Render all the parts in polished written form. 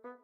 That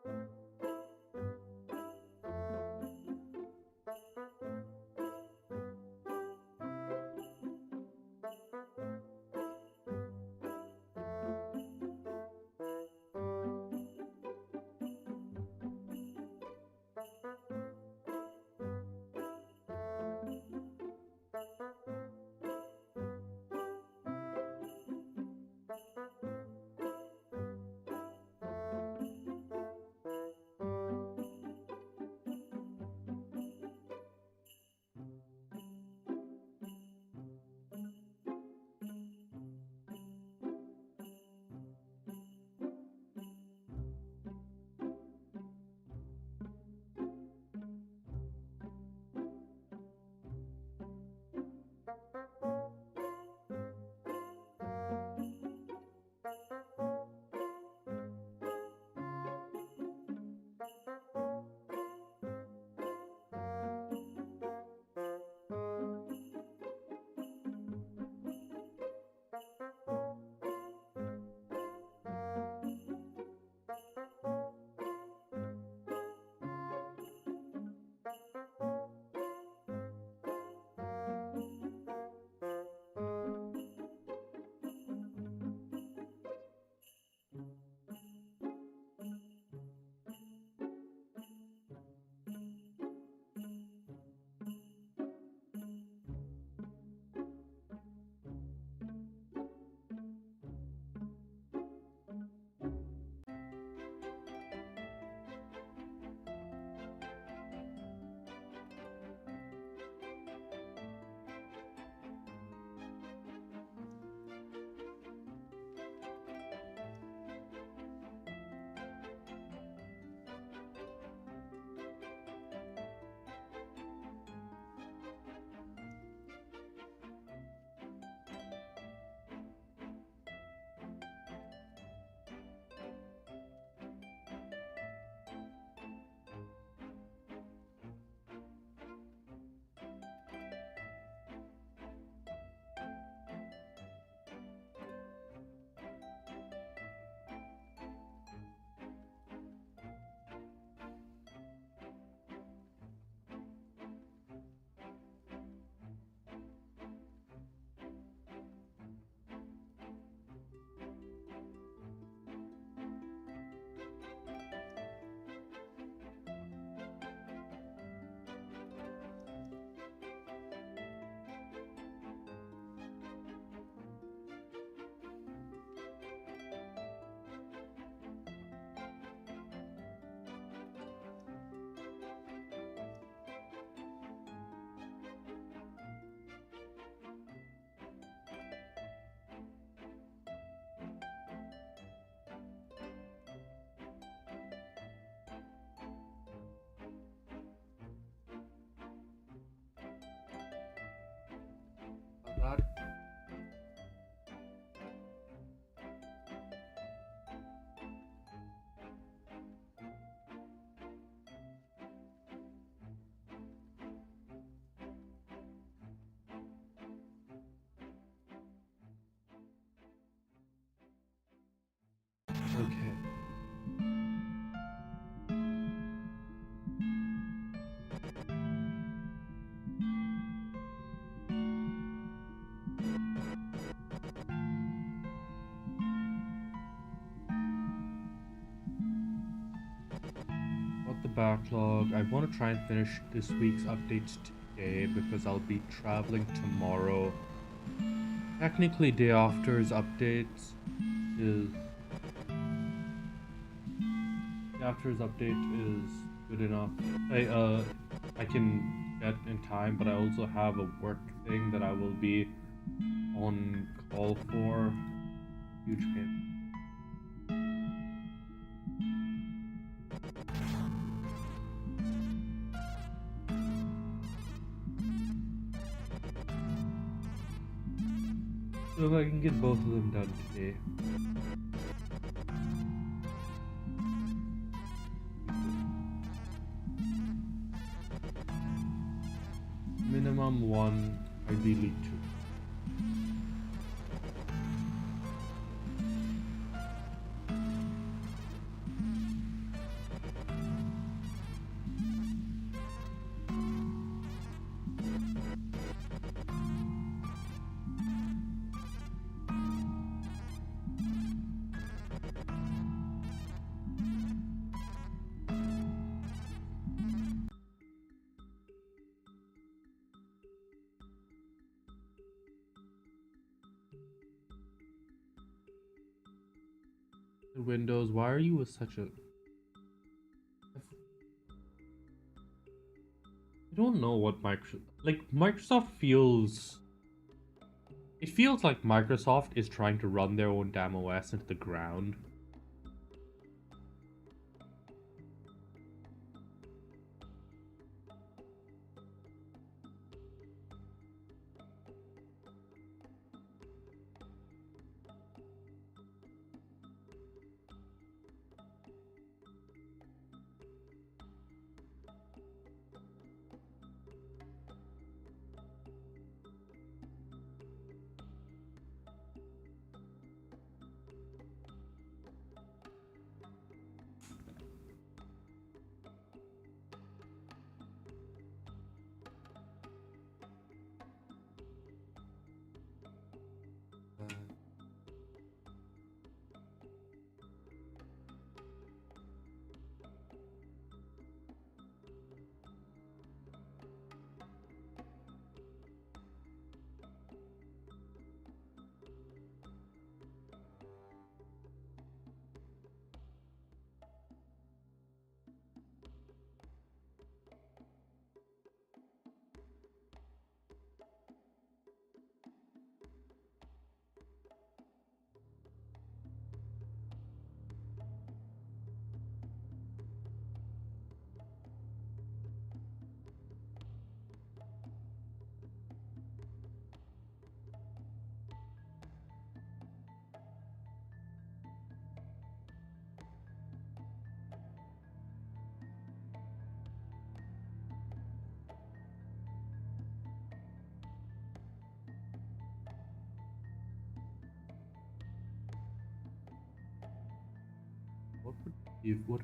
okay. Got the backlog. I want to try and finish this week's updates today because I'll be traveling tomorrow. Technically, day after's updates is good enough. I can get in time, but I also have a work thing that I will be on call for. Huge pain. So if I can get both of them done today. Minimum one, ideally two. Windows, why are you such a... I don't know what Microsoft feels... It feels like Microsoft is trying to run their own damn OS into the ground. What would you even...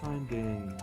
Sign game.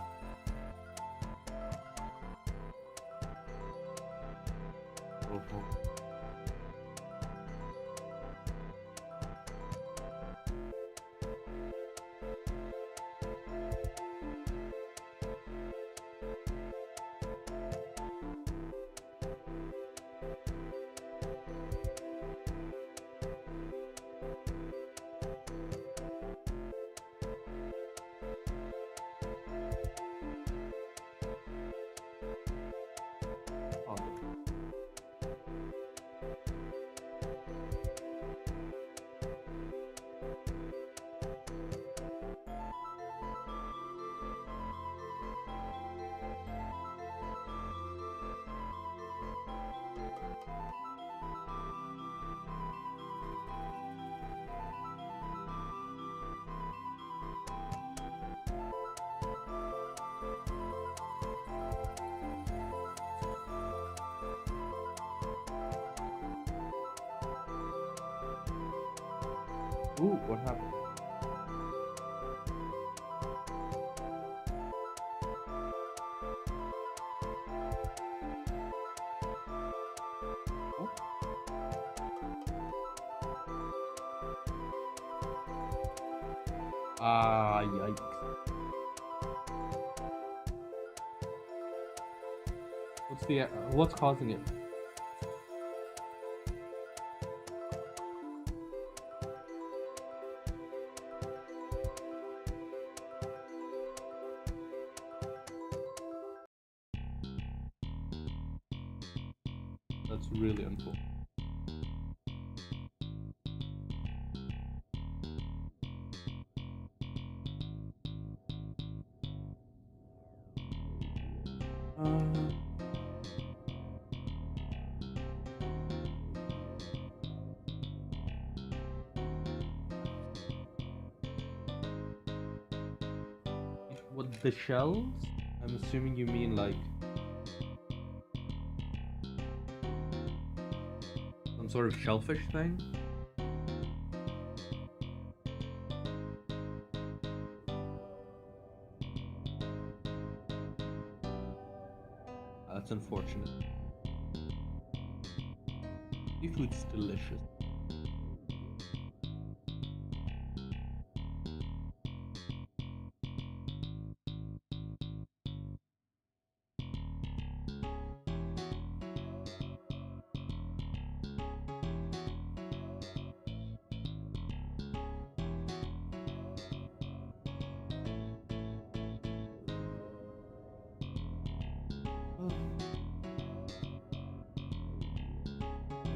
Ooh, what happened? Oh. Ah, yikes. What's causing it? That's really unfortunate. What, the shells? I'm assuming you mean like some sort of shellfish thing? That's unfortunate. Seafood's delicious.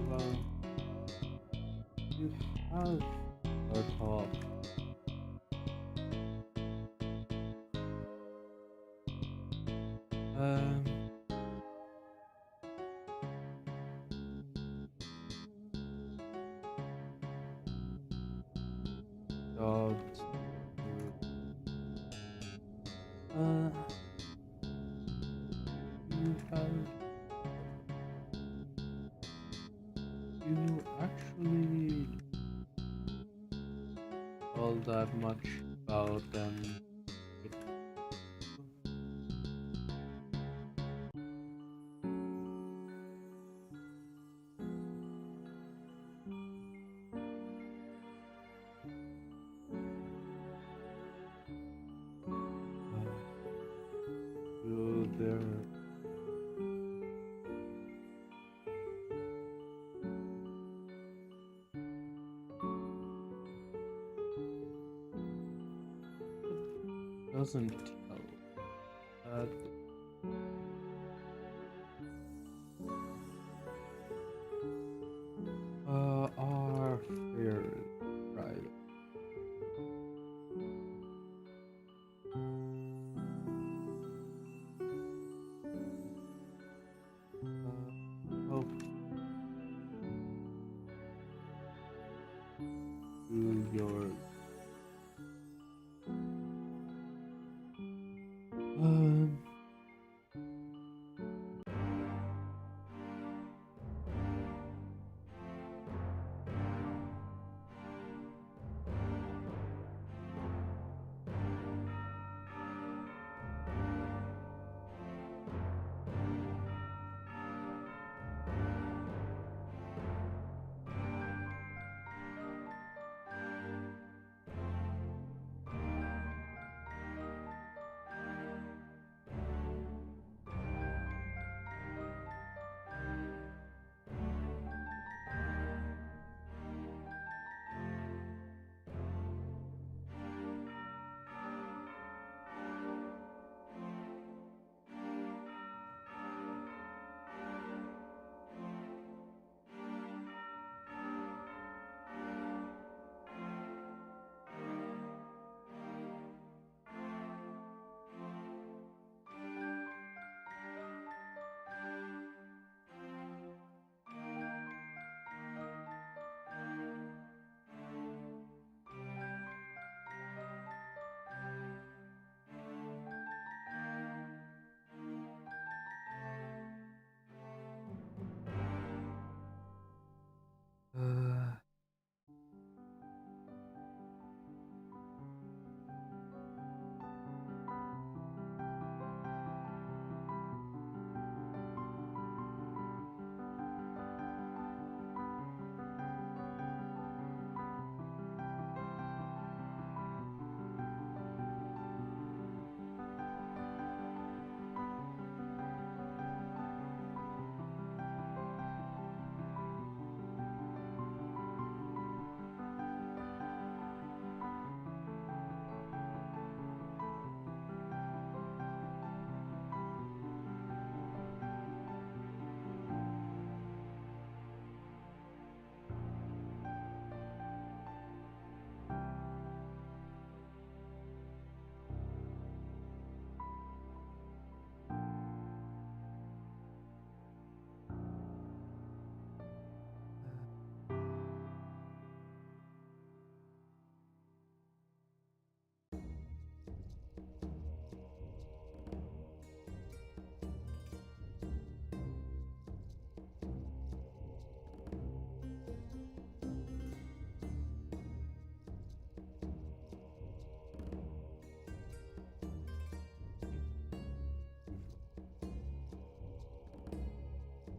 Well, you have a top. Um, dogs. Uh, you actually all that much about them. There. Doesn't tell that are fair private. Hope to your um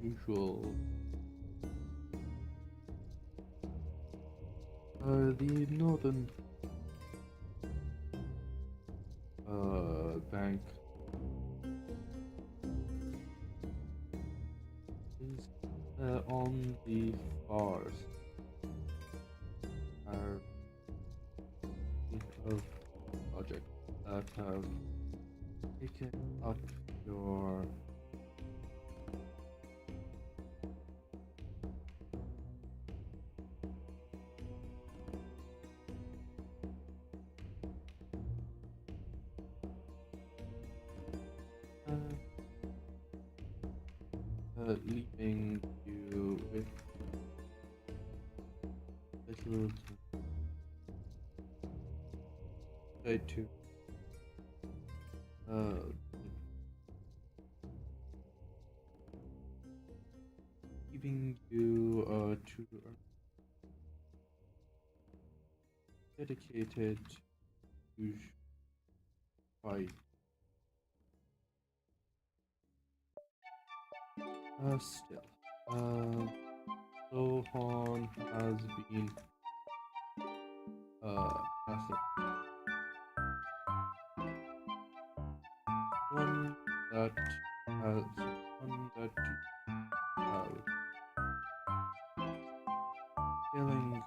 usual. The Northern Bank is on the far side of project that have taken up your leaving you with little to say to leaving you to dedicated to fight. Still, Sohan has been passive. One that has one that have feeling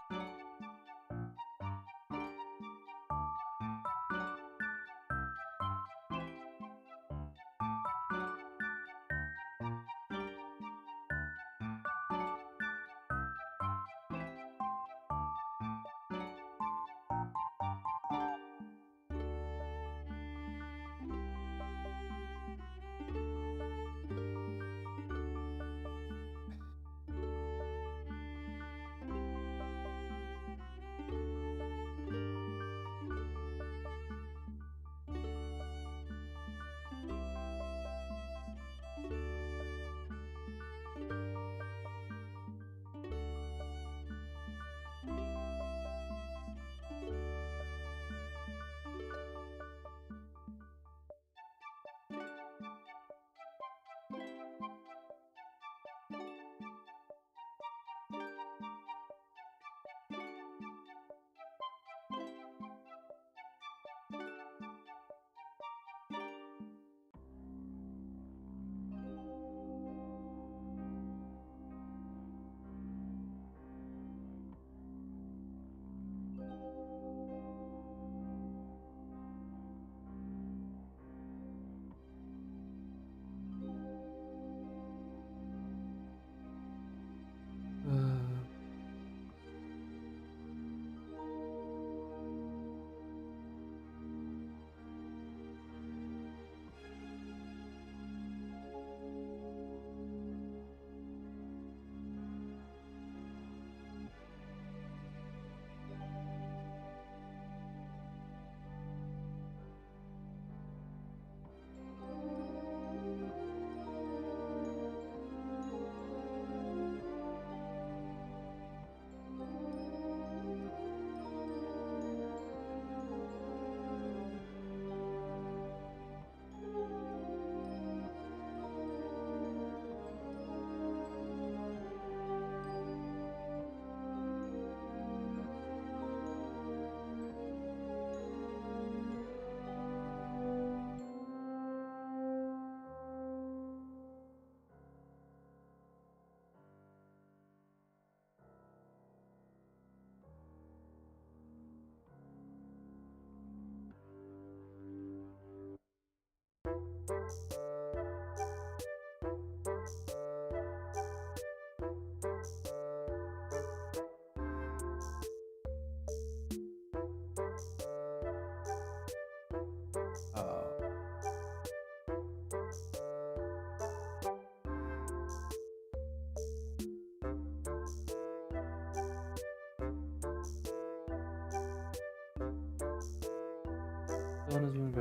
Sohan has been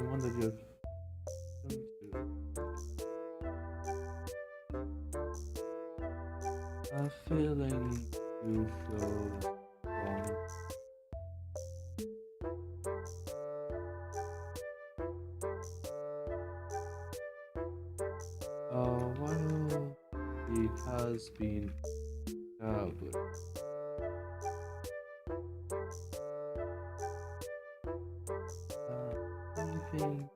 one that you've come to a feeling you feel wrong. While the has been covered. Anything?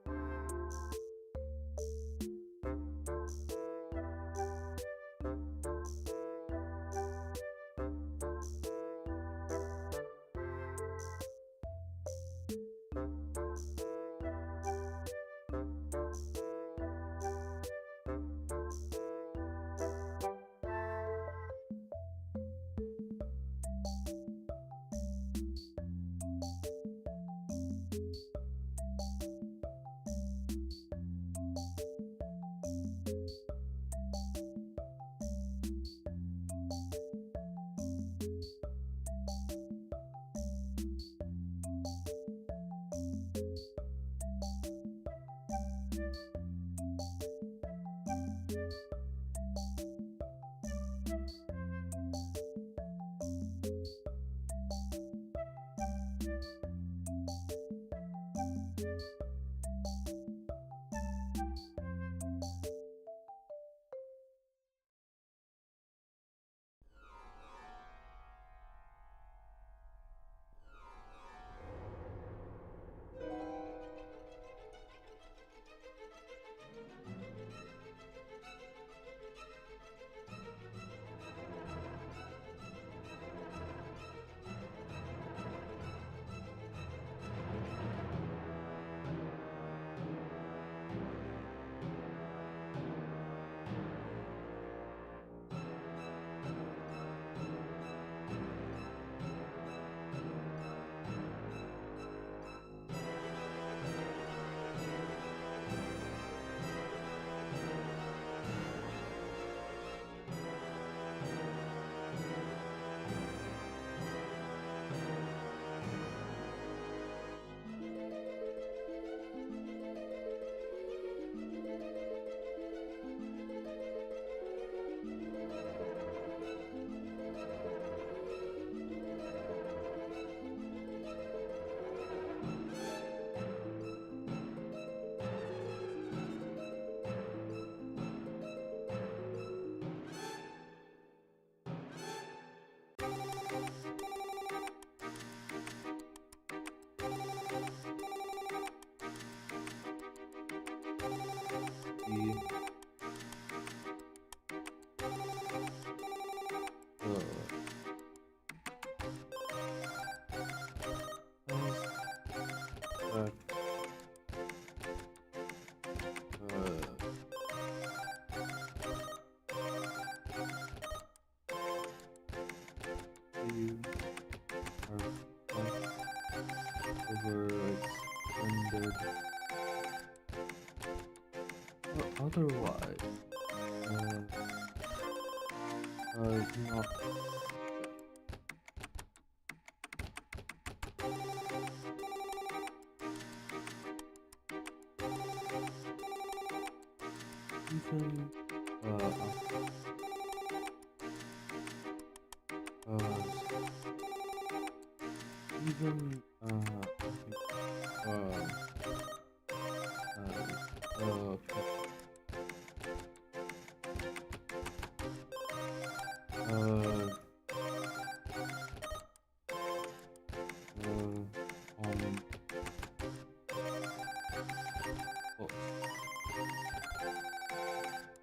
You are overextended. Or otherwise, not. Even even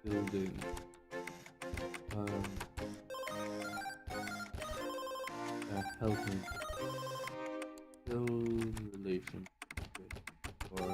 building helping build relationship or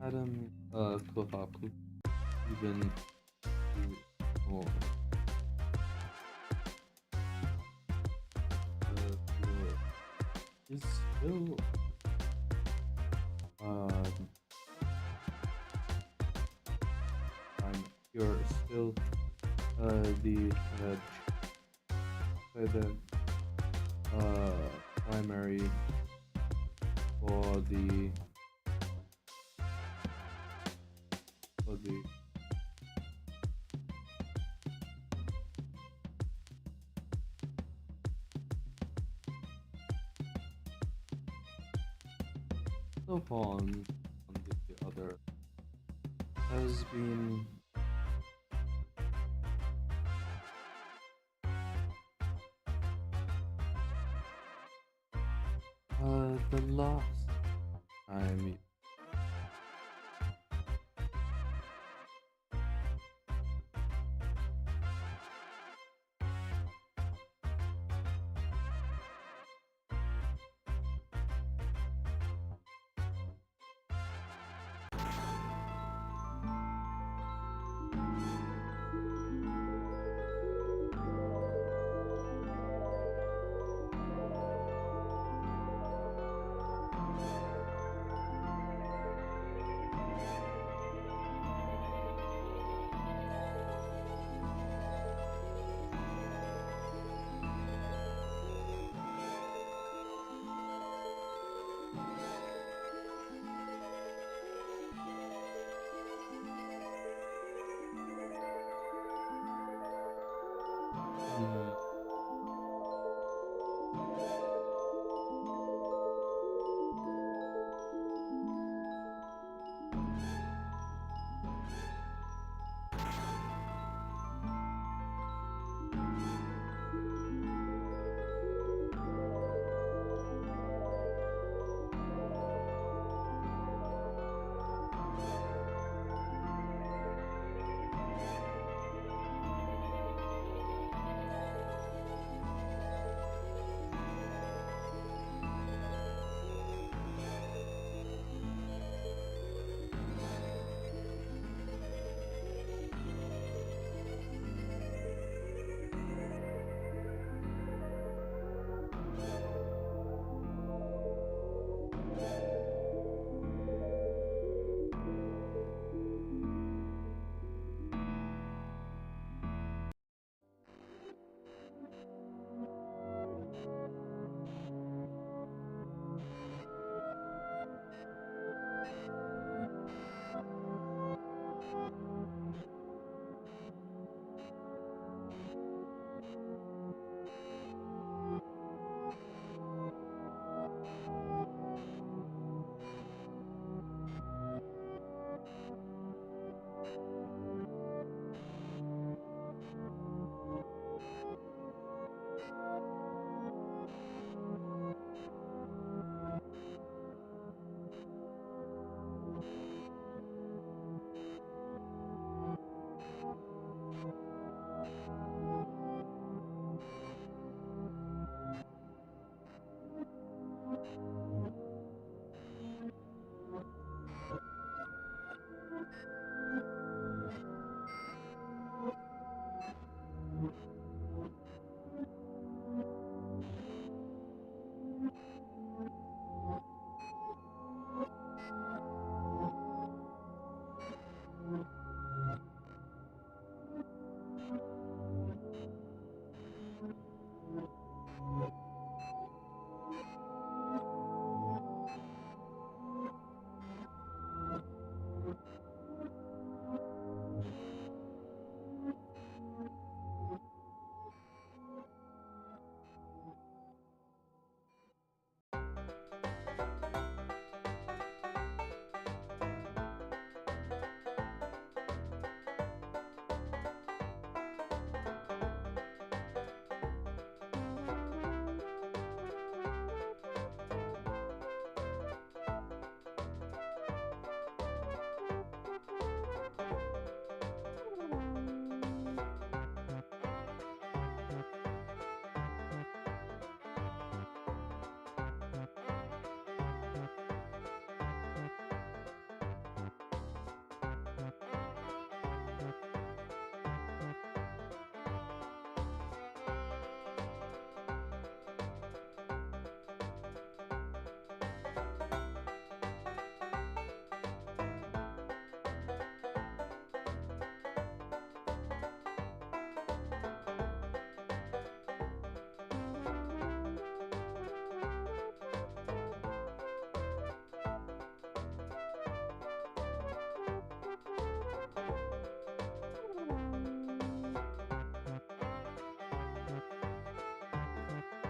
Adam Kohaku even more is still you're still the primary for the so on the other has been the last time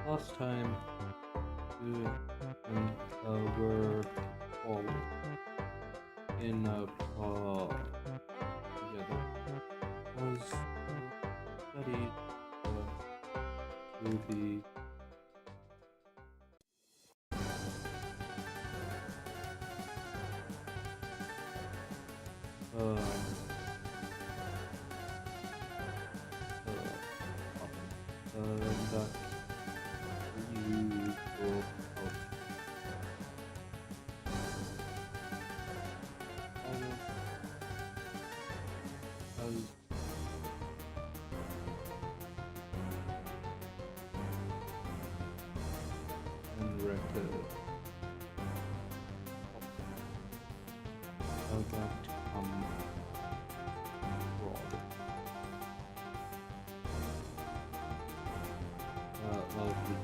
Last time you and were all in a together was studied to the uh, that you go out as and record that abroad. Lovely.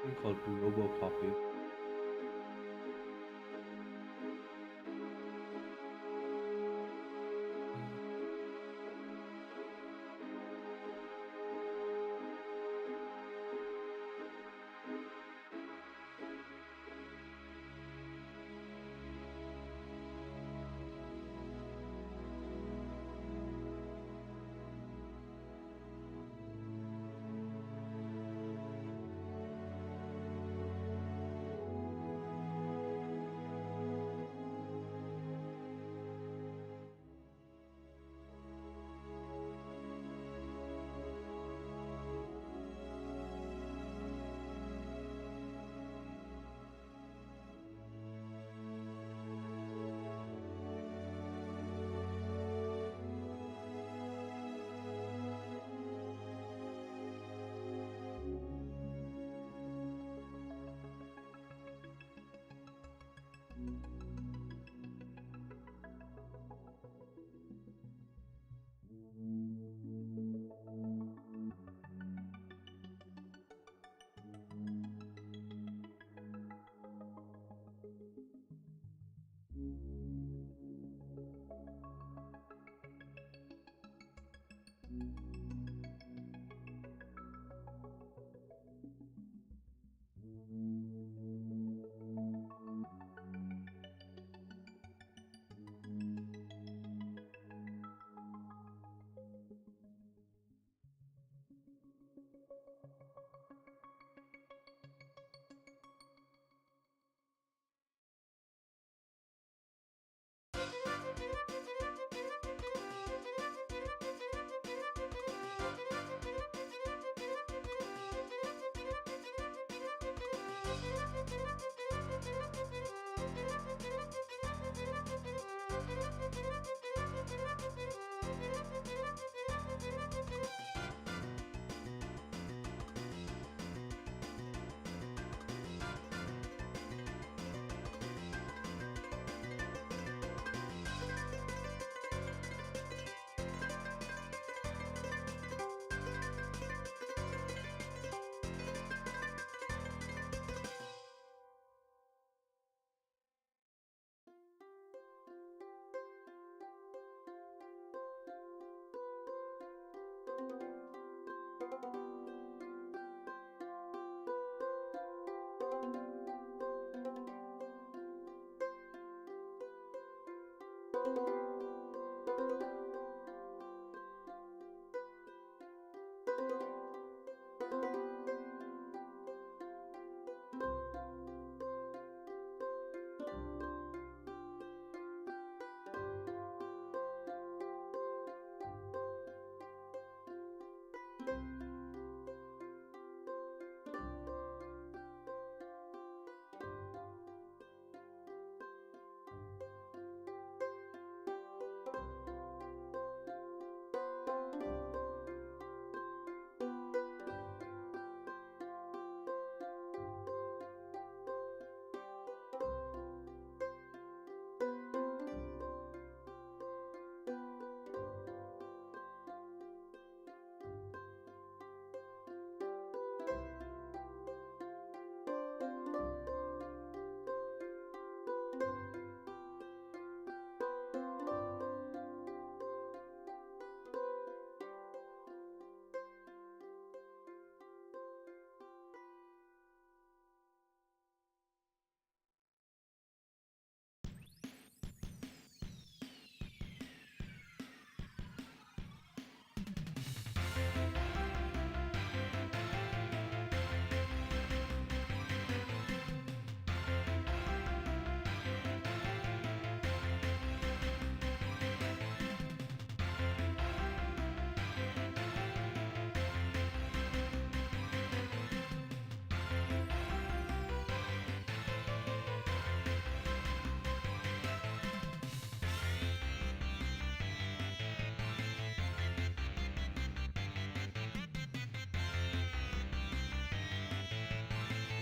Thing called RoboCopy.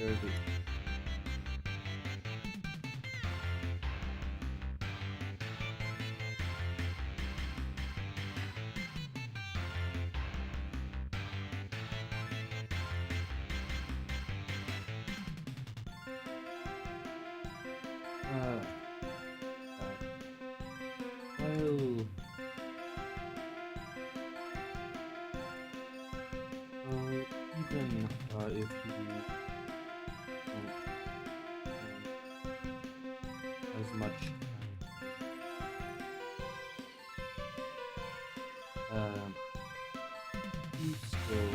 30. Well, even if you don't as much time, you still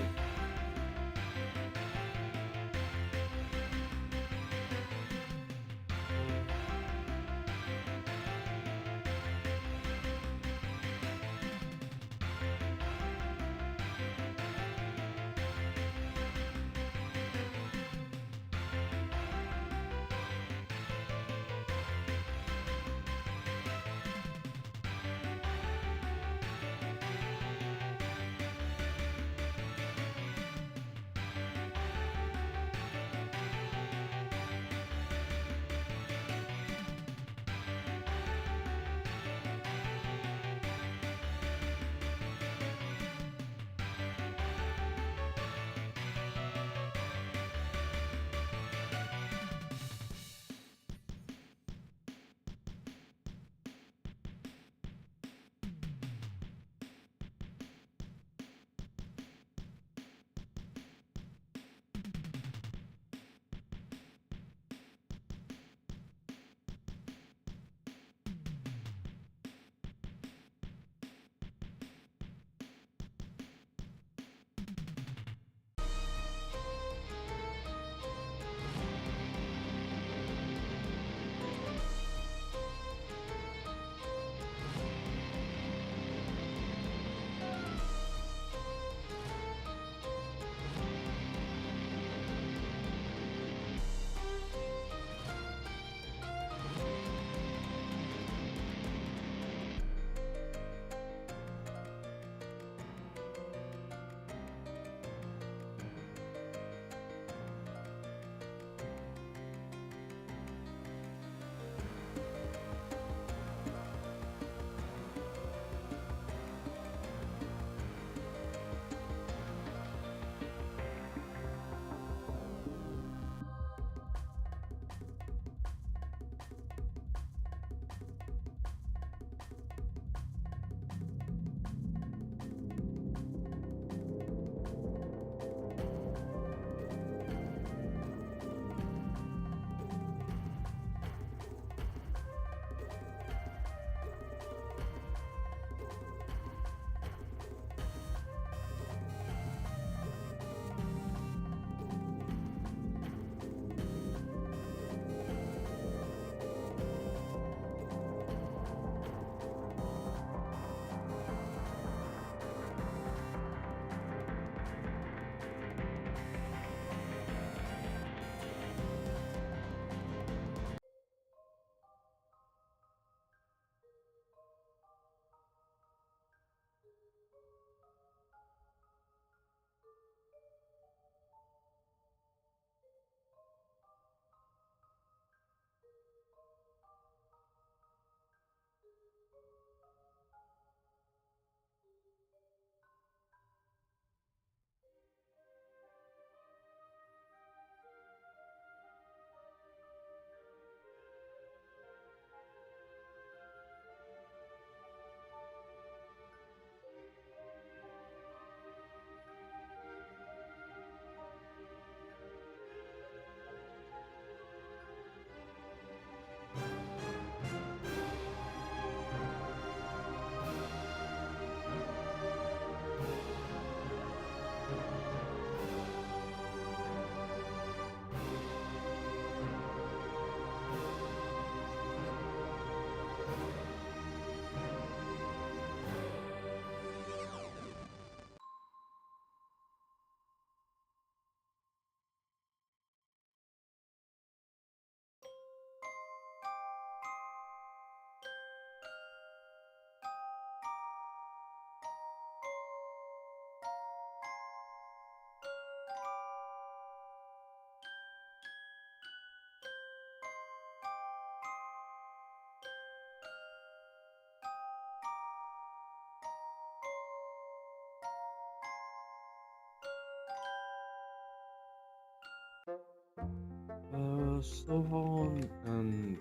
Sohan and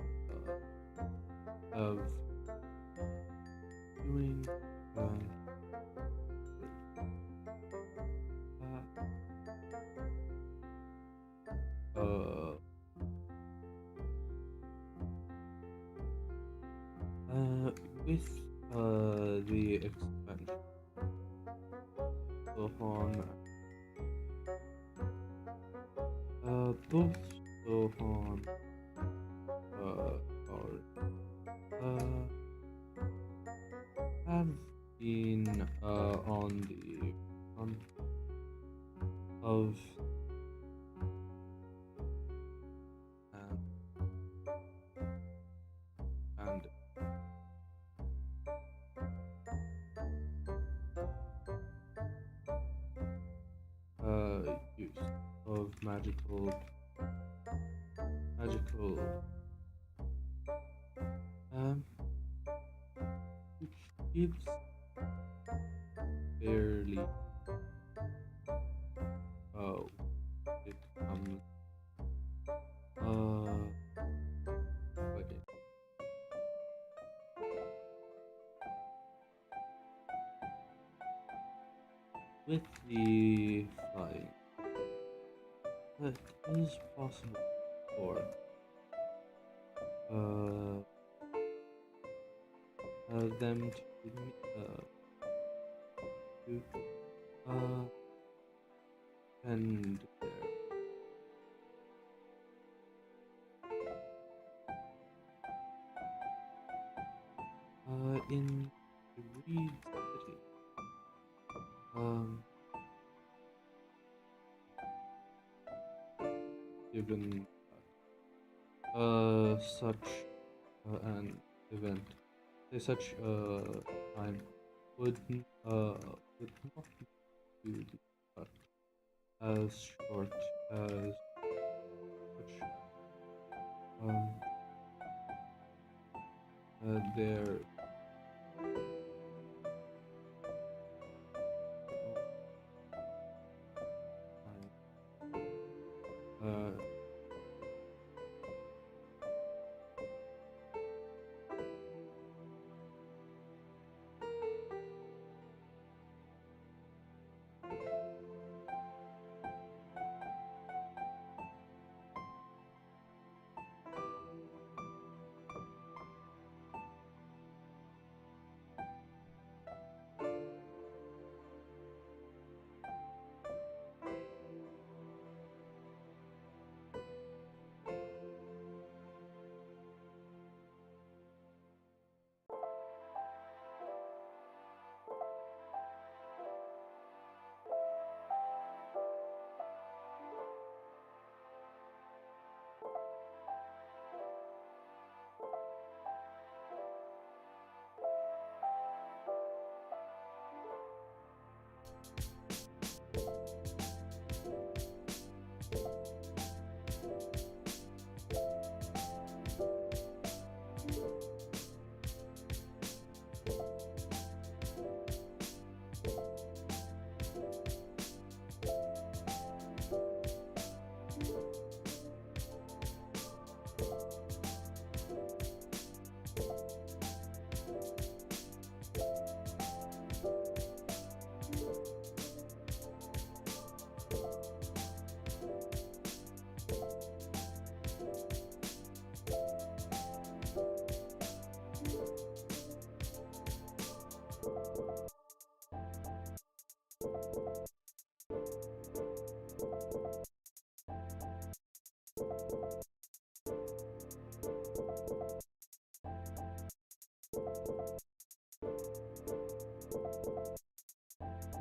of doing uh, with the expansion, Sohan, both Sohan are have been on the front of and use of magical which gives barely it comes okay. With the flying, it is possible for them to end their in the Reed City. Given such an event, such time would not be as short as such their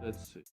let's see.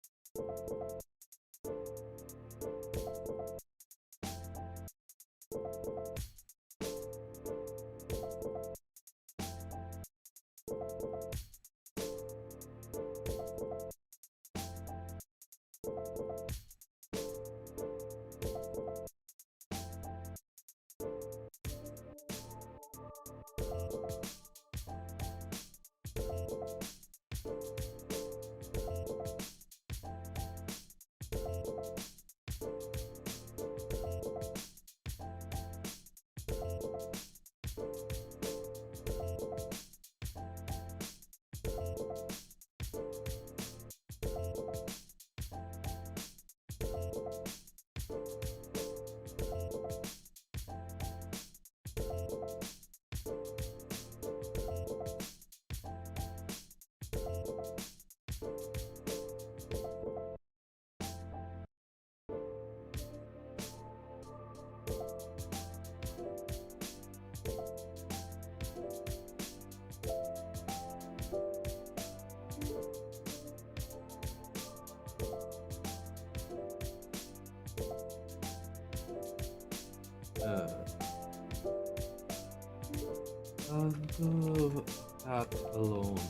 the that alone,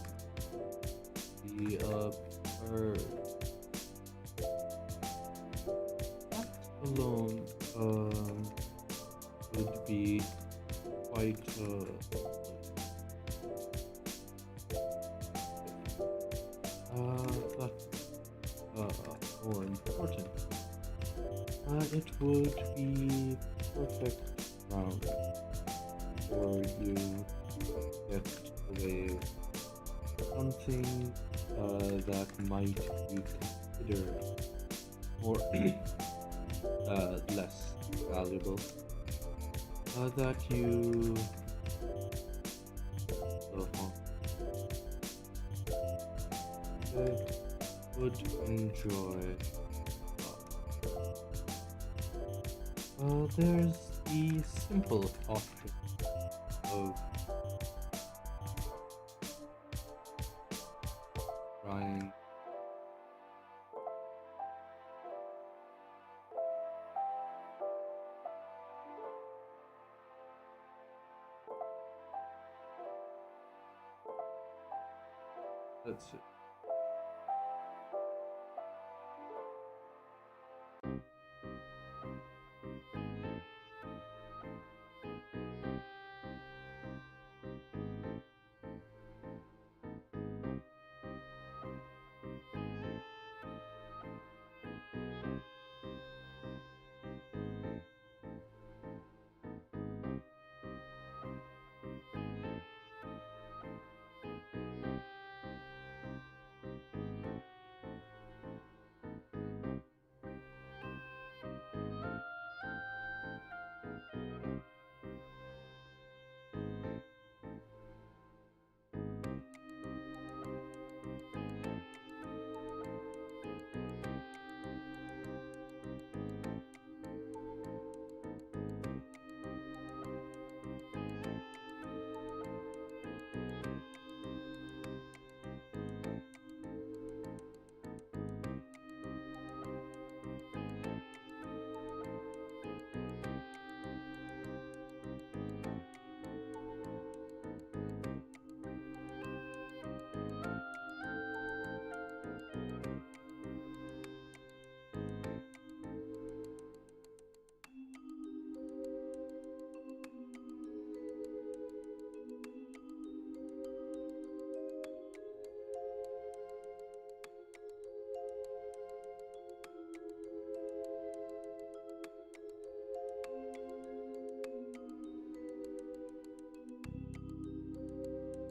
the per that alone would be quite but more important. It would be perfect ground for you to get away something that might be considered more less valuable. That you would enjoy. There's the simple option of trying that's it.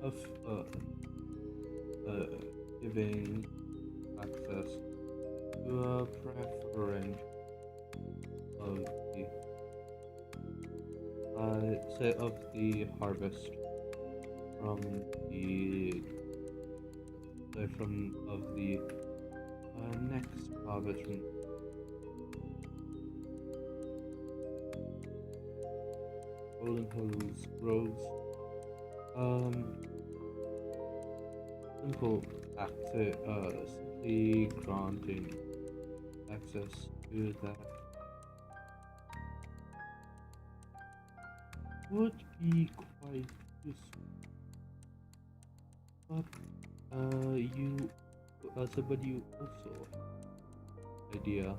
Of giving access to a preference of the say of the harvest from the of the next harvest from Golden Hills Groves. Simple simply granting access to that would be quite useful. But you also idea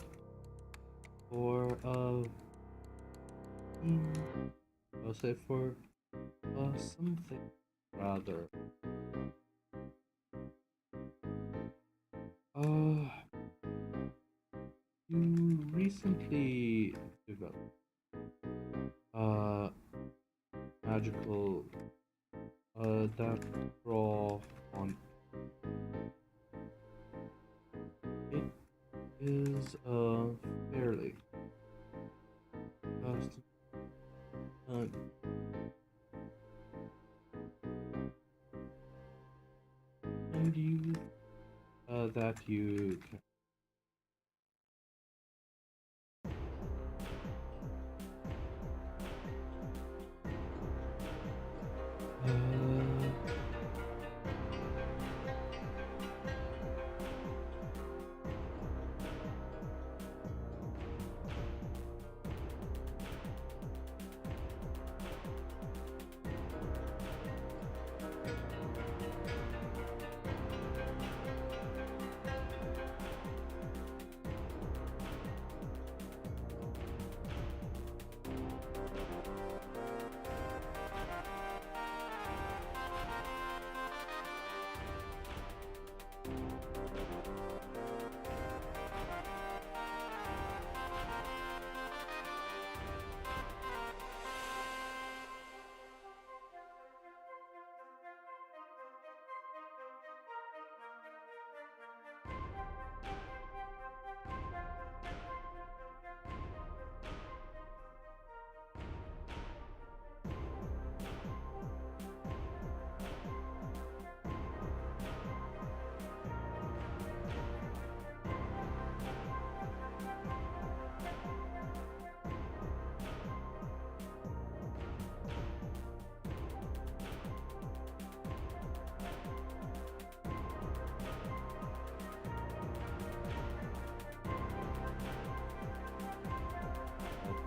for I'll say for something rather you recently developed magical that draw on it is fairly and you that you can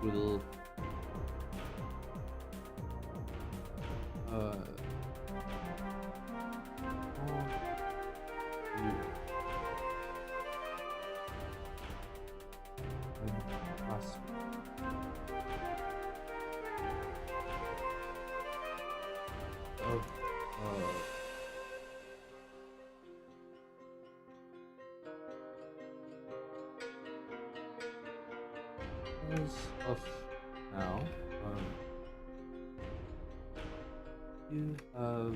will of now, you have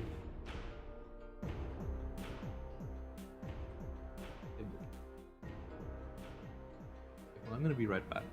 well, I'm gonna be right back.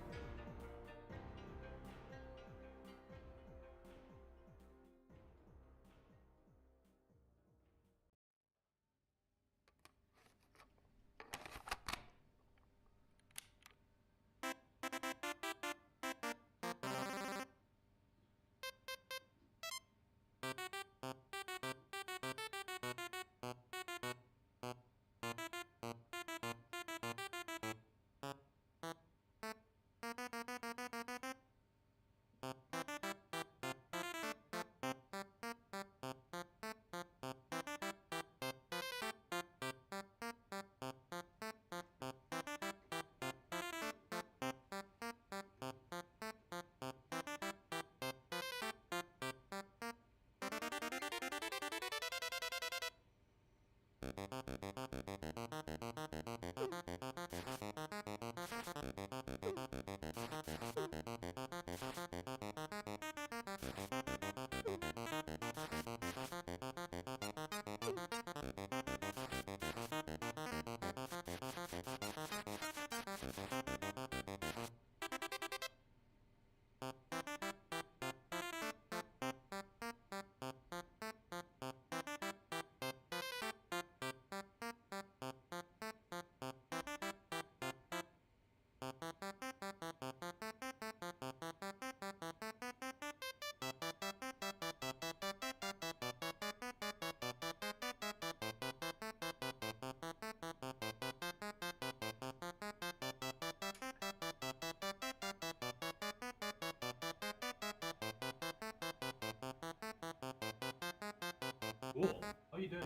Cool. How you doing?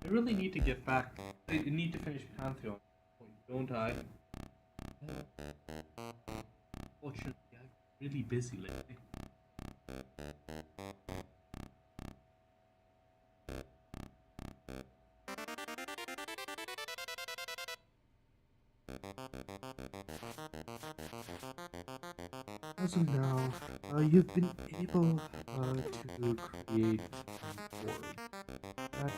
I really need to get back. I need to finish Pantheon, don't I? Fortunately, I'm really busy lately. As of now, you've been able to create an orb that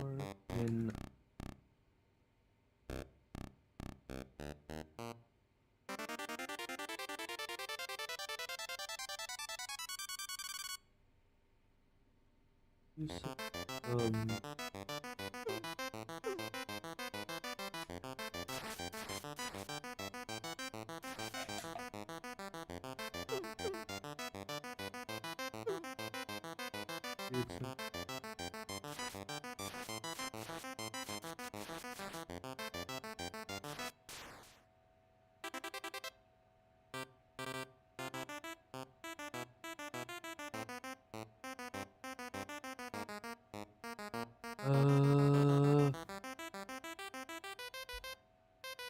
or in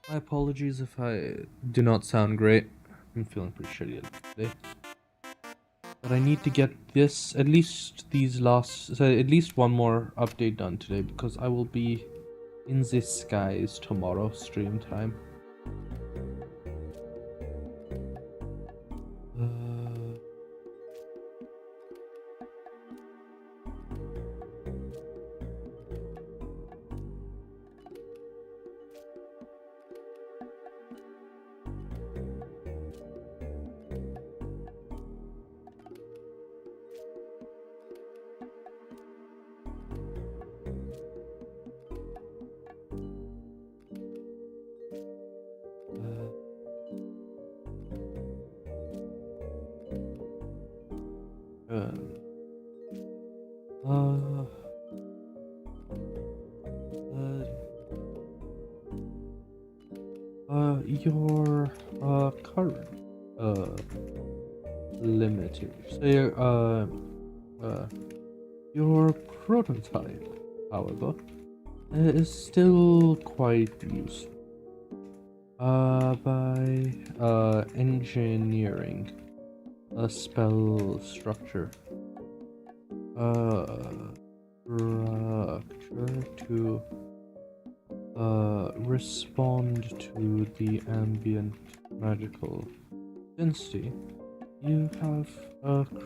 my apologies if I do not sound great. I'm feeling pretty shitty today. But I need to get this, at least at least one more update done today, because I will be in the skies tomorrow stream time. your current limiters. Your prototype, however, is still quite useful. By engineering a spell structure to respond to the ambient magical density, you have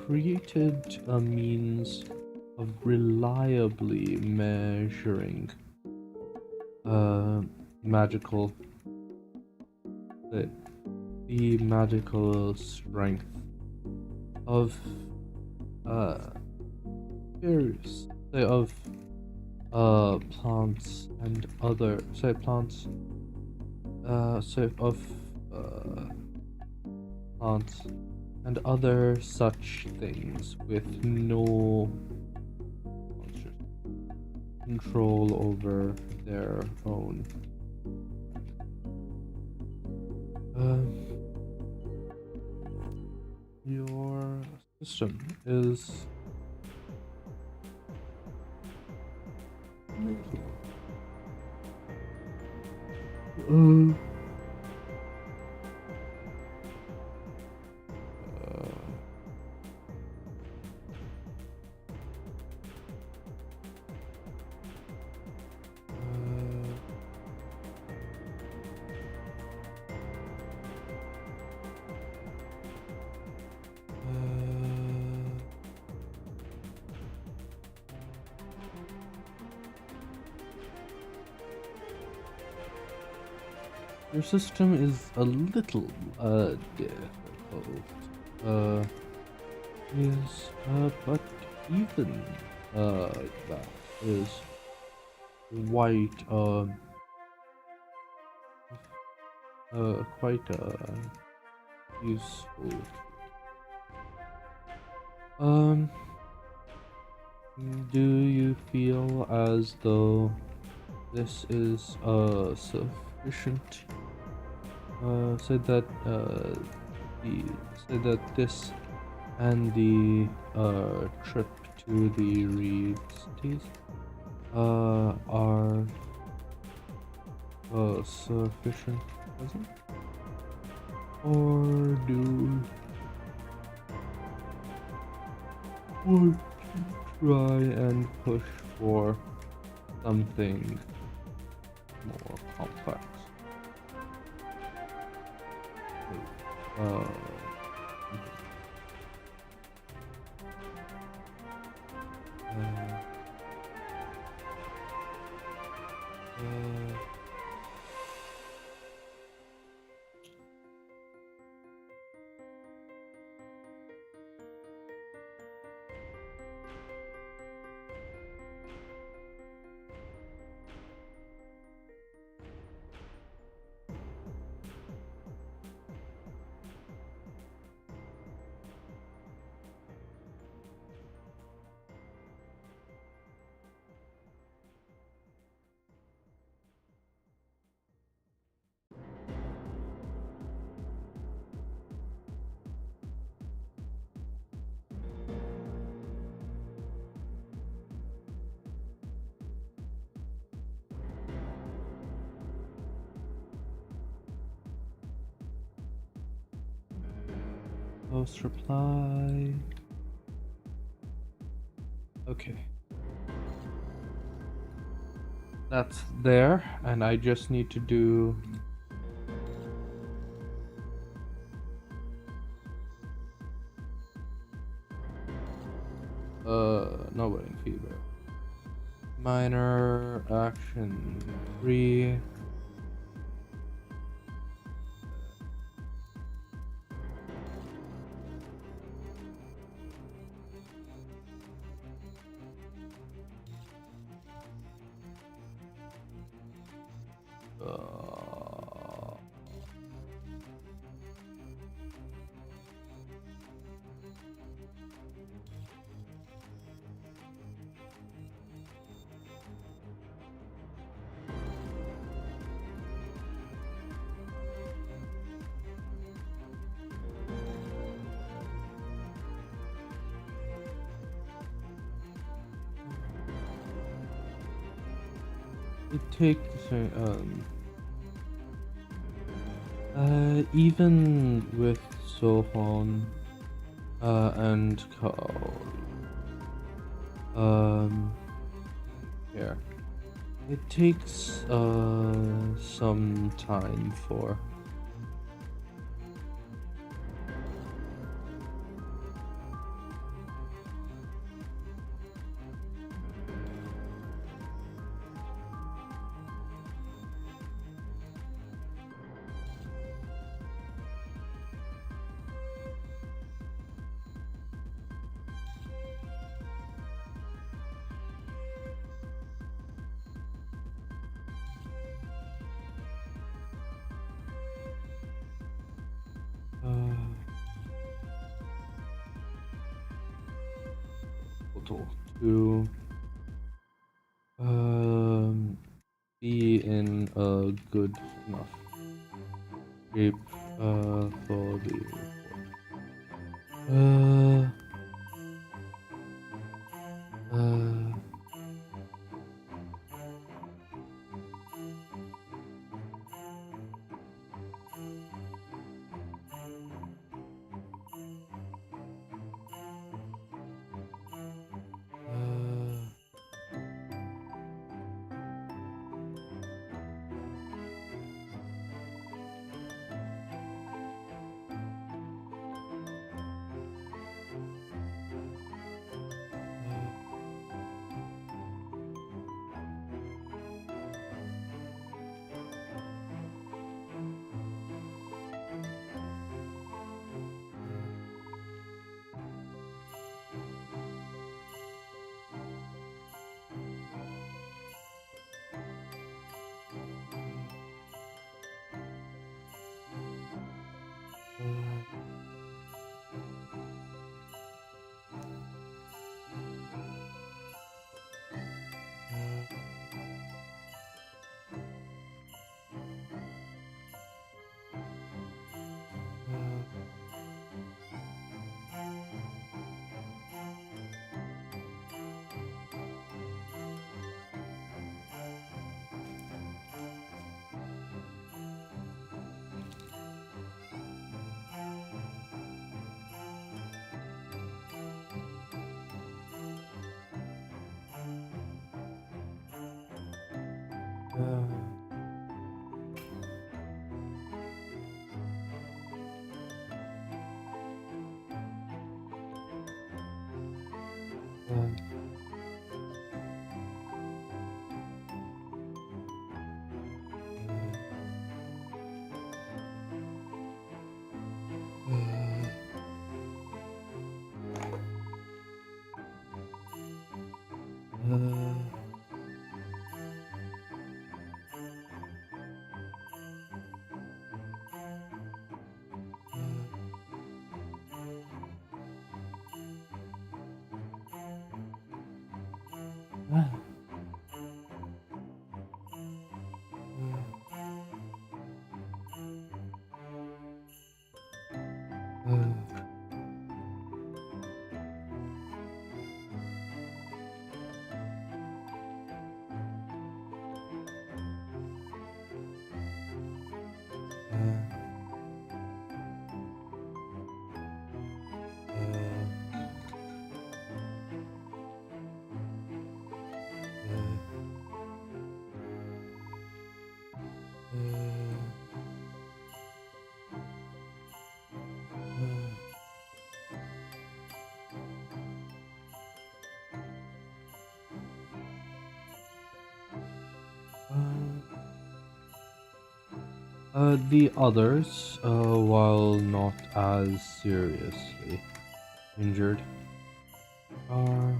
created a means of reliably measuring magical the magical strength of various plants and other plants and other such things with no control over their own. Your system is your system is a little difficult. But even that is quite useful. Do you feel as though this is sufficient? Said that this and the trip to the Reed cities are sufficient, wasn't? Or do you try and push for something more complex? Post reply. Okay. That's there, and I just need to do no wedding fever. Minor action 3. it takes even with Sohon and Carl, yeah, it takes some time for to be in a good enough shape for the report. The others, while not as seriously injured, are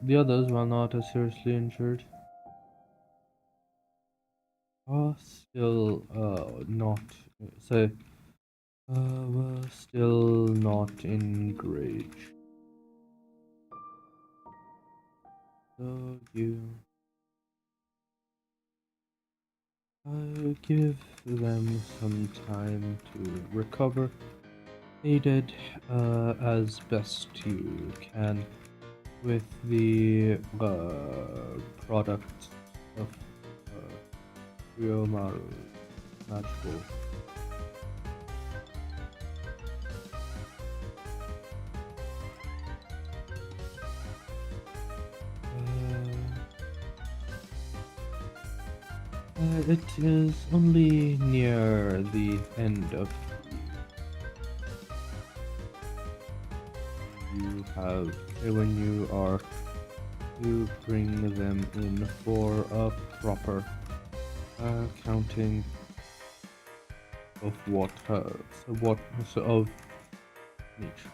The others, while not as seriously injured, are still not so were still not in great. So I'll give them some time to recover, aided as best you can with the product of Ryomaru magical. It is only near the end of you have when you are to bring them in for a proper counting of of nature.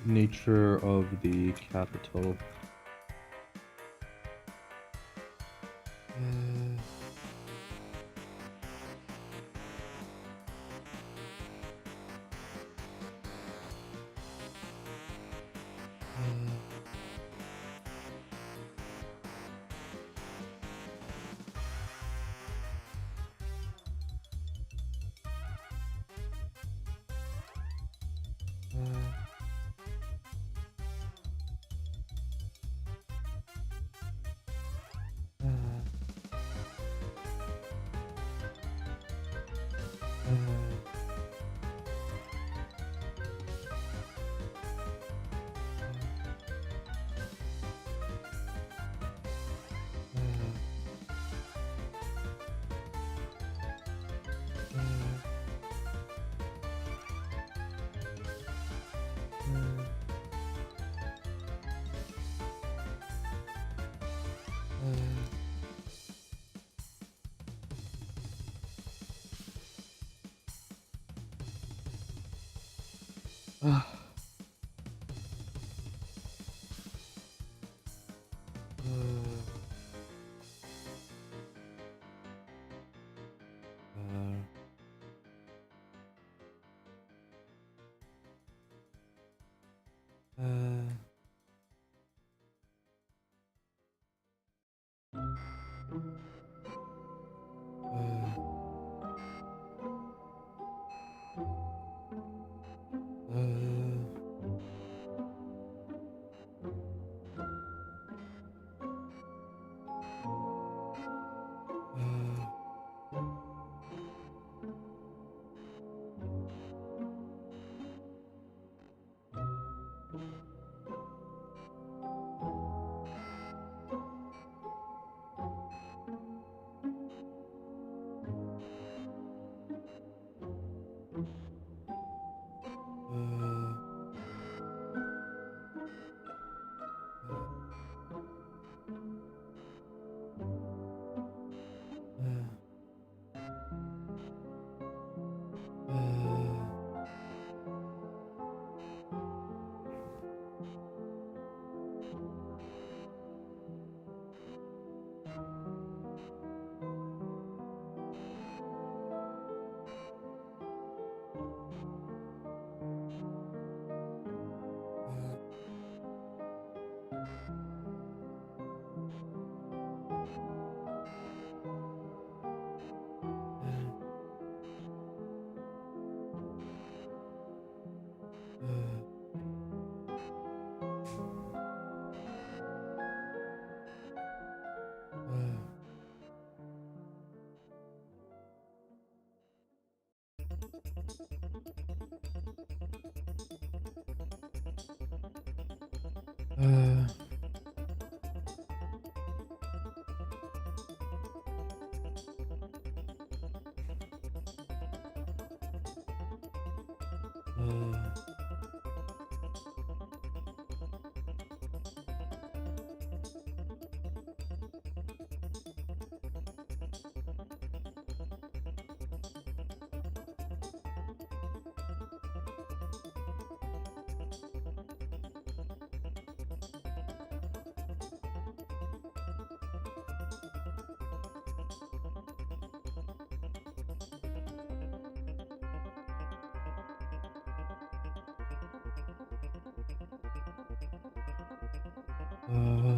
Nature of the capital. Uh,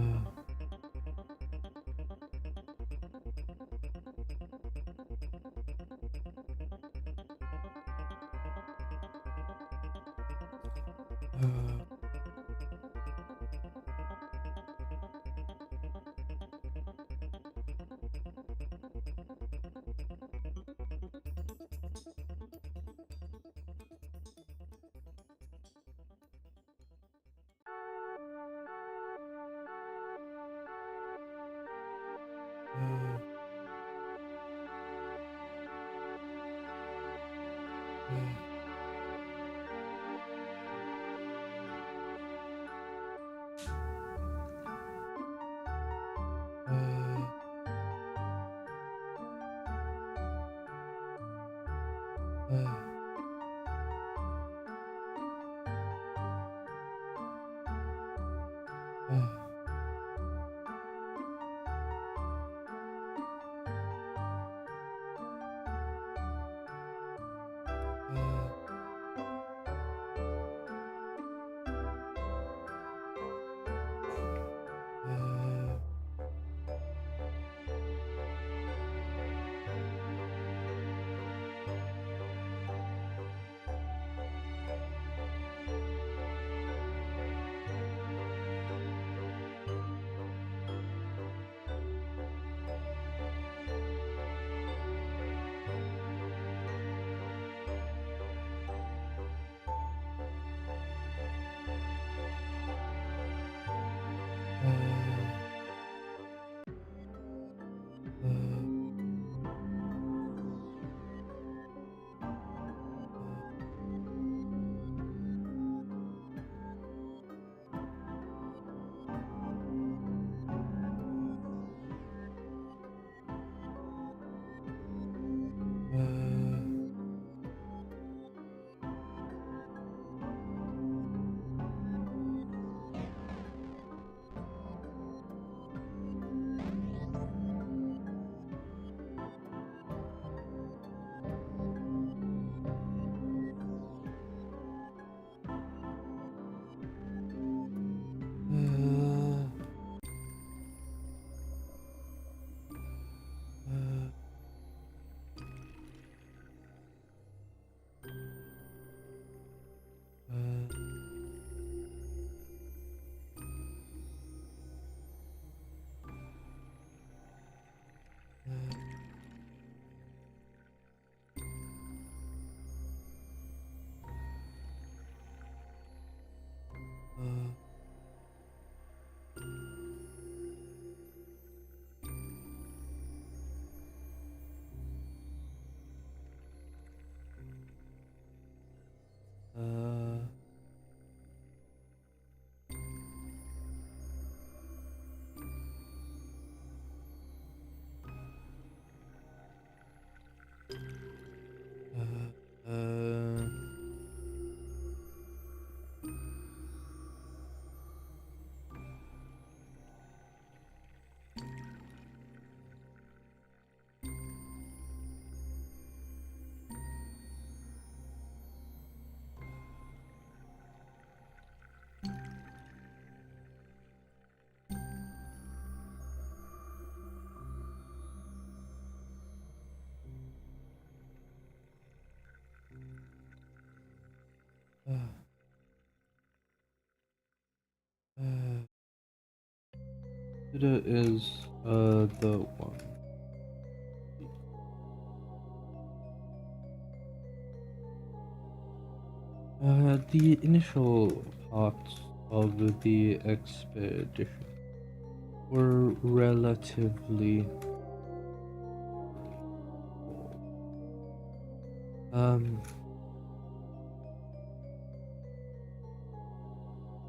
It is the one. The initial parts of the expedition were relatively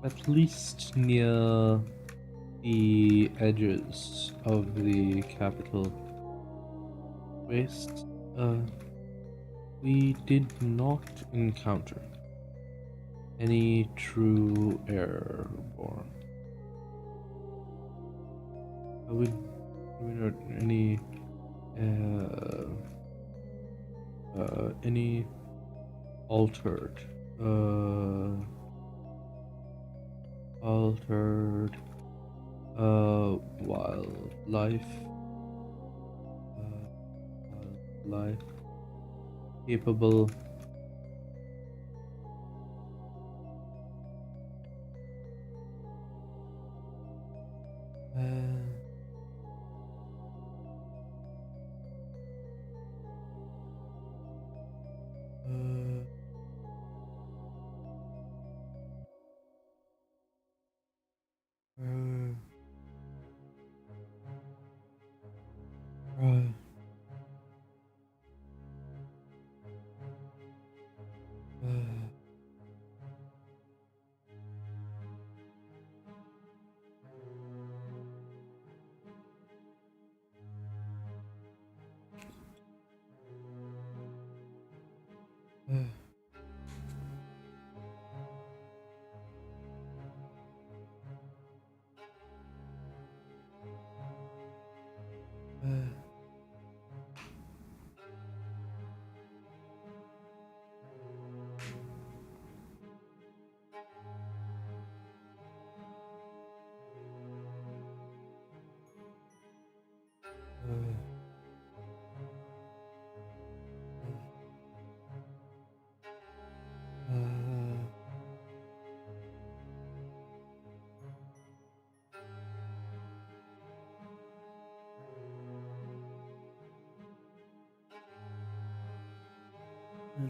at least near the edges of the capital waste, we did not encounter any true airborne. We not any altered altered Wildlife. Wildlife. Capable.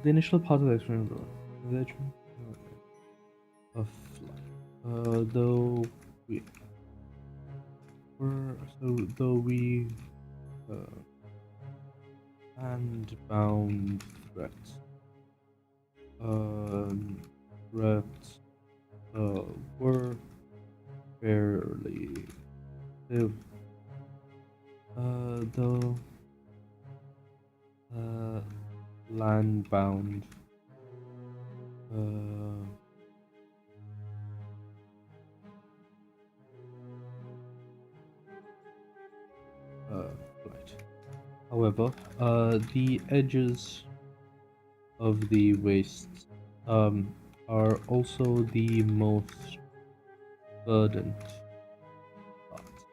The initial part of the experiment of life. Though we and bound threats. Threats were fairly stiff, though land bound. Right. However, the edges of the wastes are also the most verdant part.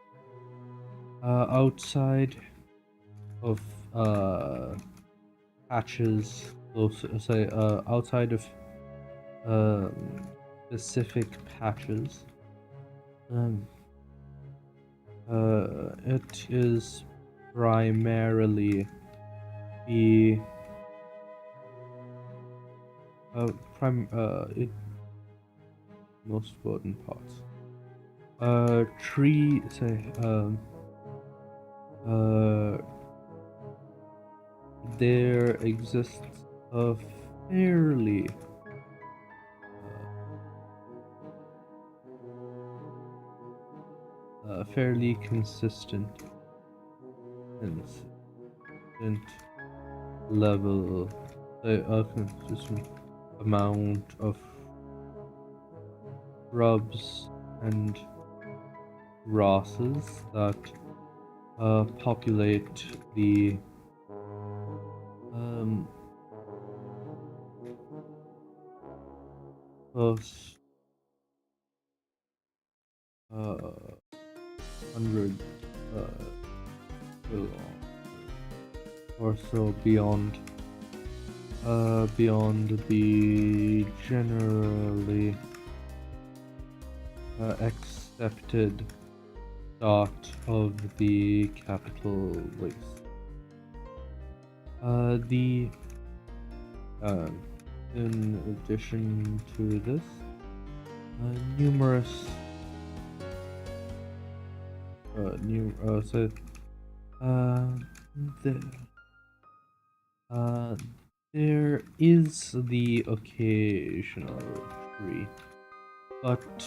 Outside of patches, outside of specific patches, it is primarily the most verdant parts. There exists a fairly consistent level, a consistent amount of shrubs and grasses that populate the first 100 or so beyond the generally accepted start of the capital waste. In addition to this, numerous there is the occasional tree, but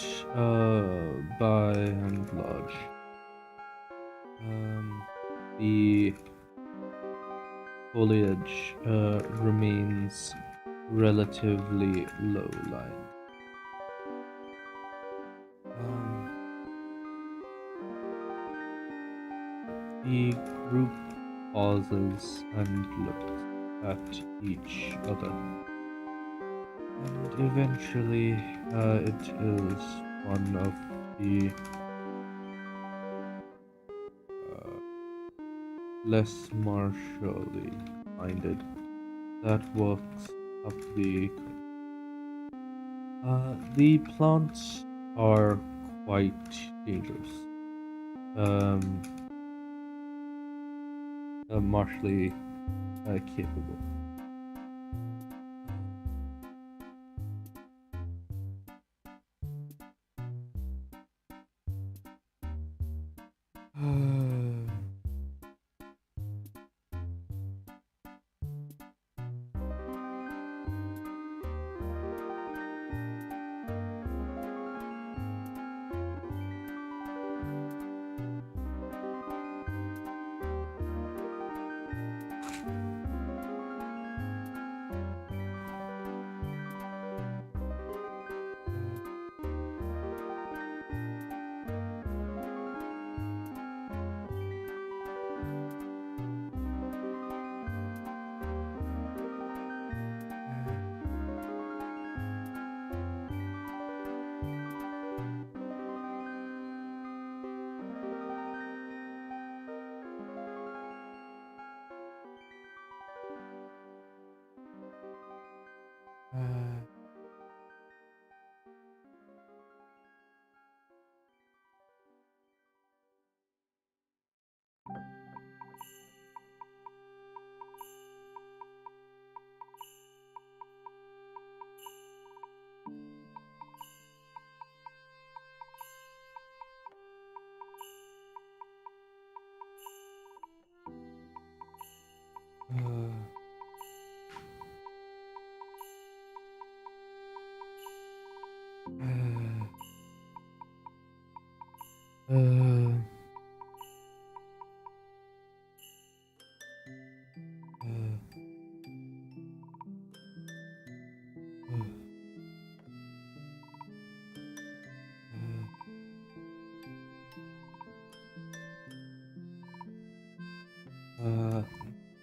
by and large, the foliage remains relatively low-lying. The group pauses and looks at each other, and eventually it is one of the less martially minded. That works up the. The plants are quite dangerous. Martially capable.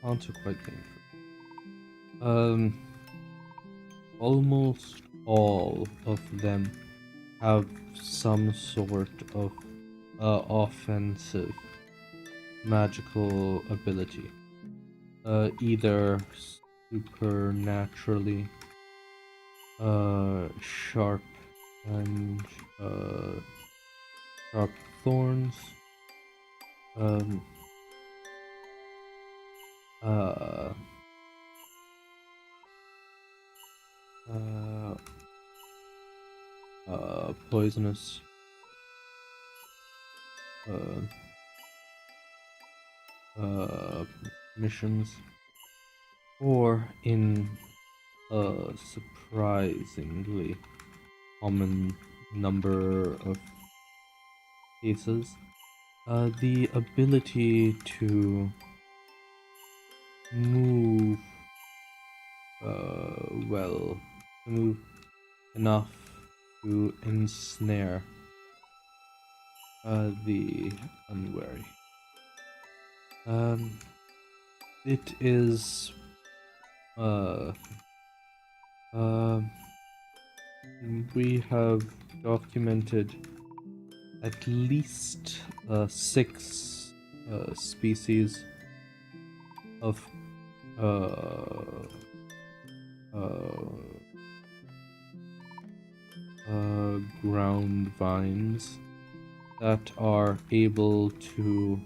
Plants are quite dangerous. Almost all of them have some sort of offensive magical ability. Either supernaturally sharp and sharp thorns, um, uh, poisonous, missions, or in a surprisingly common number of cases, the ability to move well, move enough to ensnare the unwary. It is we have documented at least 6 species of ground vines that are able to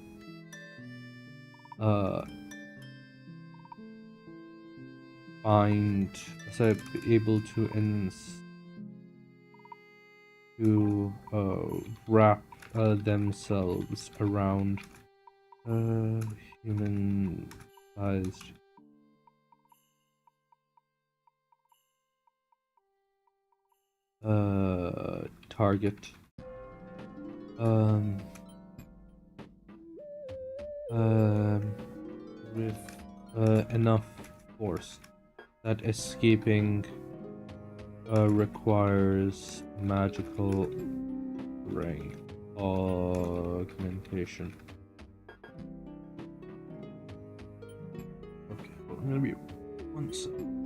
wrap themselves around human-sized target. With enough force that escaping requires magical strength augmentation. Okay, well, I'm gonna be 1 second.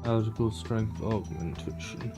Algebra strength augmentation.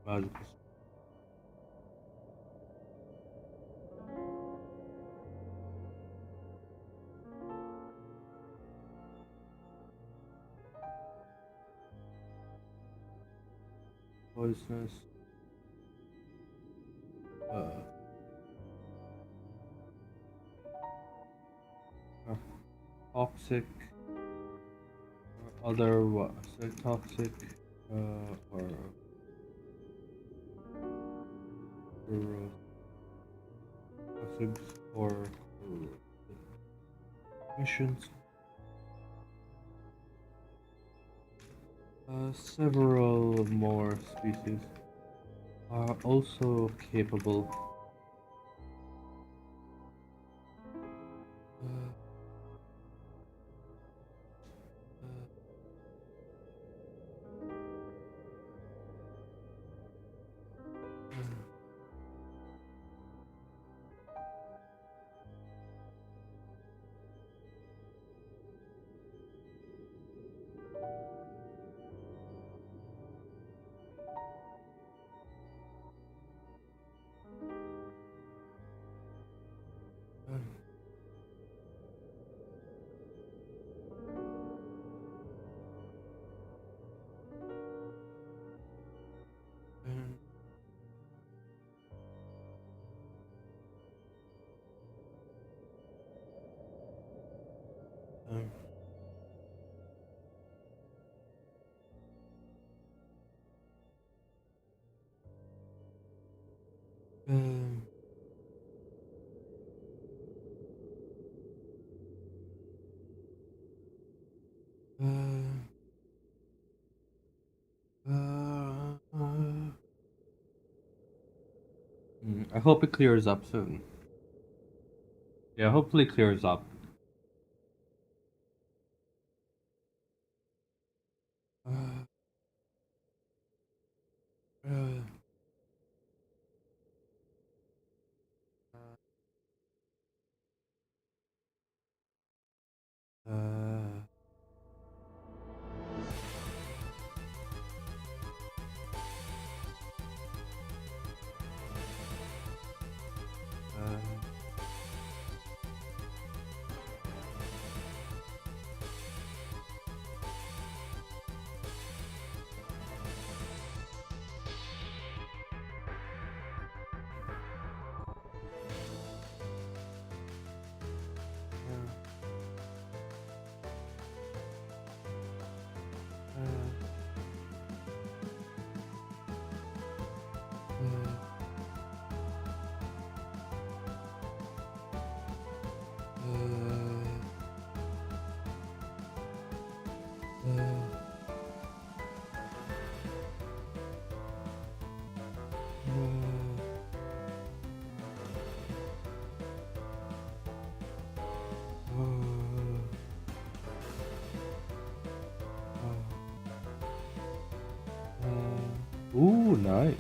Magical. Poisonous. Toxic. Other what? Toxic. Or toxics or missions. Several more species are also capable. I hope it clears up soon. Yeah, hopefully it clears up. Ooh, nice.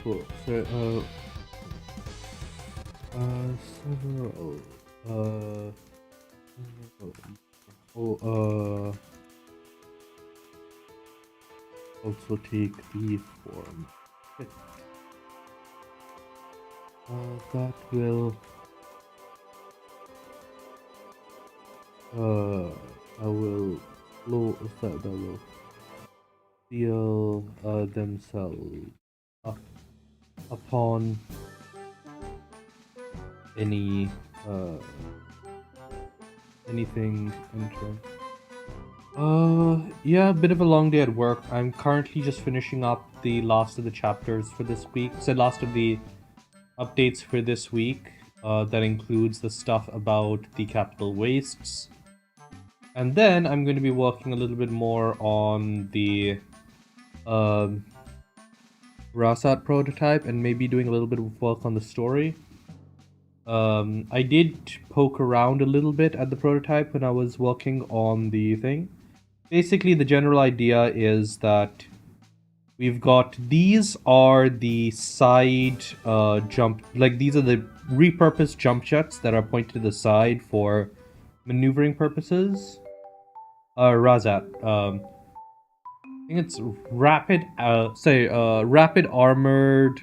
Cool. So, several, also take the form. Okay. That will, I will, that will seal, themselves up upon any, anything entering. Yeah, a bit of a long day at work. I'm currently just finishing up the last of the chapters for this week. So last of the updates for this week. That includes the stuff about the capital wastes. And then I'm going to be working a little bit more on the Rasat prototype and maybe doing a little bit of work on the story. I did poke around a little bit at the prototype when I was working on the thing. Basically, the general idea is that we've got, these are the side jump, like these are the repurposed jump jets that are pointed to the side for maneuvering purposes. Razat, I think it's rapid, rapid armored,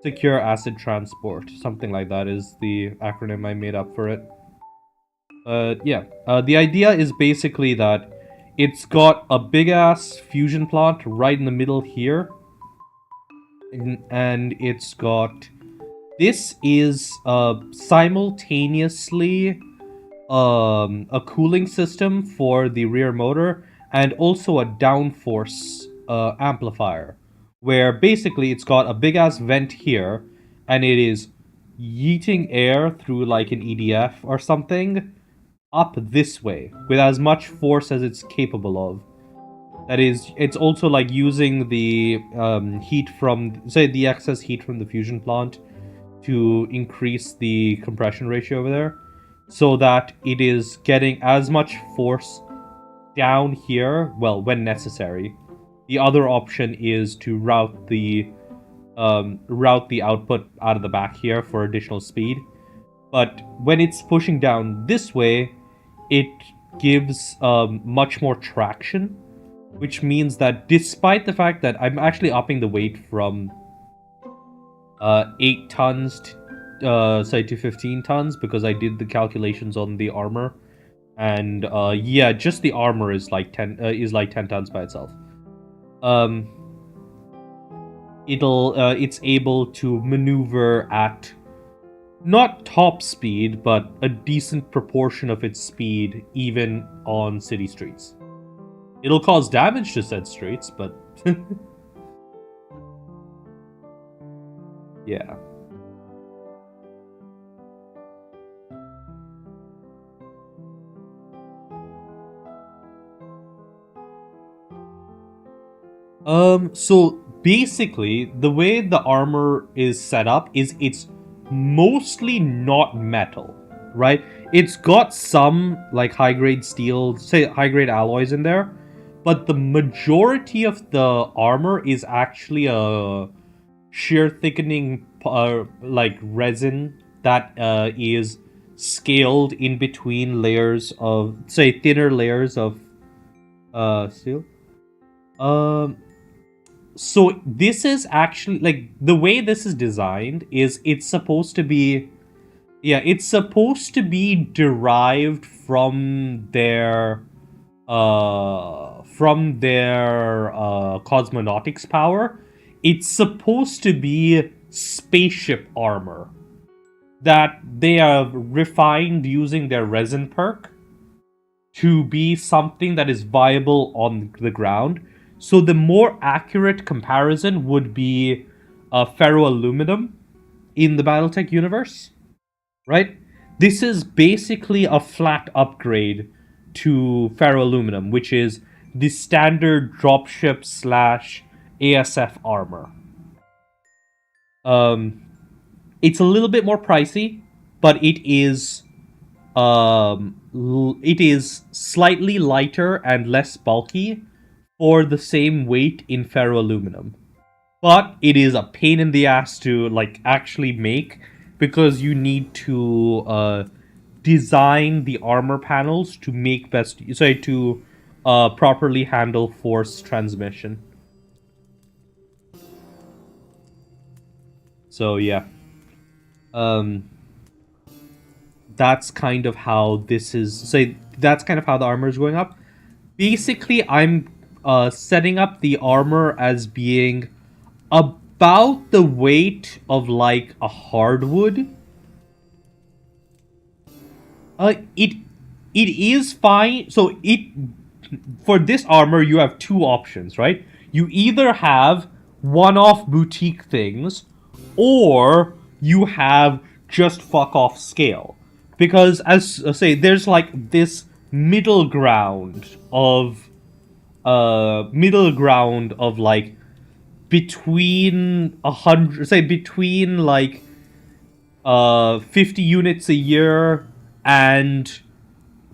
secure acid transport, something like that is the acronym I made up for it. Yeah, the idea is basically that it's got a big-ass fusion plant right in the middle here. And it's got... This is simultaneously a cooling system for the rear motor and also a downforce amplifier. Where basically it's got a big-ass vent here and it is yeeting air through like an EDF or something up this way with as much force as it's capable of. That is, it's also like using the heat from, say, the excess heat from the fusion plant to increase the compression ratio over there, so that it is getting as much force down here, well, when necessary. The other option is to route the output out of the back here for additional speed. But when it's pushing down this way, it gives much more traction, which means that despite the fact that I'm actually upping the weight from 8 tons to, say, to 15 tons, because I did the calculations on the armor, and yeah, just the armor is like 10 tons by itself. It's able to maneuver at not top speed, but a decent proportion of its speed, even on city streets. It'll cause damage to said streets, but... yeah. So basically, the way the armor is set up is it's mostly not metal, right? It's got some, like, high-grade steel, say, high-grade alloys in there, but the majority of the armor is actually a shear thickening, like, resin that is scaled in between layers of, say, thinner layers of steel. So this is actually, like, the way this is designed is it's supposed to be, yeah, it's supposed to be derived from their cosmonautics power. It's supposed to be spaceship armor that they have refined using their resin perk to be something that is viable on the ground. So the more accurate comparison would be ferroaluminum in the Battletech universe, right? This is basically a flat upgrade to ferroaluminum, which is the standard dropship / ASF armor. It's a little bit more pricey, but it is slightly lighter and less bulky for the same weight in ferroaluminum. But it is a pain in the ass to, like, actually make, because you need to design the armor panels to make to properly handle force transmission. So yeah, that's kind of how this is. That's kind of how the armor is going up. Basically, I'm setting up the armor as being about the weight of, like, a hardwood. It is fine. So for this armor, you have two options, right? You either have one-off boutique things, or you have just fuck off scale. Because as I say, there's like this middle ground of like between 100, say between like 50 units a year and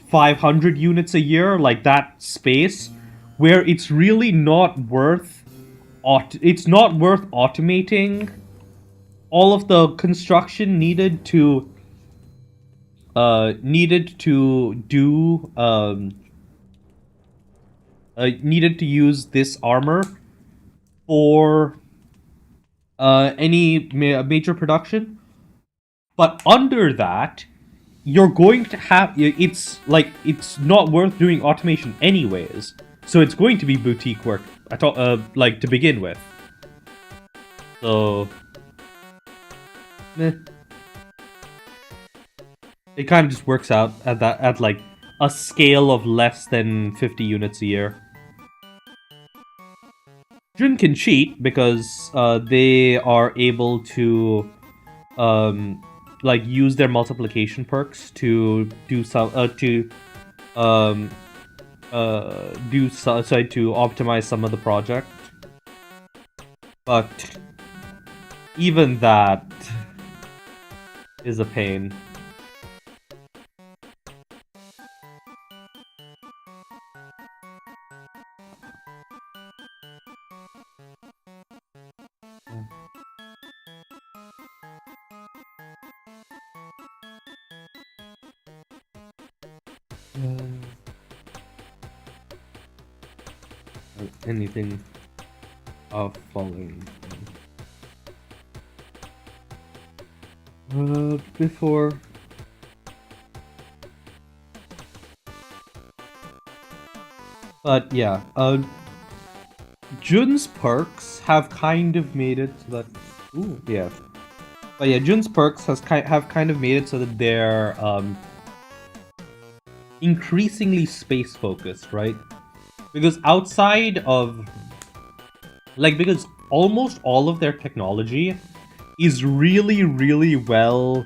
500 units a year, like that space, where it's really not worth it's not worth automating all of the construction needed to do needed to use this armor for any major production. But under that, you're going to have, it's like it's not worth doing automation anyways. So it's going to be boutique work at all, like to begin with. So, meh. It kind of just works out at like a scale of less than 50 units a year. Jun can cheat because they are able to like use their multiplication perks to do some um to optimize some of the project. But even that is a pain. Anything of falling before but yeah, Jun's perks have kind of made it so that but yeah, Jun's perks have kind of made it so that they're increasingly space focused, right? Because outside of because almost all of their technology is really, really well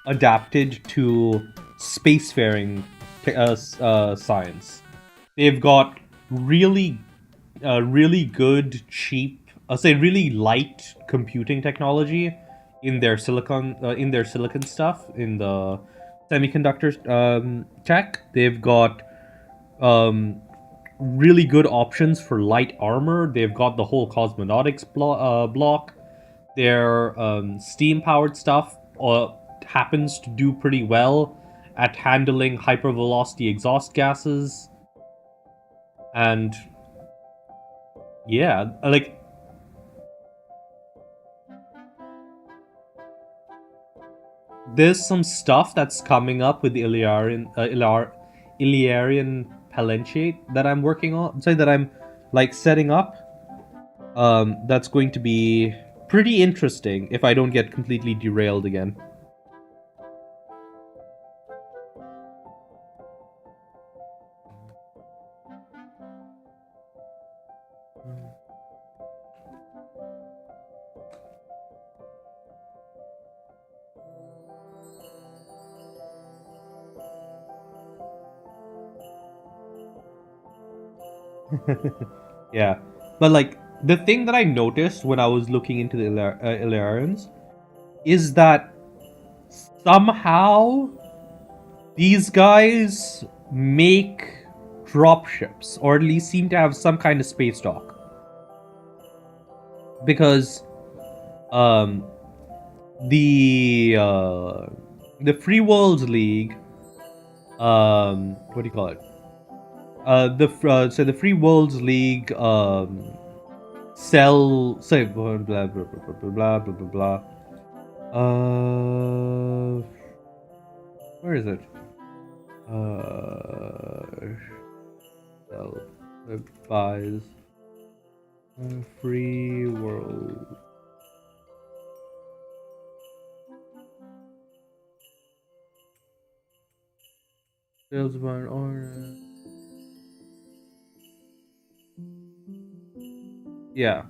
adapted to spacefaring science. They've got really, really good, cheap, I'll say really light computing technology in their silicon stuff, in the semiconductor tech. They've got really good options for light armor. They've got the whole cosmonautics block. Their steam-powered stuff happens to do pretty well at handling hypervelocity exhaust gases. And yeah, like there's some stuff that's coming up with the Illyarian Palanchate that I'm working on. Sorry, that I'm like setting up. That's going to be pretty interesting if I don't get completely derailed again. Yeah, but like the thing that I noticed when I was looking into the Illyarians is that somehow these guys make dropships, or at least seem to have some kind of space dock. Because the Free Worlds League, what do you call it? So the Free Worlds League sell blah blah blah blah blah blah blah blah. Where is it? Sell buys Free World. Sales by an order. Yeah.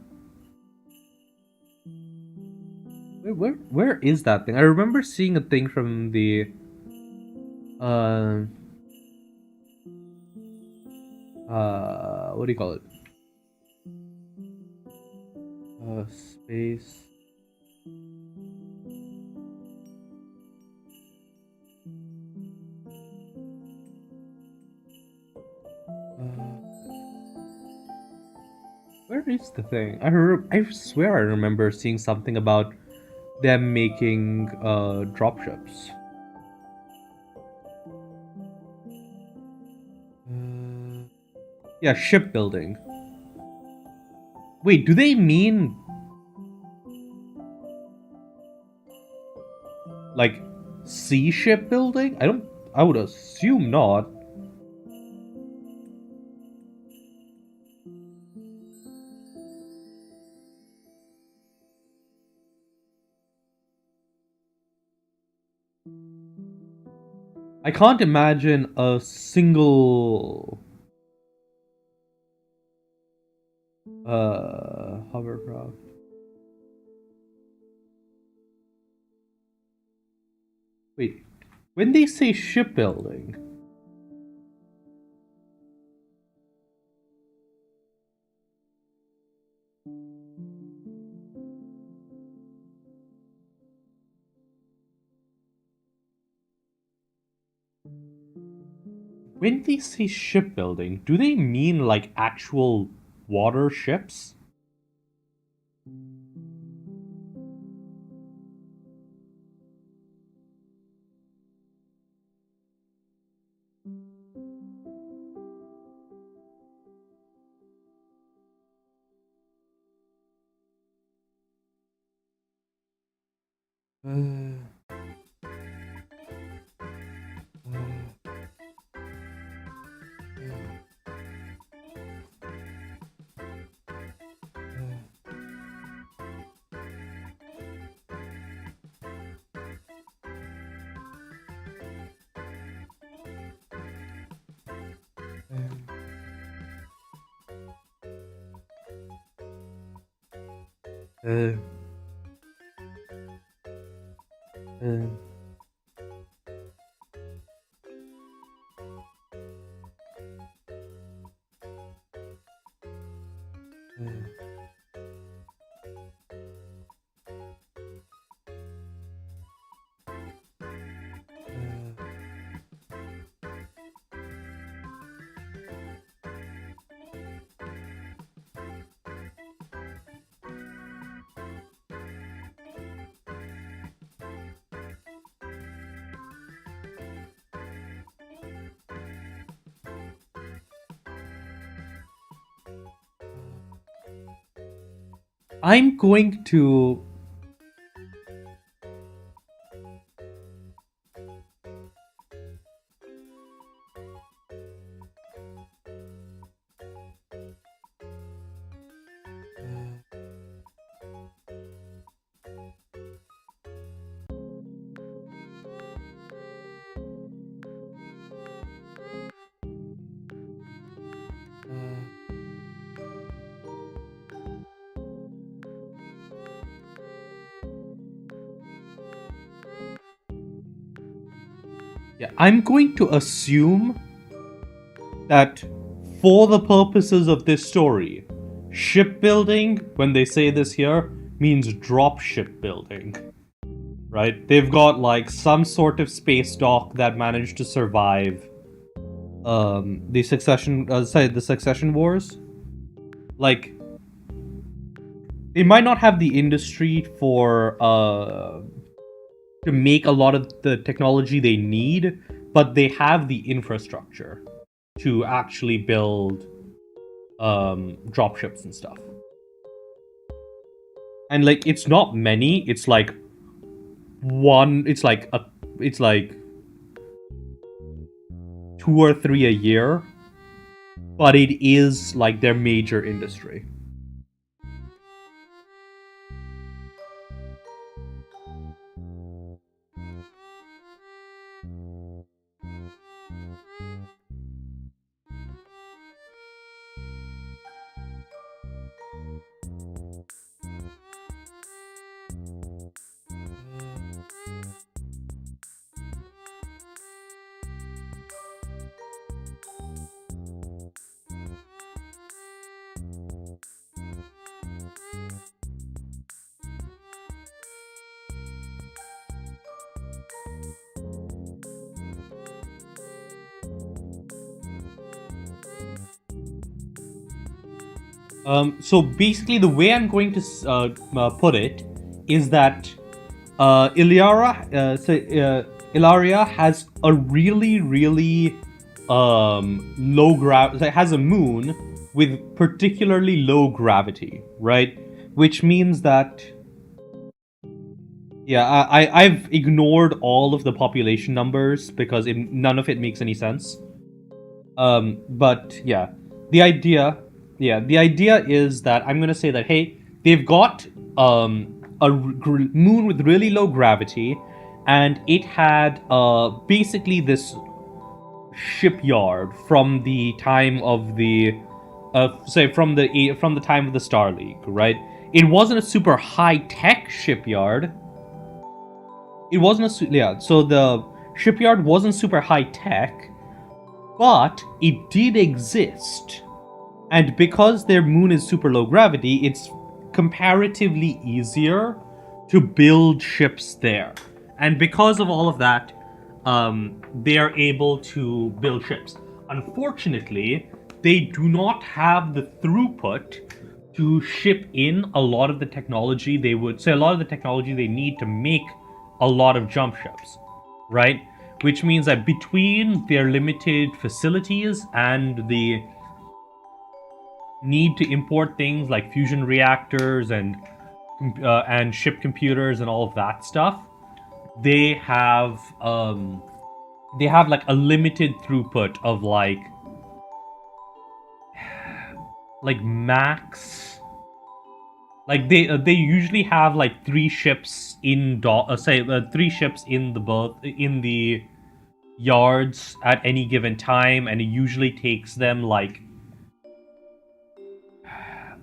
Where is that thing? I remember seeing a thing from the what do you call it? Space. Where is the thing? I swear I remember seeing something about them making dropships. Yeah, shipbuilding. Wait, do they mean like sea shipbuilding? I would assume not. I can't imagine a single hovercraft. Wait, when they say shipbuilding, do they mean like actual water ships? Uh, uh, I'm going to. Yeah, I'm going to assume that for the purposes of this story, shipbuilding, when they say this here, means drop shipbuilding. Right? They've got like some sort of space dock that managed to survive the succession wars. Like they might not have the industry for to make a lot of the technology they need, but they have the infrastructure to actually build dropships and stuff. And like it's not many, it's like it's like 2 or 3 a year, but it is like their major industry. So basically, the way I'm going to put it is that Ilaria has a really low gravity. It has a moon with particularly low gravity, right? Which means that I've ignored all of the population numbers because none of it makes any sense. But yeah, the idea, the idea is that I'm gonna say that hey, they've got a moon with really low gravity, and it had basically this shipyard from the time of the from the time of the Star League, right? It wasn't a super high tech shipyard. It wasn't so the shipyard wasn't super high tech, but it did exist. And because their moon is super low gravity, it's comparatively easier to build ships there. And because of all of that, they are able to build ships. Unfortunately, they do not have the throughput to ship in a lot of the technology they would say, a lot of the technology they need to make a lot of jump ships, right? Which means that between their limited facilities and the need to import things like fusion reactors and ship computers and all of that stuff, they have like a limited throughput of like max. Like they usually have like 3 ships in 3 ships in the yards at any given time, and it usually takes them like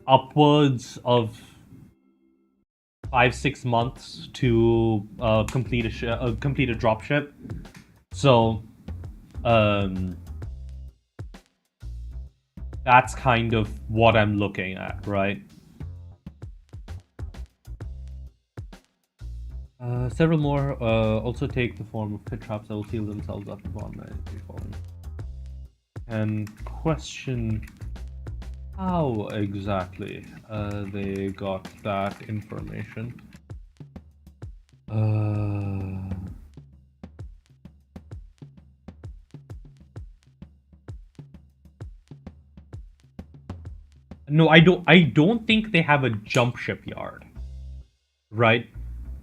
upwards of 5-6 months to complete a dropship. So that's kind of what I'm looking at, right? Several more also take the form of pit traps that will seal themselves after bomb falling. And question how exactly they got that information. No, I don't think they have a jump shipyard. Right?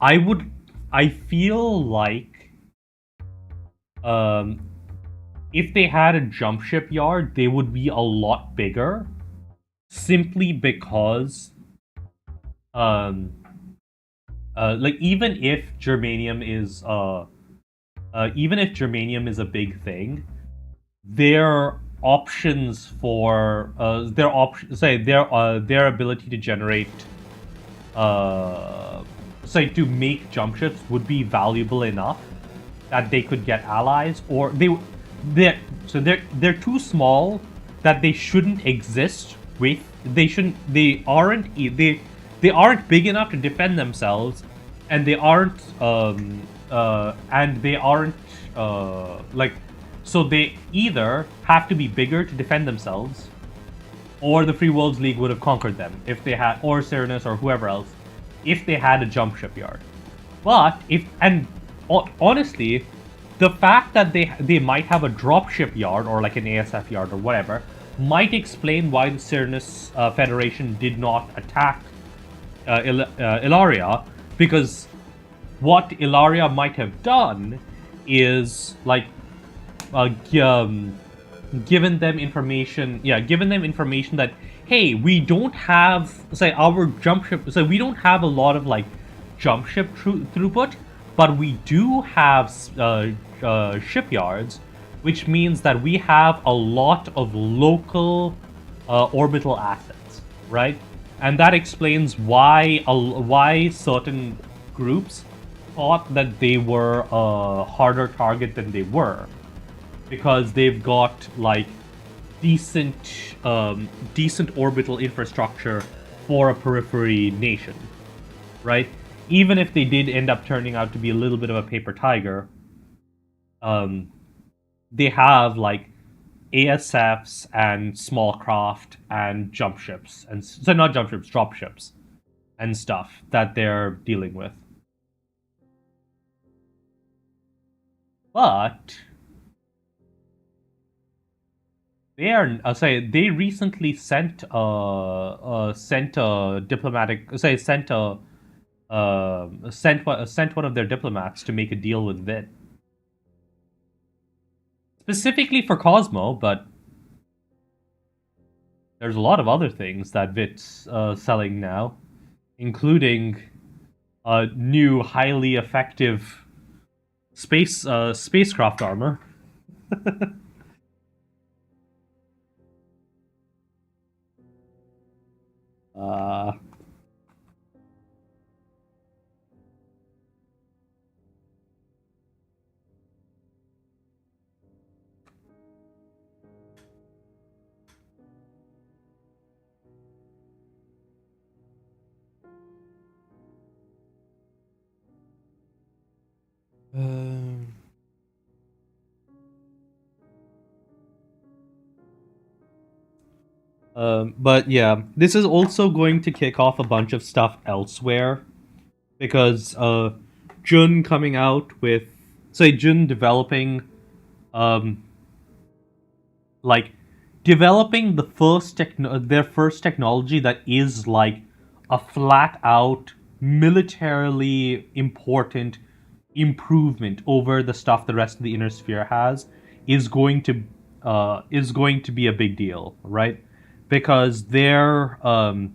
I feel like if they had a jump shipyard, they would be a lot bigger. Simply because like even if germanium is a big thing, their options for their ability to generate to make jump ships would be valuable enough that they could get allies, or they're too small that they shouldn't exist with. They aren't big enough to defend themselves, and they aren't so they either have to be bigger to defend themselves, or the Free Worlds League would have conquered them if they had, or Cernus or whoever else, if they had a jump shipyard. But honestly, the fact that they might have a drop shipyard or like an ASF yard or whatever might explain why the Cernus Federation did not attack Ilaria, because what Ilaria might have done is like given them information that hey, we don't have our jump ship, so we don't have a lot of like jump ship throughput, but we do have shipyards, which means that we have a lot of local orbital assets, right? And that explains why certain groups thought that they were a harder target than they were, because they've got like decent orbital infrastructure for a periphery nation, right? Even if they did end up turning out to be a little bit of a paper tiger, they have like ASFs and small craft and jump ships, and so not jump ships, drop ships, and stuff that they're dealing with. But they are they recently sent a diplomatic sent one of their diplomats to make a deal with VIT. Specifically for Cosmo, but there's a lot of other things that VIT's selling now, including new, highly effective spacecraft armor. But yeah, this is also going to kick off a bunch of stuff elsewhere, because Jun coming out with, Jun developing, like developing their first technology that is like a flat out militarily important improvement over the stuff the rest of the inner sphere has is going to be a big deal, right? Because they're I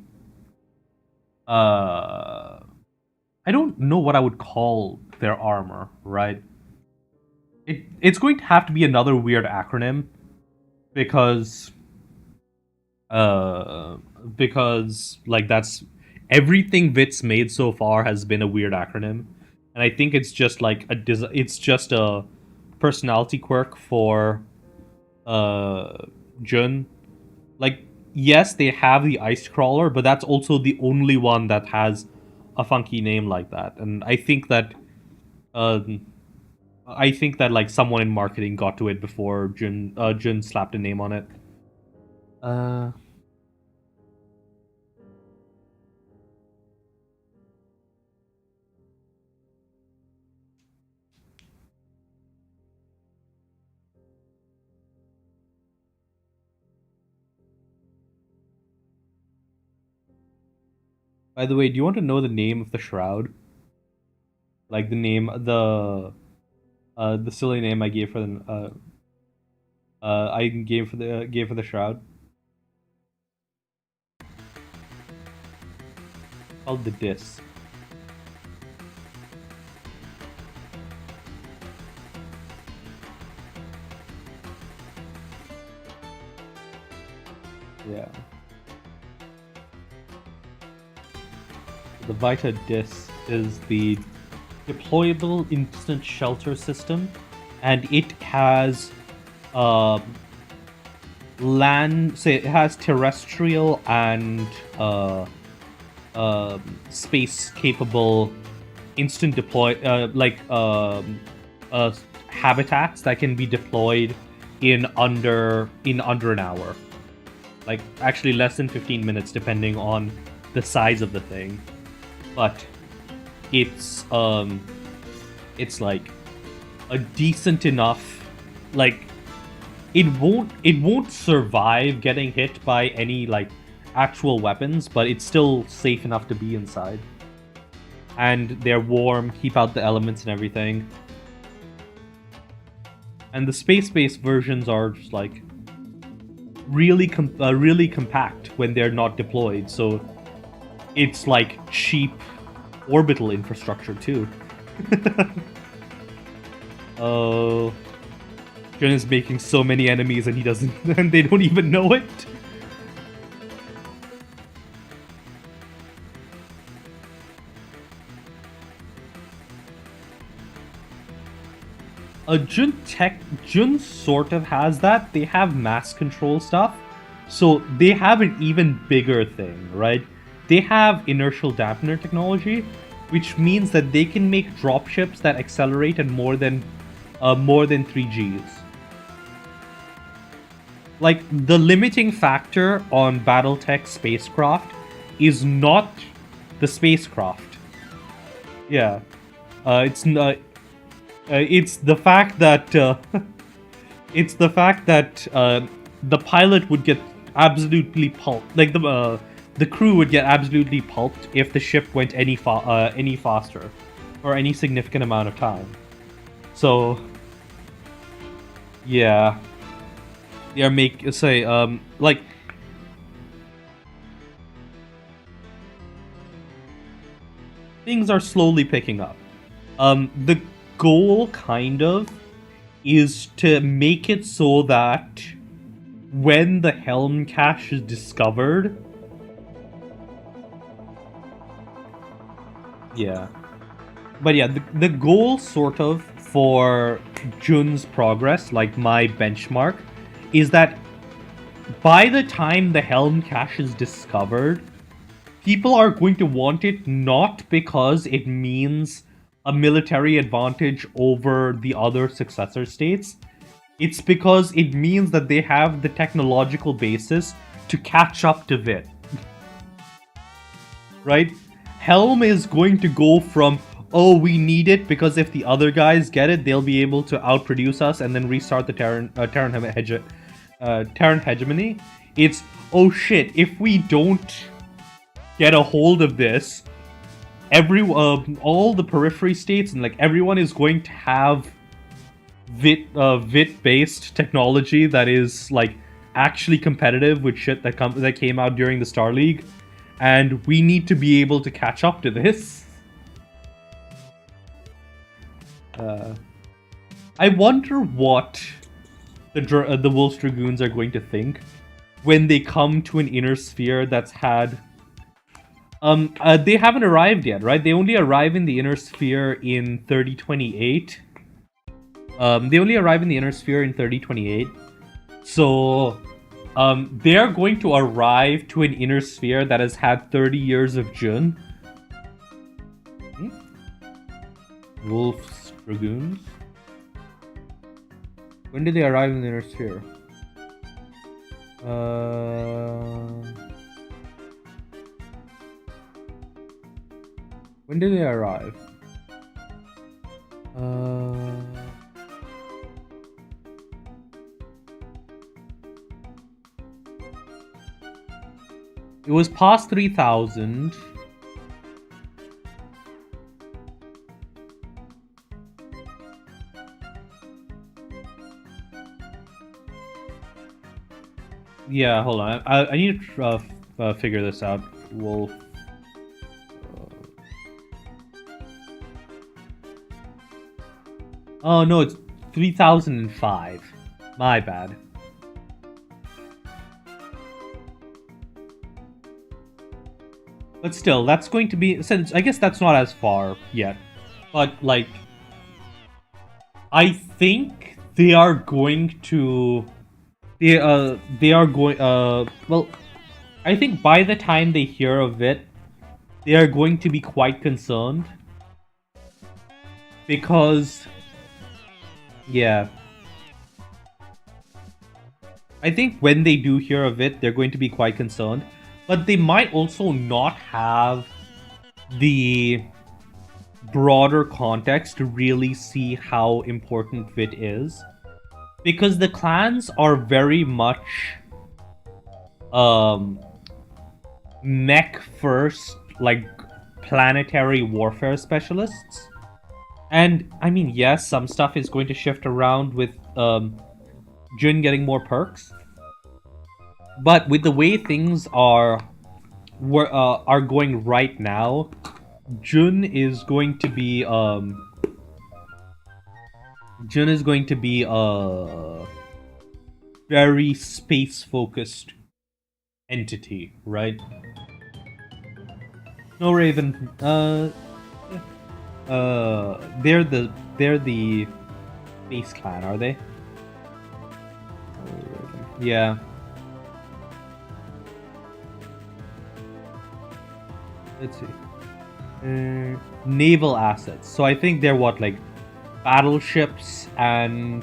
don't know what I would call their armor, right? It's going to have to be another weird acronym, because like that's everything VIT's made so far has been a weird acronym, and I think it's just like it's just a personality quirk for Jun. Like, yes, they have the ice crawler, but that's also the only one that has a funky name like that, and I think that like someone in marketing got to it before Jun slapped a name on it. By the way, do you want to know the name of the shroud? Like the silly name I gave for the shroud. Called the Dis. Yeah. The Vita Dis is the deployable instant shelter system, and it has it has terrestrial and space capable instant deploy habitats that can be deployed in under an hour. Like, actually less than 15 minutes depending on the size of the thing. But it's like a decent enough, like it won't survive getting hit by any like actual weapons, but it's still safe enough to be inside. And they're warm, keep out the elements and everything. And the space-based versions are just like really compact when they're not deployed, so it's like cheap orbital infrastructure too. Oh, Jun is making so many enemies and he doesn't, and they don't even know it. Jun sort of has that. They have mass control stuff, so they have an even bigger thing, right? They have inertial dampener technology, which means that they can make dropships that accelerate at more than 3 Gs. like, the limiting factor on BattleTech spacecraft is not the spacecraft. Yeah. It's not. It's the fact that it's the fact that the pilot would get absolutely pulped. Like the crew would get absolutely pulped if the ship went any faster for any significant amount of time. So yeah, they are like. Things are slowly picking up. The goal, kind of, is to make it so that when the Helm cache is discovered... Yeah. But yeah, the goal, sort of, for Jun's progress, like my benchmark, is that by the time the Helm cache is discovered, people are going to want it not because it means a military advantage over the other successor states. It's because it means that they have the technological basis to catch up to Vit. Right? Helm is going to go from, oh, we need it because if the other guys get it, they'll be able to outproduce us and then restart the Terran hegemony. It's, oh shit, if we don't get a hold of this, all the periphery states and like everyone is going to have Vit-based technology that is like actually competitive with shit that came out during the Star League, and we need to be able to catch up to this. I wonder what the Wolf's Dragoons are going to think when they come to an inner sphere that's had... they haven't arrived yet, right? They only arrive in the inner sphere in 3028. They only arrive in the inner sphere in 3028. So, they're going to arrive to an inner sphere that has had 30 years of Jun. Wolf's Dragoons? When did they arrive in the inner sphere? When did they arrive? It was past 3000. Yeah, hold on. I need to figure this out. Wolf. Oh no, it's 3005. My bad. But still, that's going to be... Since I guess that's not as far yet. But, like... I think they are going to... They are going... well... I think by the time they hear of it, they are going to be quite concerned. Because... Yeah. I think when they do hear of it, they're going to be quite concerned. But they might also not have the broader context to really see how important Vit is. Because the clans are very much mech first, like planetary warfare specialists. And, I mean, yes, some stuff is going to shift around with Jun getting more perks. But with the way things are going right now, Jun is going to be a very space-focused entity, right? No, Raven. They're the Space Clan, are they? Yeah. Let's see. Naval assets. So I think they're what, like battleships and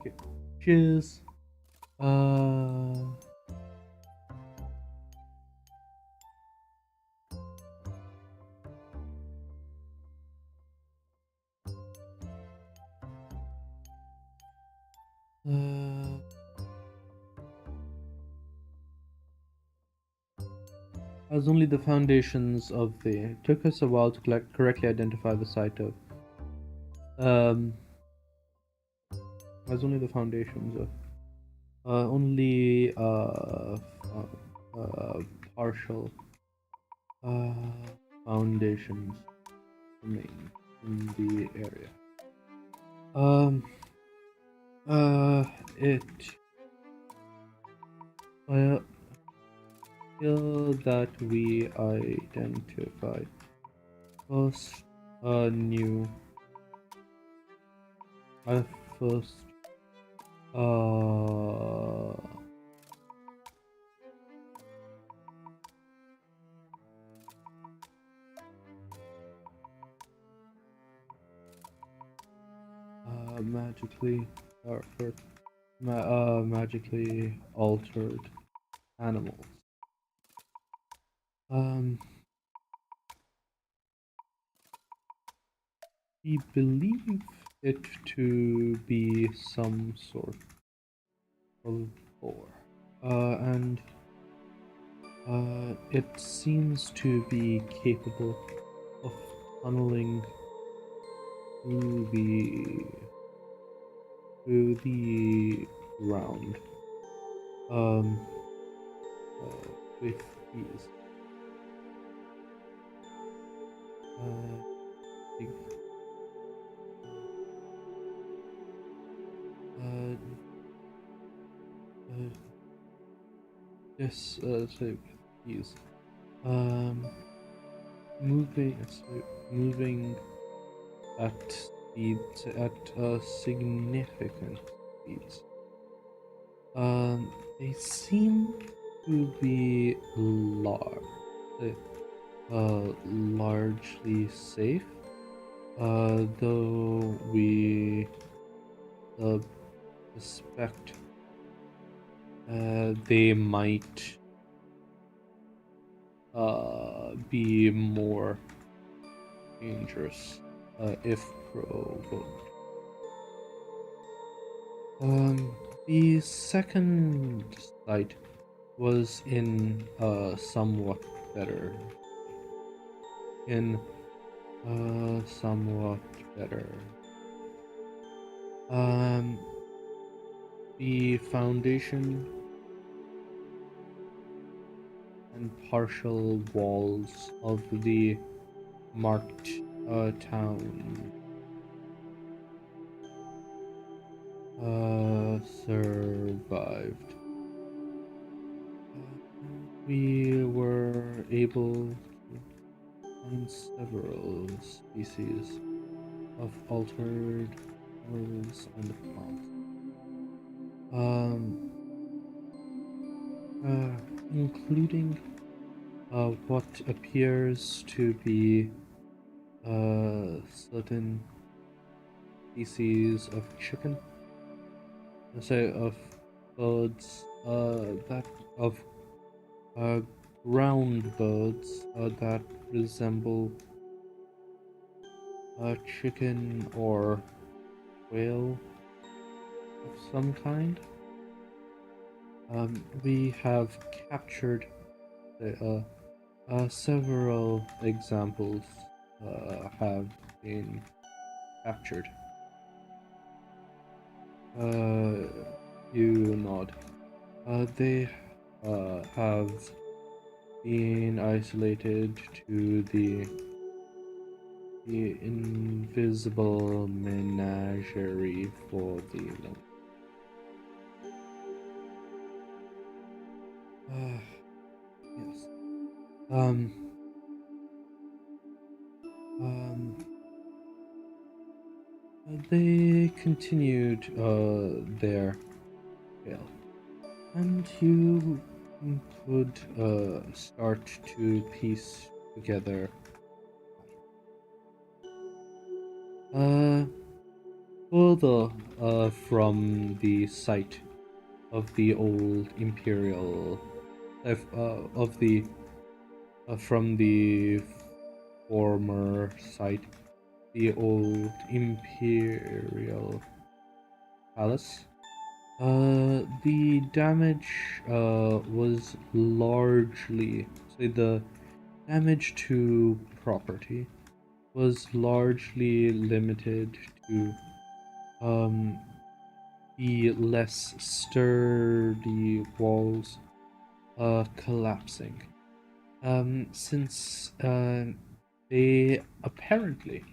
Okay. Cheers. As only the foundations of the... It took us a while to correctly identify the site of... as only the foundations of... only partial foundations remain in the area. It... feel that we identified first new first magically altered animals. We believe it to be some sort of boar, and it seems to be capable of tunneling through the ground with ease. Yes, so ease. Moving at speeds, at significant speeds. They seem to be largely safe, though we suspect they might be more dangerous if provoked. The second site was in somewhat better. The foundation and partial walls of the marked town survived. We were able to find several species of altered animals and plants. Including what appears to be certain species of chicken, of birds, ground birds that resemble a chicken or quail of some kind. We have captured several examples have been captured. You nod. They have been isolated to the invisible menagerie for the moment. Yes. They continued their tale, and you could start to piece together. further from the site of the old imperial, of the from the former site, the old imperial palace. The damage was largely, the damage to property was largely limited to um, the less sturdy walls collapsing. Since they apparently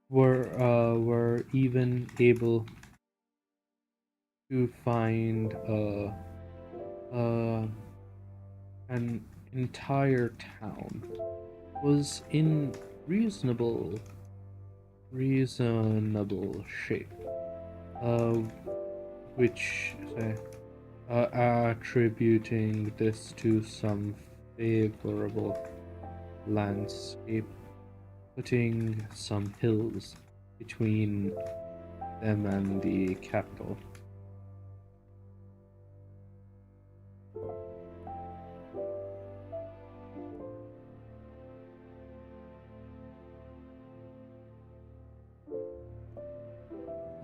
were even able to find uh, an entire town was in reasonable shape, uh, which attributing this to some favorable landscape, putting some hills between them and the capital.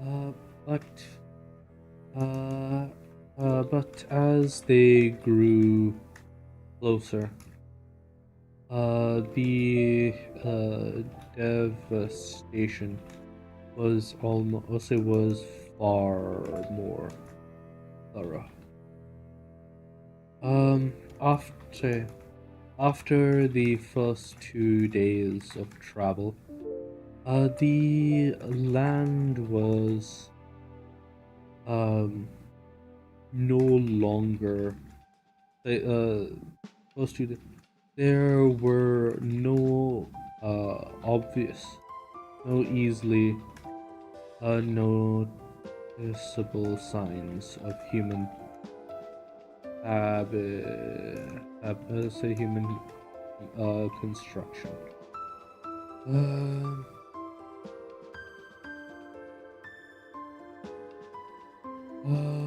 Uh, but uh, but as they grew closer, the devastation was far more thorough. Um, after the first 2 days of travel, the land was um no longer first 2 days. There were no obvious, no easily noticeable signs of human human construction. Um, uh,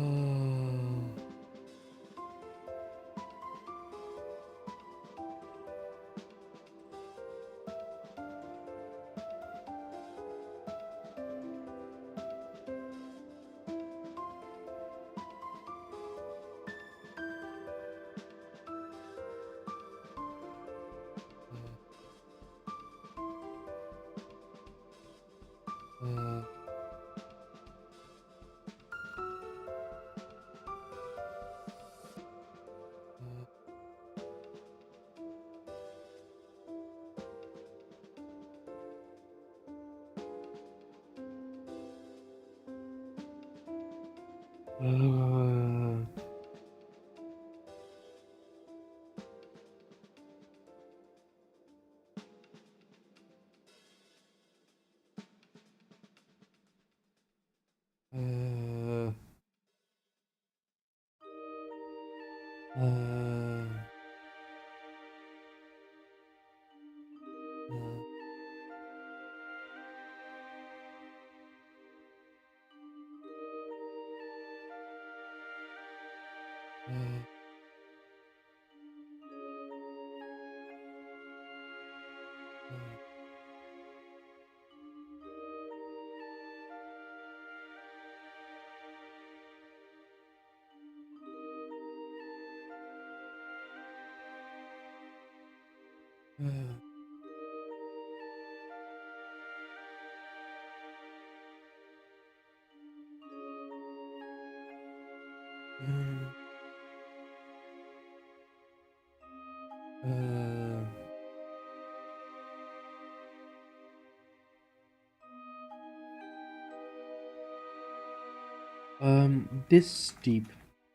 uh, uh, uh, uh, uh, this deep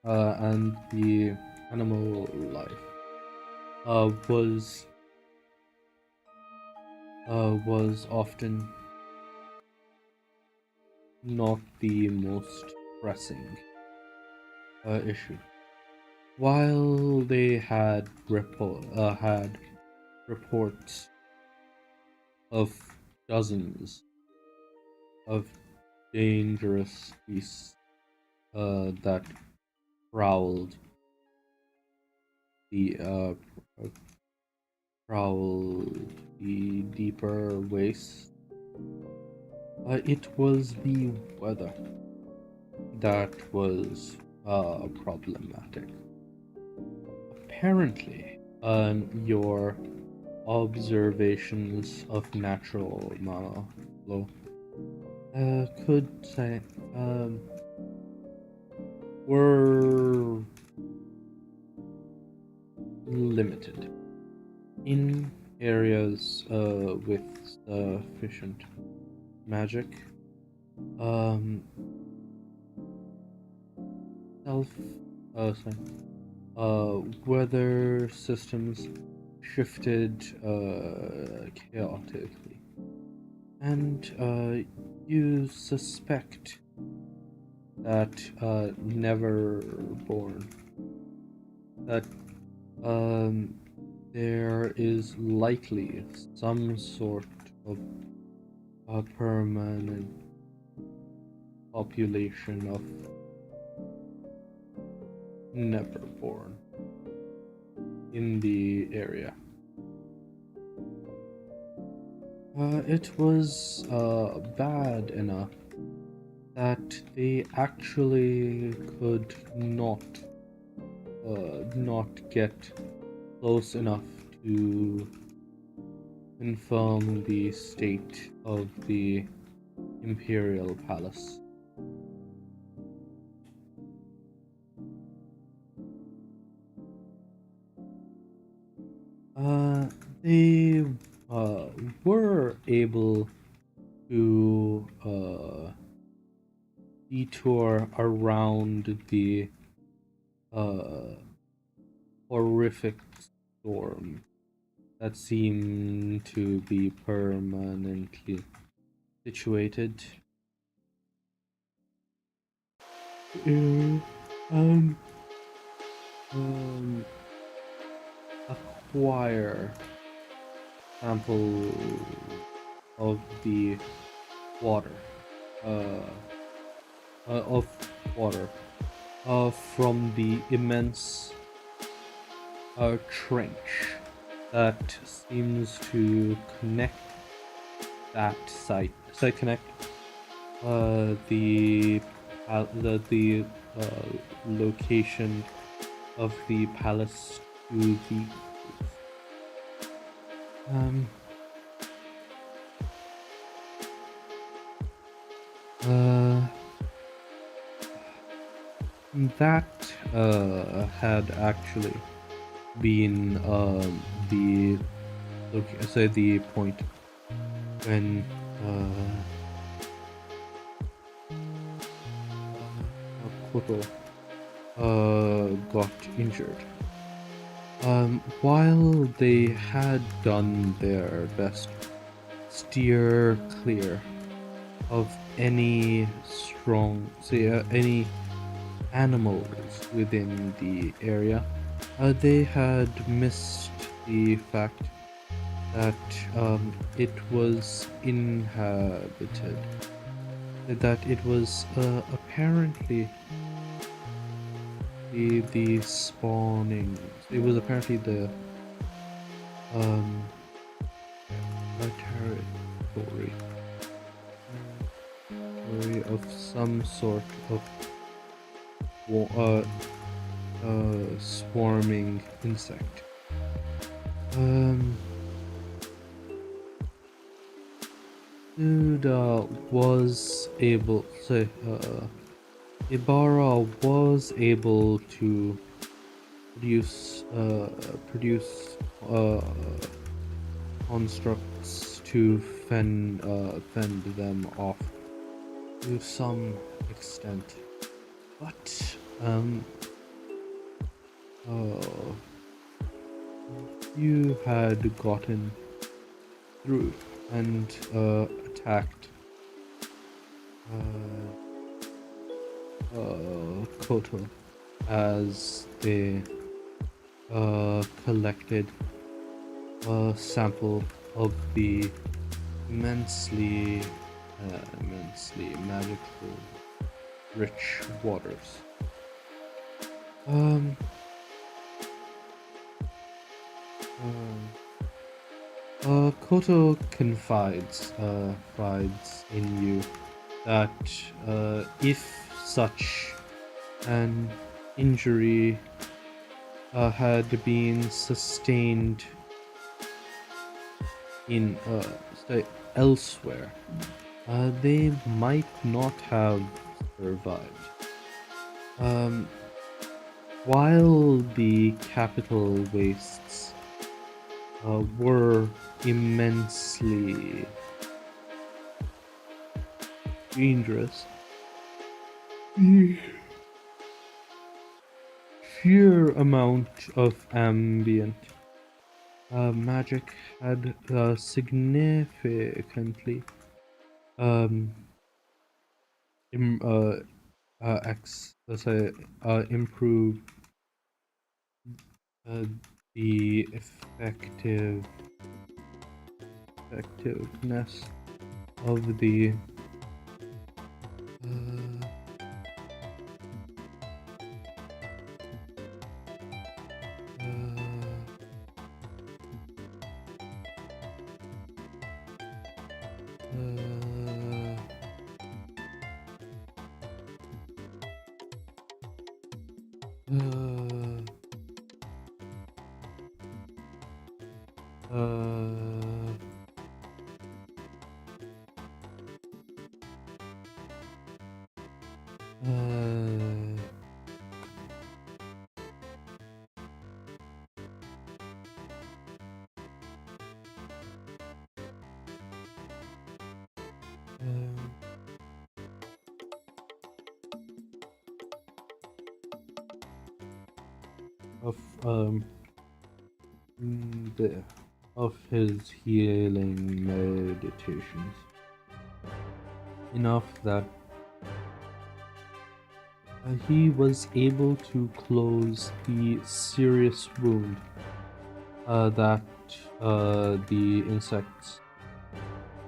and the animal life was often not the most pressing issue. While they had reports of dozens of dangerous beasts that prowled the deeper wastes. It was the weather that was problematic. Apparently, your observations of natural mana flow could say were limited in areas with sufficient magic. Self weather systems shifted chaotically, and you suspect that Neverborn, that there is likely some sort of a permanent population of Neverborn in the area. It was bad enough that they actually could not get close enough to confirm the state of the Imperial Palace. They were able to detour around the horrific storm that seemed to be permanently situated. Acquire sample of the water, of water, from the immense trench that seems to connect that connect the location of the palace to the that had actually been the point when Koto got injured. While they had done their best steer clear of any any animals within the area, they had missed the fact that it was inhabited, that it was apparently the spawning. It was apparently the territory of some sort of swarming insect. Dude was able to Ibarra was able to produce constructs to fend them off to some extent, but you had gotten through and attacked Koto as they collected a sample of the immensely immensely magical, rich waters. Um. Koto confides in you that if such an injury had been sustained in say elsewhere, they might not have survived. While the capital wastes were immensely dangerous, the sheer amount of ambient magic had significantly um, im- let's say, improved the effectiveness of the uh, of the of his healing meditations, enough that he was able to close the serious wound that the insects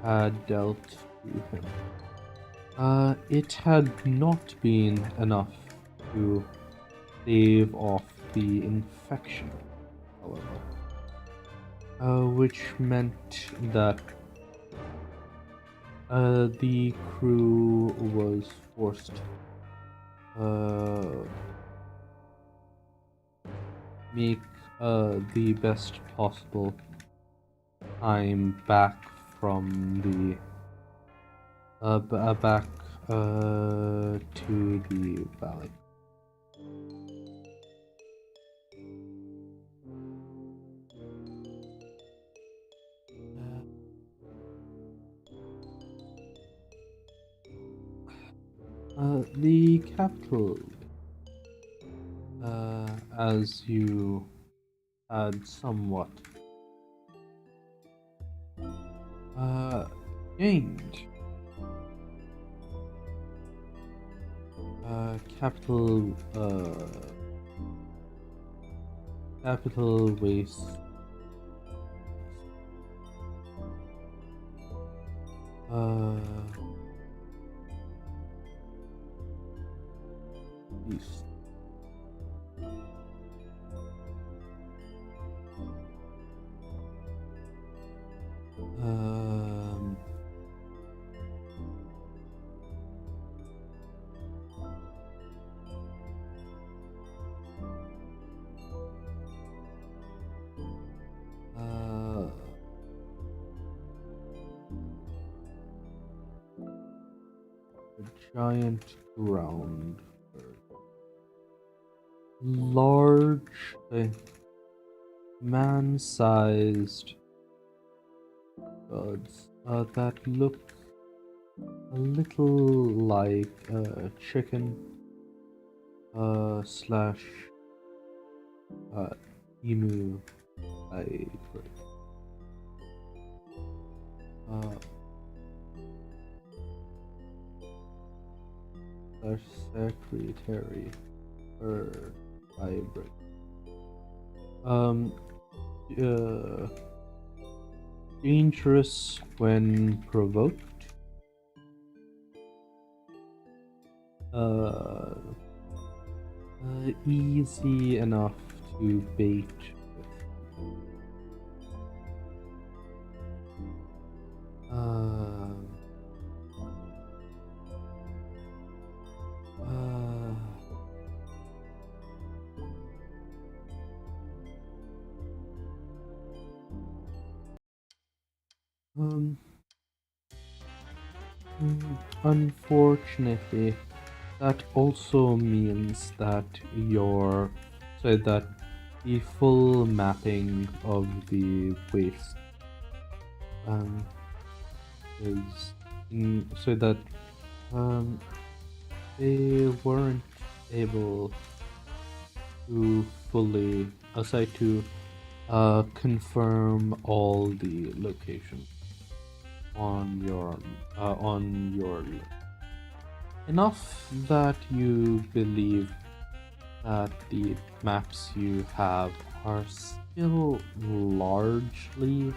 had dealt to him. It had not been enough to stave off the infection, however, which meant that the crew was forced make the best possible time back from the back to the valley. The capital, as you had somewhat changed. Capital waste east. A giant ground bird. Large, man-sized birds that look a little like a chicken slash emu hybrid. Slash secretary bird hybrid. Dangerous when provoked, uh, easy enough to bait with. Um, Unfortunately, that also means that that the full mapping of the waste is so that um, they weren't able to fully aside to confirm all the locations on your list. Enough that you believe that the maps you have are still largely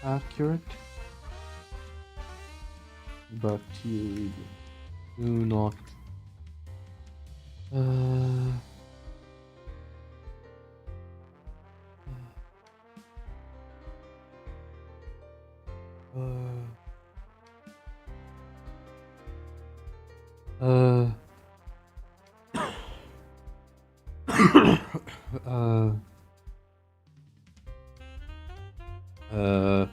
accurate, but you do not uh, uh, uh, uh, uh,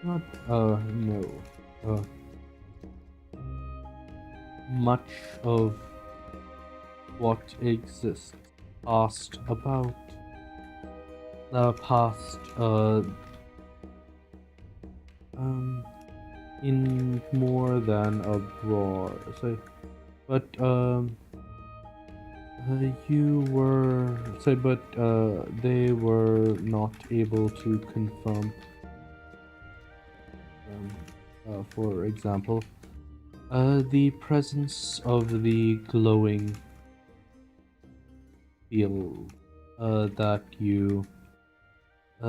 not no. Uh, Much of what exists past about past in more than a broad but you were but they were not able to confirm for example the presence of the glowing field that you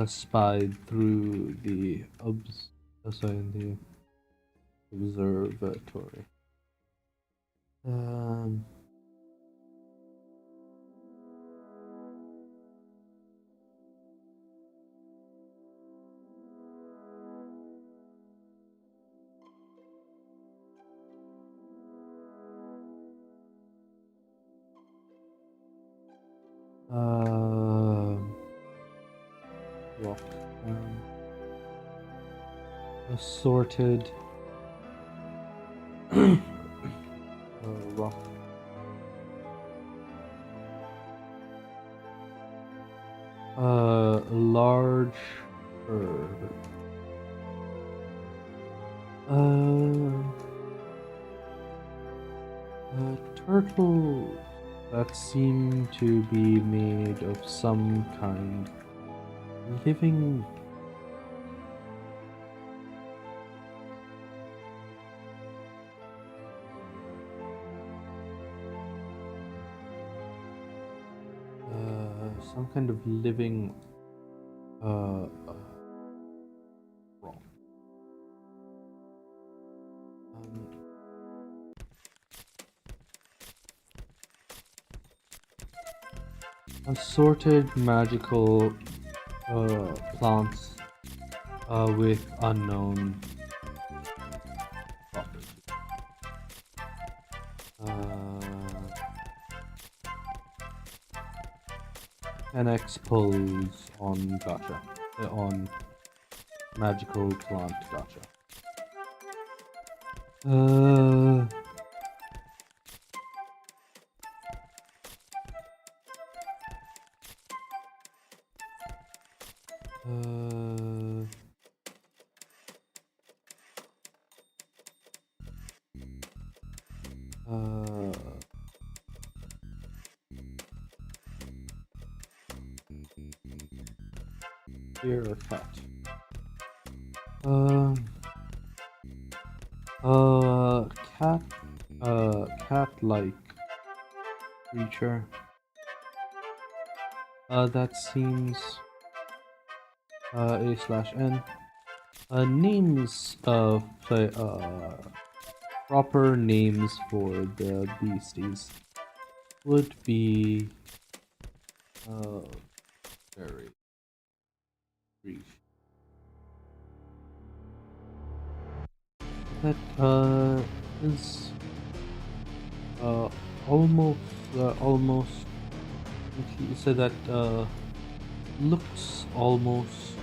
spied through the the observatory. Um, rock. Assorted rock. Large bird. Turtles that seem to be made of some kind. Living. some kind of living wrong. Assorted magical plants with unknown properties. 10x pulls on gacha, on magical plant gacha. Here a cat. Cat-like creature. That seems A/N. Names of proper names for the beasties would be very brief. That is almost so that looks almost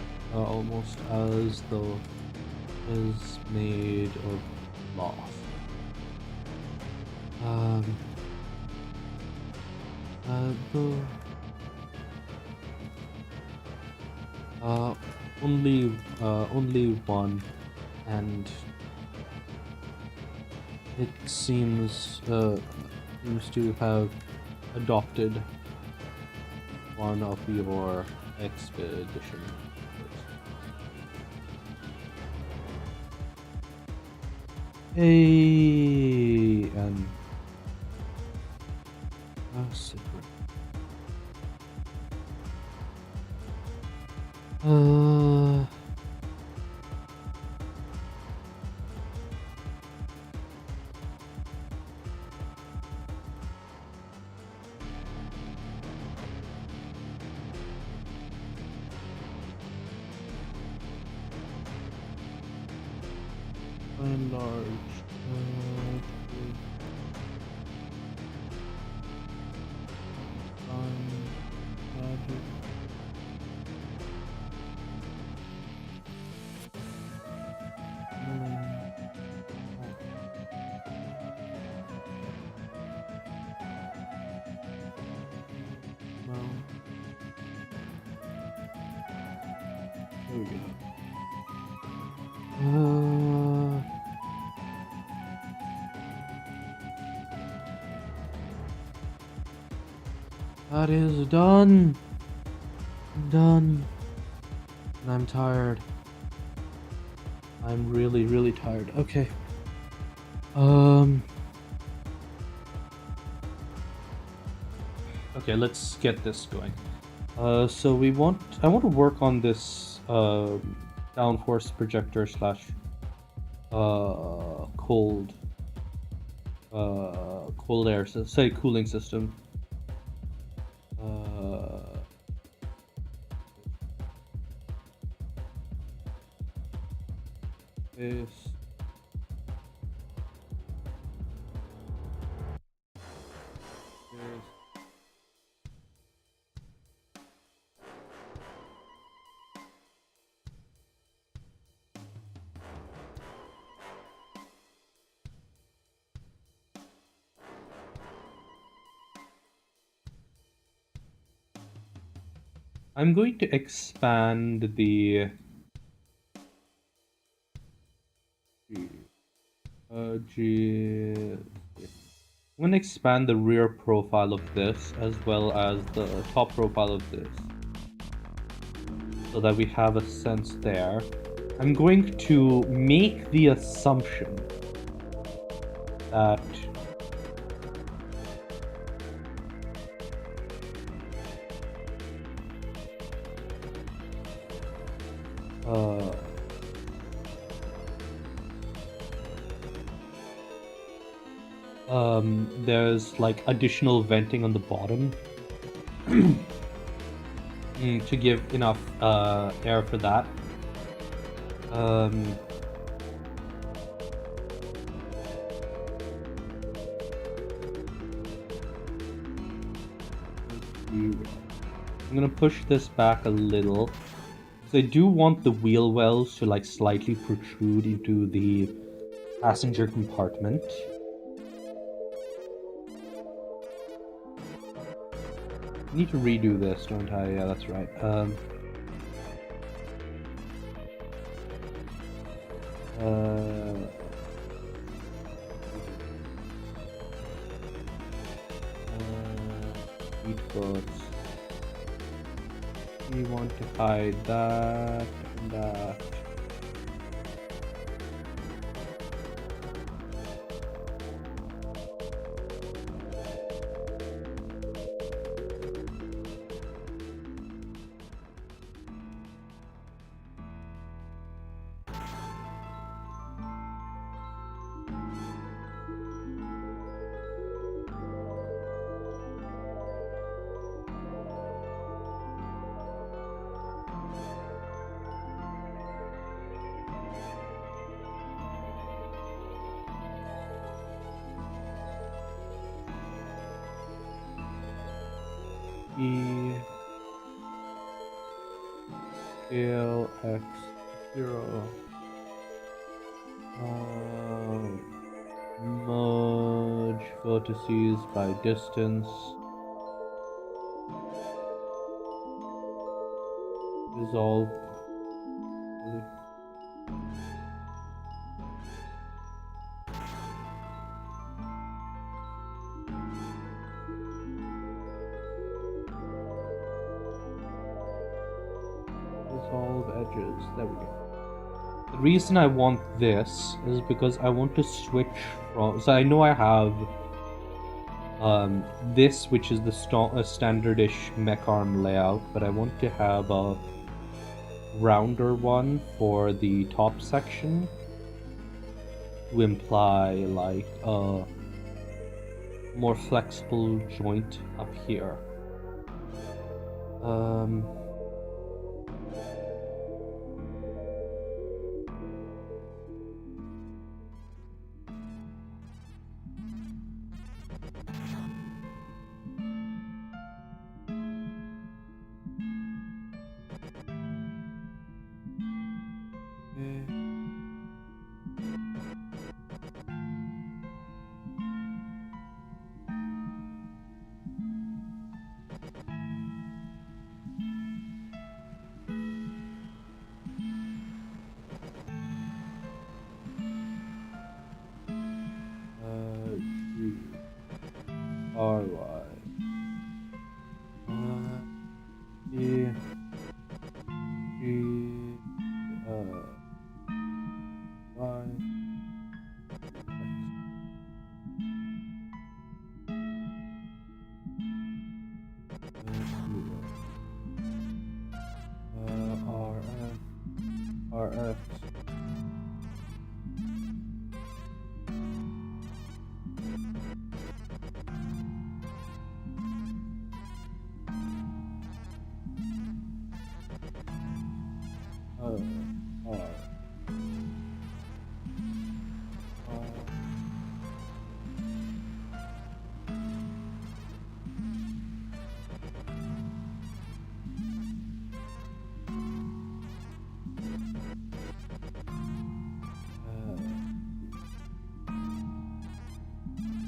as though is made of cloth. Only one, and it seems to have adopted one of your expedition. And secret. Large. Magic. There we go. That is done. Done. And I'm tired. I'm really, really tired. Okay. Okay, let's get this going. So I want to work on this downforce projector slash cold air, say cooling system. This. I'm going to expand the I'm going to expand the rear profile of this as well as the top profile of this so that we have a sense there. I'm going to make the assumption that Uh, there's like additional venting on the bottom to give enough air for that. I'm gonna push this back a little. So I do want the wheel wells to like slightly protrude into the passenger compartment. I need to redo this, don't I? Yeah, that's right. Esports. We want to hide that and that. Scale x0. Merge vertices by distance. Resolve. Resolve edges. There we go. The reason I want this is because I want to switch from. So I know I have this, which is the standardish mech arm layout, but I want to have a rounder one for the top section to imply like a more flexible joint up here. RF.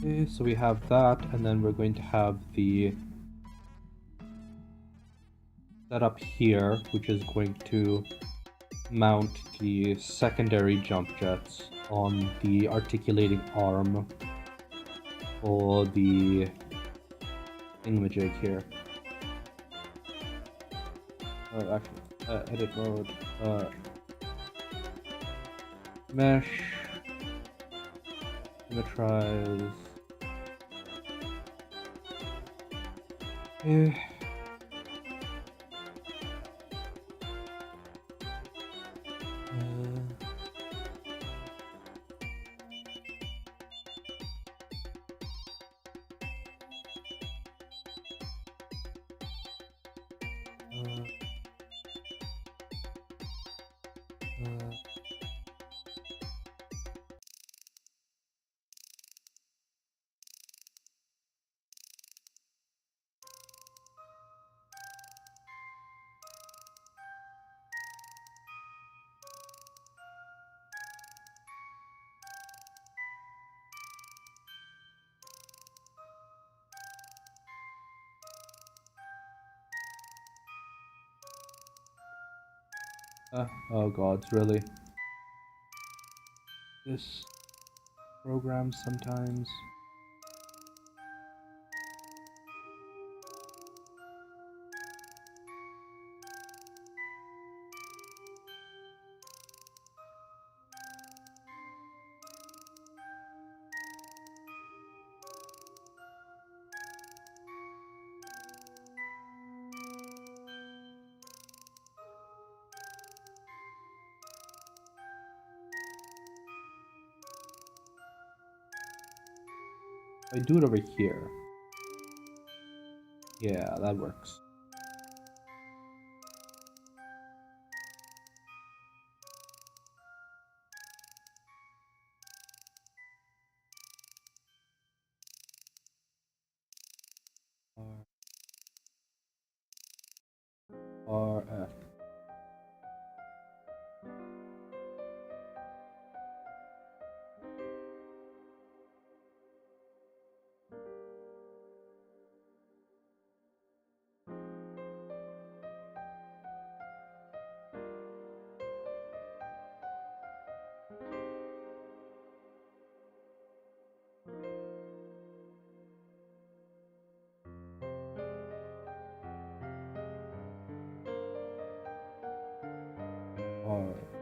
Okay, so we have that, and then we're going to have the setup here, which is going to mount the secondary jump jets on the articulating arm for the thingamajig here. Actually, edit mode, mesh, symmetrize. Oh god, really? This program sometimes. I do it over here. Yeah, that works. RF. R.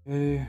Okay.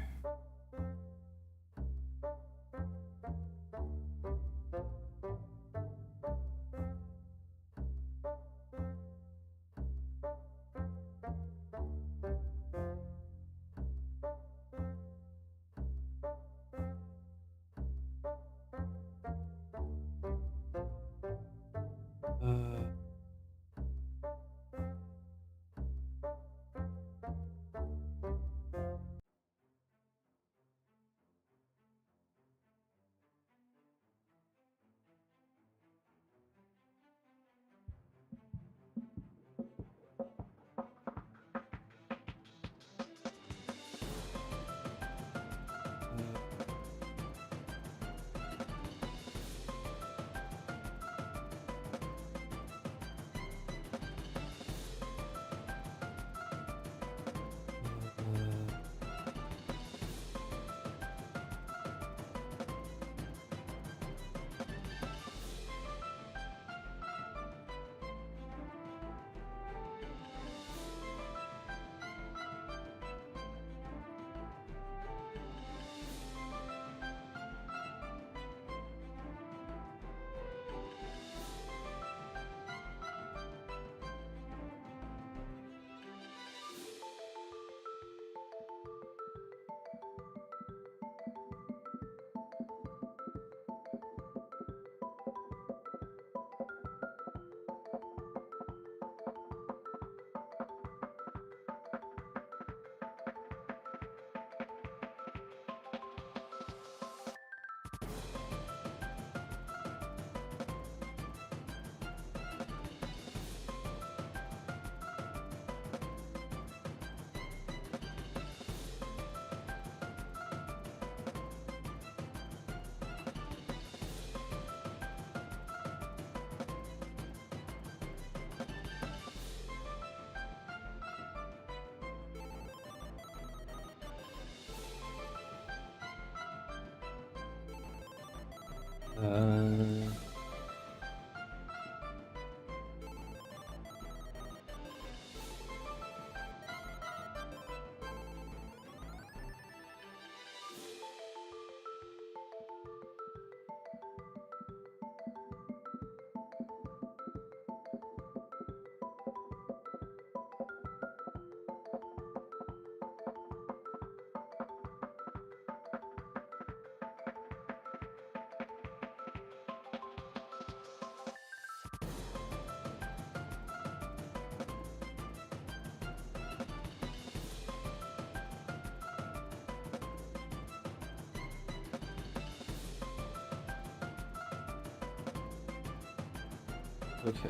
Okay.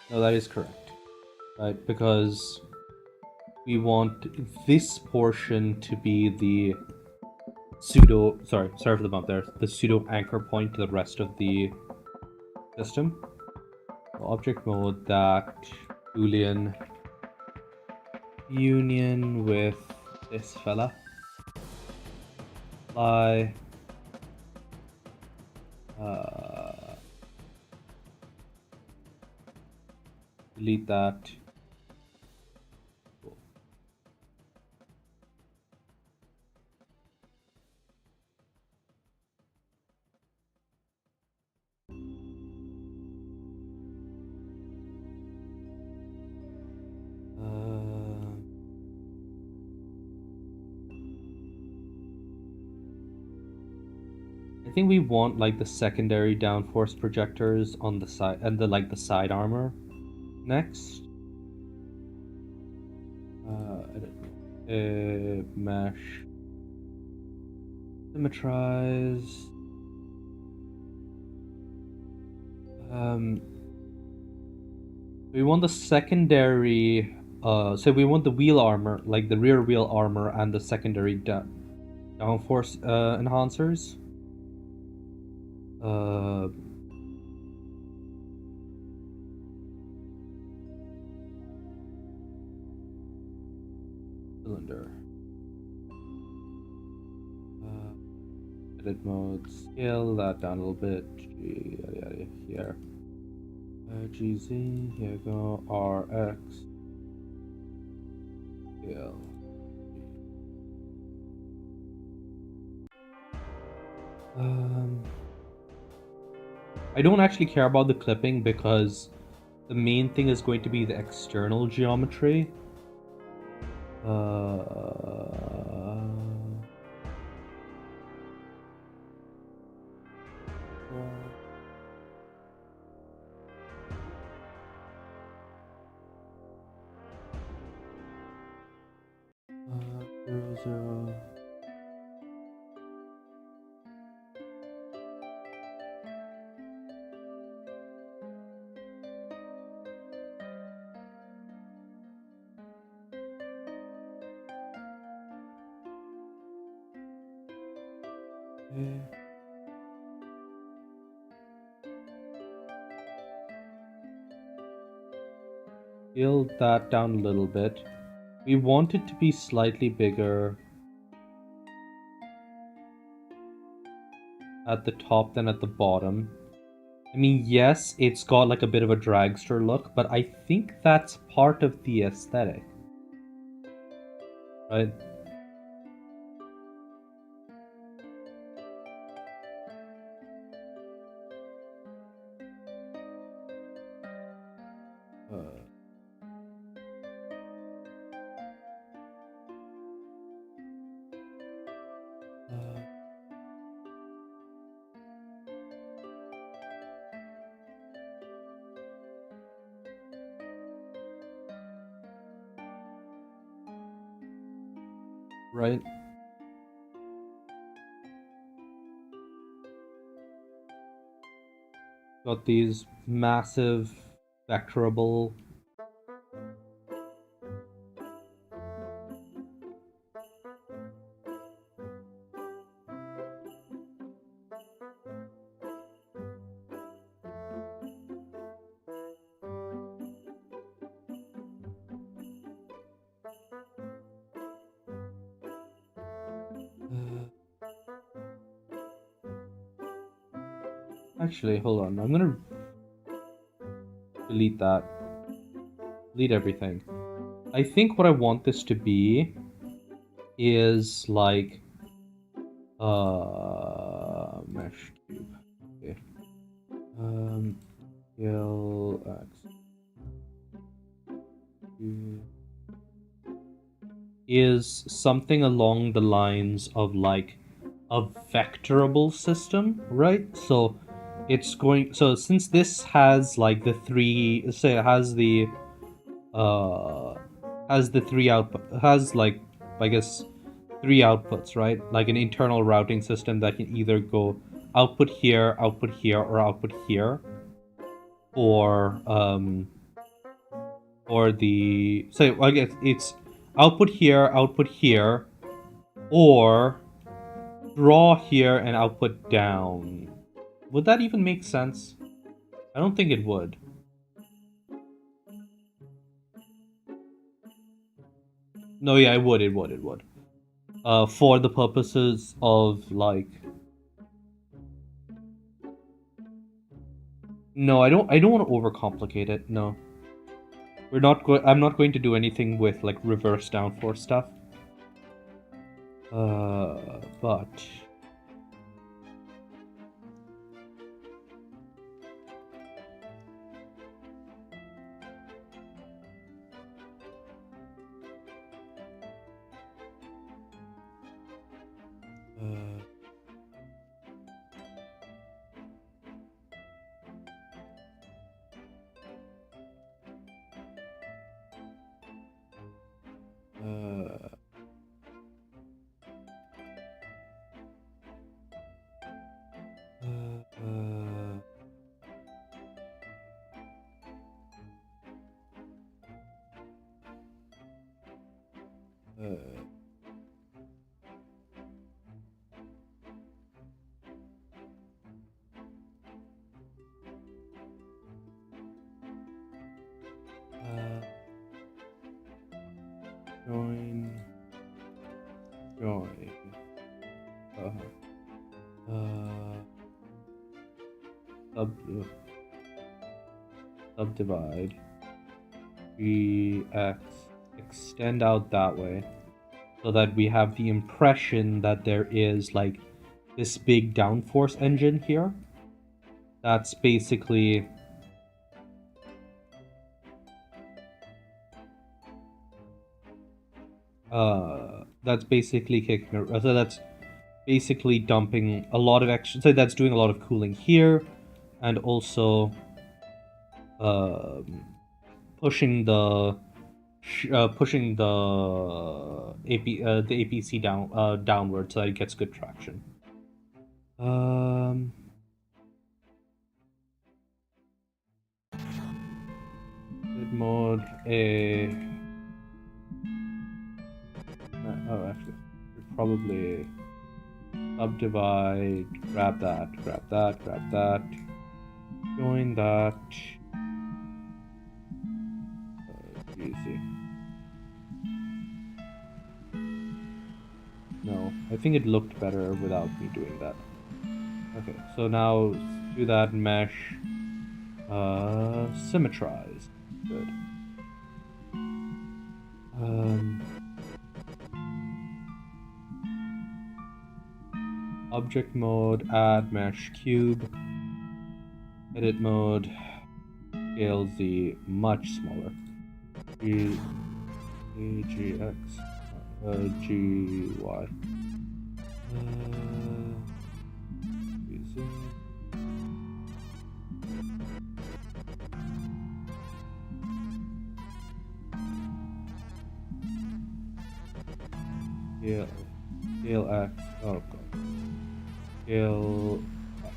No, that is correct. Right, because we want this portion to be the sorry for the bump there, the pseudo anchor point to the rest of the system. Object mode that Boolean union with this fella. Apply delete that. Cool. I think we want like the secondary downforce projectors on the side and the side armor next. Mesh symmetrize. We want the secondary. So we want the wheel armor, like the rear wheel armor, and the secondary downforce enhancers. Cylinder. Edit mode. Scale that down a little bit. Here. GZ. Here we go. RX. Scale. I don't actually care about the clipping because the main thing is going to be the external geometry. Zero. Okay. Scale that down a little bit. We want it to be slightly bigger at the top than at the bottom. I mean, yes, it's got like a bit of a dragster look, but I think that's part of the aesthetic. Right? Right? Got these massive vectorable. Actually, hold on. I'm gonna delete that. Delete everything. I think what I want this to be is like mesh cube. Okay. Scale x is something along the lines of like a vectorable system, right? So it's going, so since this has like the three, say it has the three output, has like, I guess, three outputs, right? Like an internal routing system that can either go output here, or output here, or the, say, I guess it's output here, or draw here and output down. Would that even make sense? I don't think it would. No, yeah, it would. For the purposes of like, no, I don't want to overcomplicate it. No, I'm not going to do anything with like reverse downforce stuff. But subdivide Gx, extend out that way, so that we have the impression that there is like this big downforce engine here. That's basically kicking, so that's basically dumping a lot of extra, so that's doing a lot of cooling here, and also pushing the APC downward, so that it gets good traction. Good mode A. Oh, actually, probably subdivide. Grab that. Join that. Easy. No, I think it looked better without me doing that. Okay, so now do that mesh. Symmetrize. Good. Object mode, add mesh cube. Edit mode, scale Z much smaller. GX, GY. Scale X. Oh god. Scale X.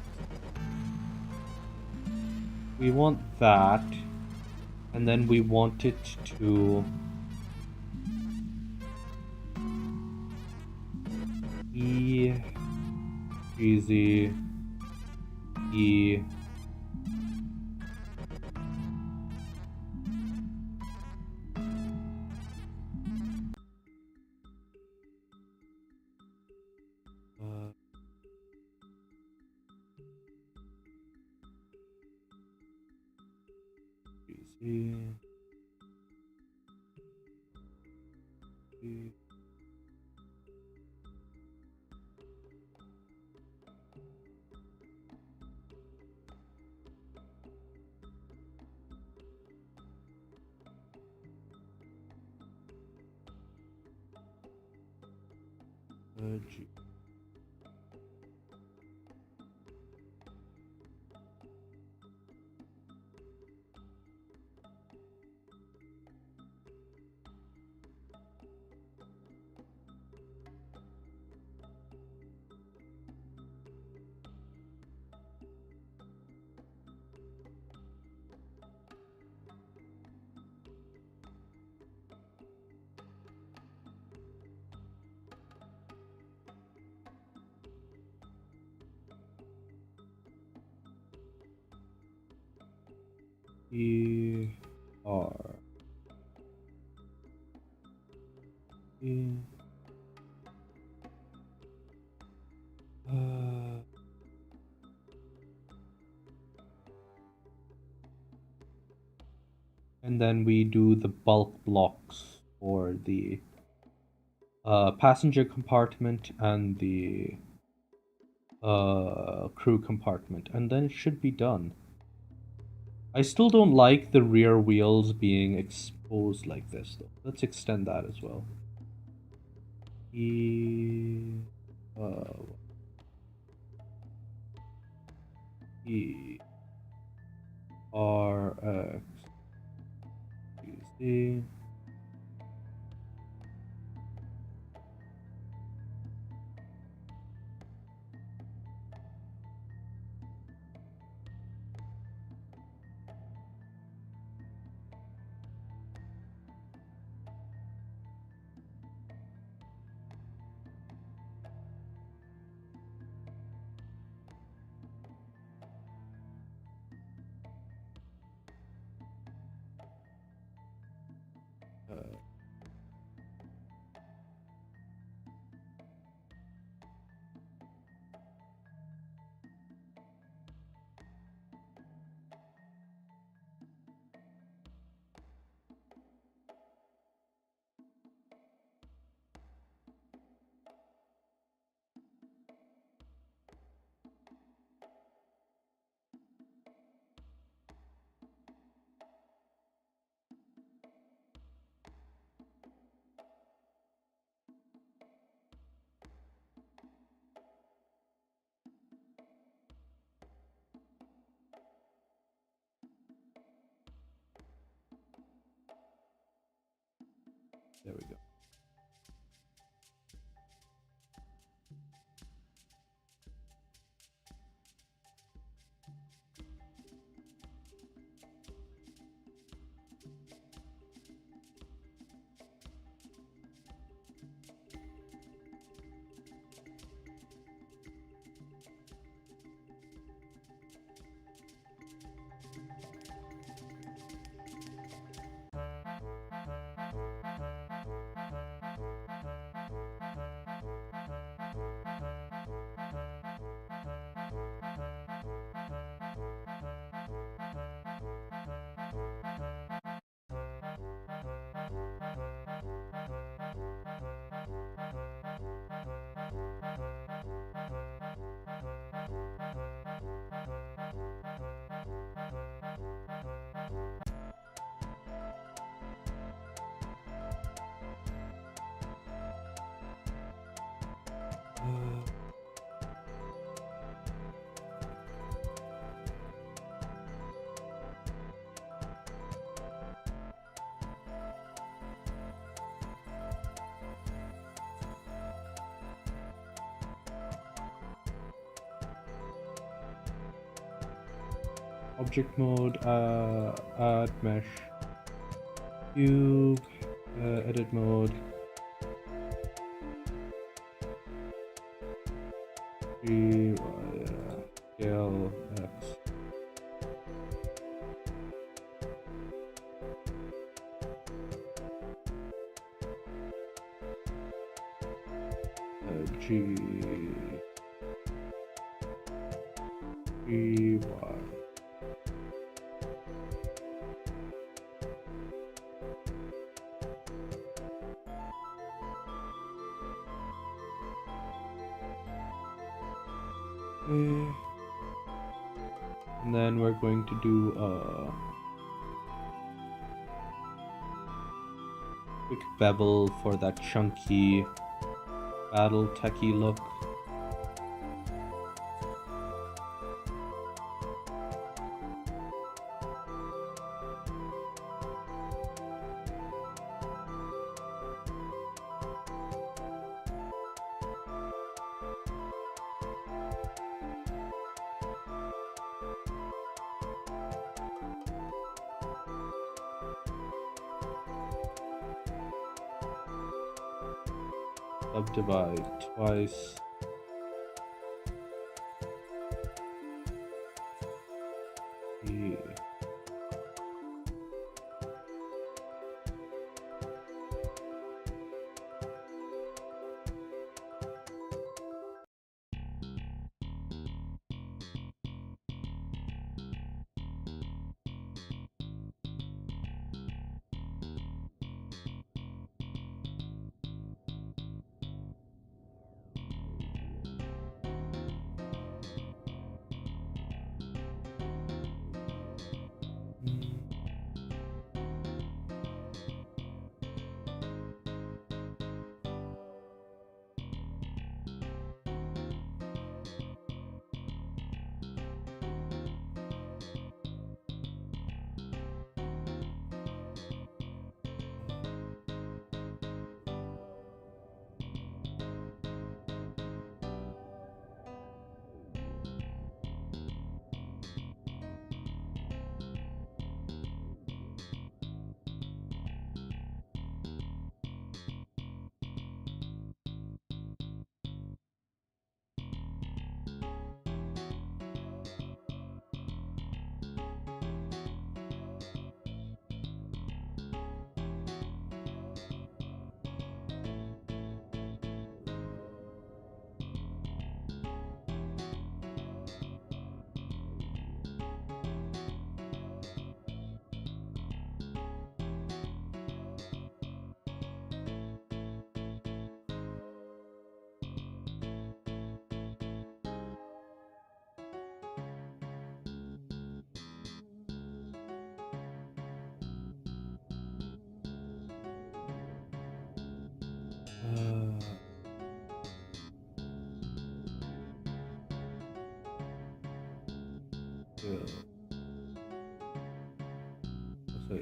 We want that and then we want it to E, easy, E, easy, E. G. E, R, E, and then we do the bulk blocks for the passenger compartment and the crew compartment, and then it should be done. I still don't like the rear wheels being exposed like this, though. Let's extend that as well. E, E, R, X, Z. There we go. Object mode, add mesh. Cube, edit mode. Scale X. G Y. And then we're going to do a quick bevel for that chunky battle techie look. Subdivide twice. Yeah.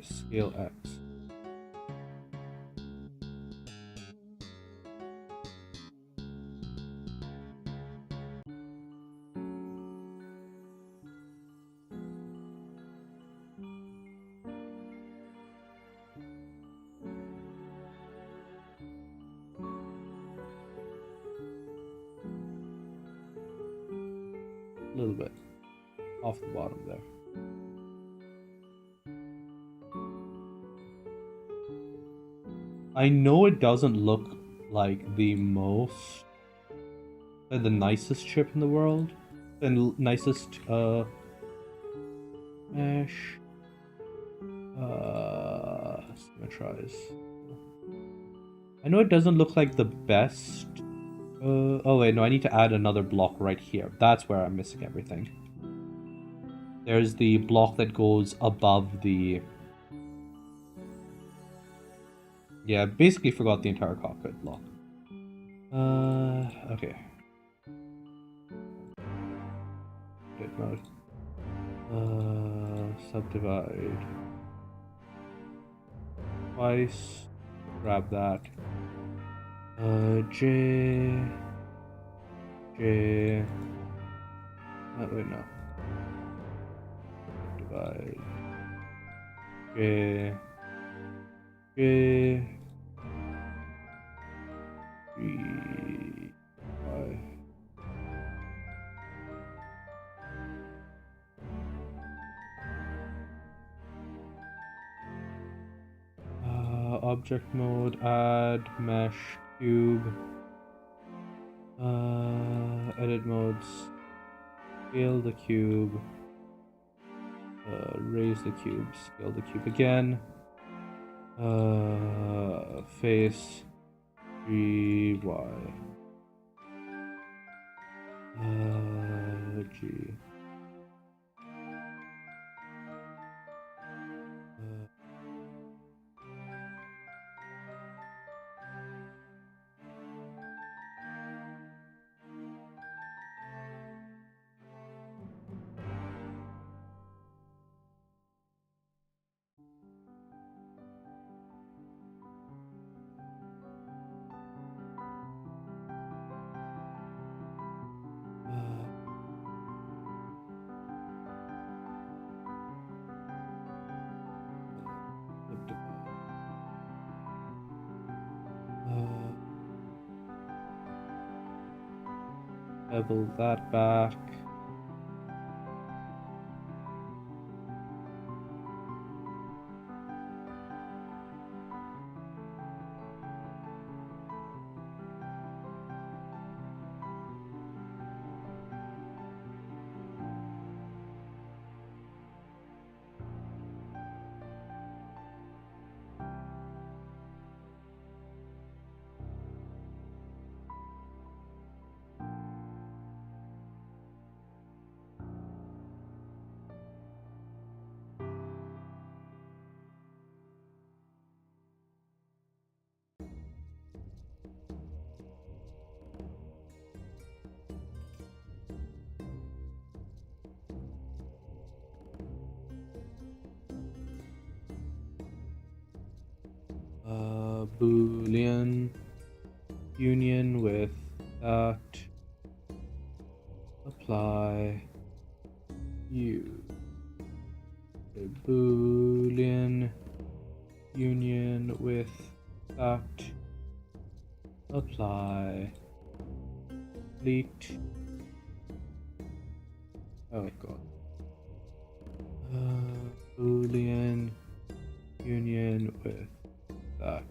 Scale X. A little bit off the bottom there. I know it doesn't look like the nicest chip in the world, and nicest mesh symmetries. I know it doesn't look like the best. Oh wait, no, I need to add another block right here. That's where I'm missing everything. There's the block that goes above the... Yeah, basically forgot the entire cockpit block. Okay. Edit mode. Subdivide. Twice. Grab that. J. Oh, wait, no. Subdivide. J. J, 3, Y. Object mode, add mesh cube. Edit modes, scale the cube, raise the cube, scale the cube again. Face 3Y. G. Bevel that back. Boolean union with that, apply use a Boolean union with that, apply delete. Oh god. Boolean union with that.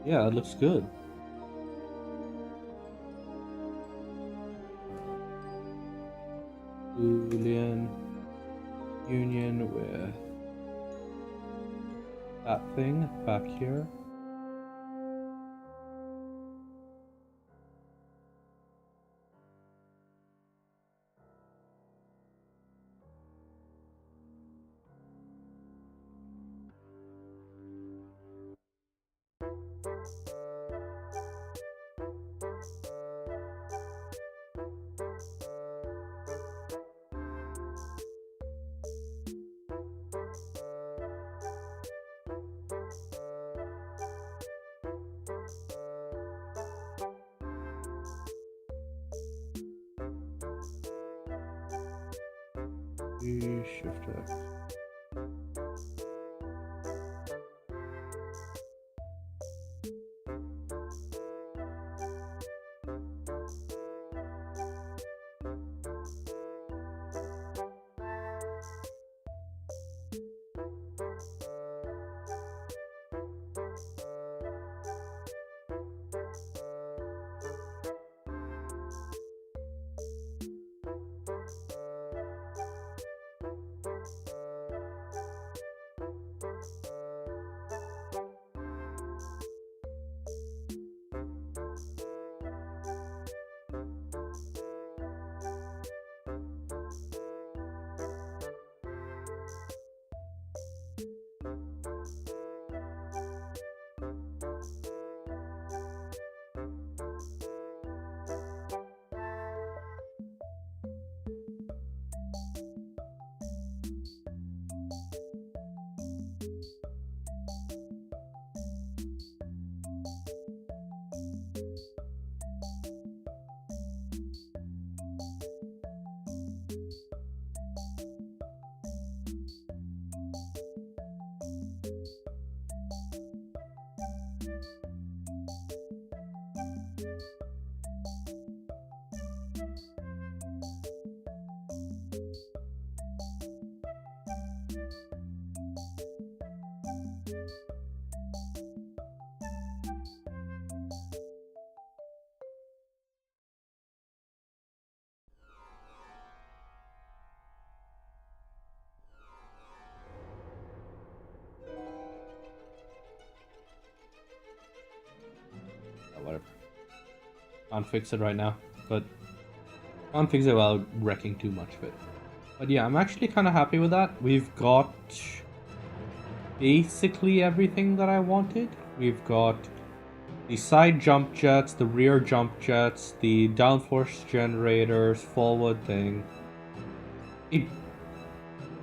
Yeah, it looks good. Boolean union with that thing back here. Shift X. Whatever. Can't fix it right now, but can't fix it without wrecking too much of it. But yeah, I'm actually kind of happy with that. We've got basically everything that I wanted. We've got the side jump jets, the rear jump jets, the downforce generators, forward thing. It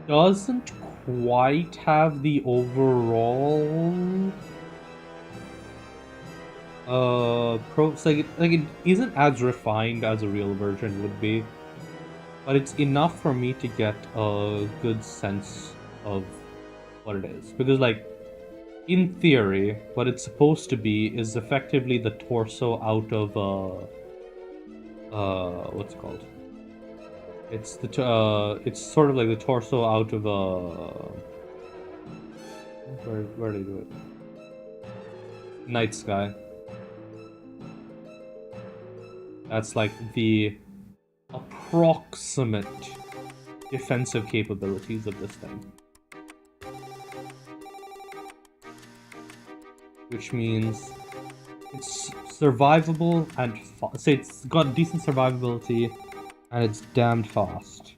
doesn't quite have the overall like it isn't as refined as a real version would be, but it's enough for me to get a good sense of what it is. Because like in theory, what it's supposed to be is effectively the torso out of what's it called? It's the it's sort of like the torso out of where do they do it? Night Sky. That's like the approximate defensive capabilities of this thing. Which means it's survivable and say it's got decent survivability and it's damned fast.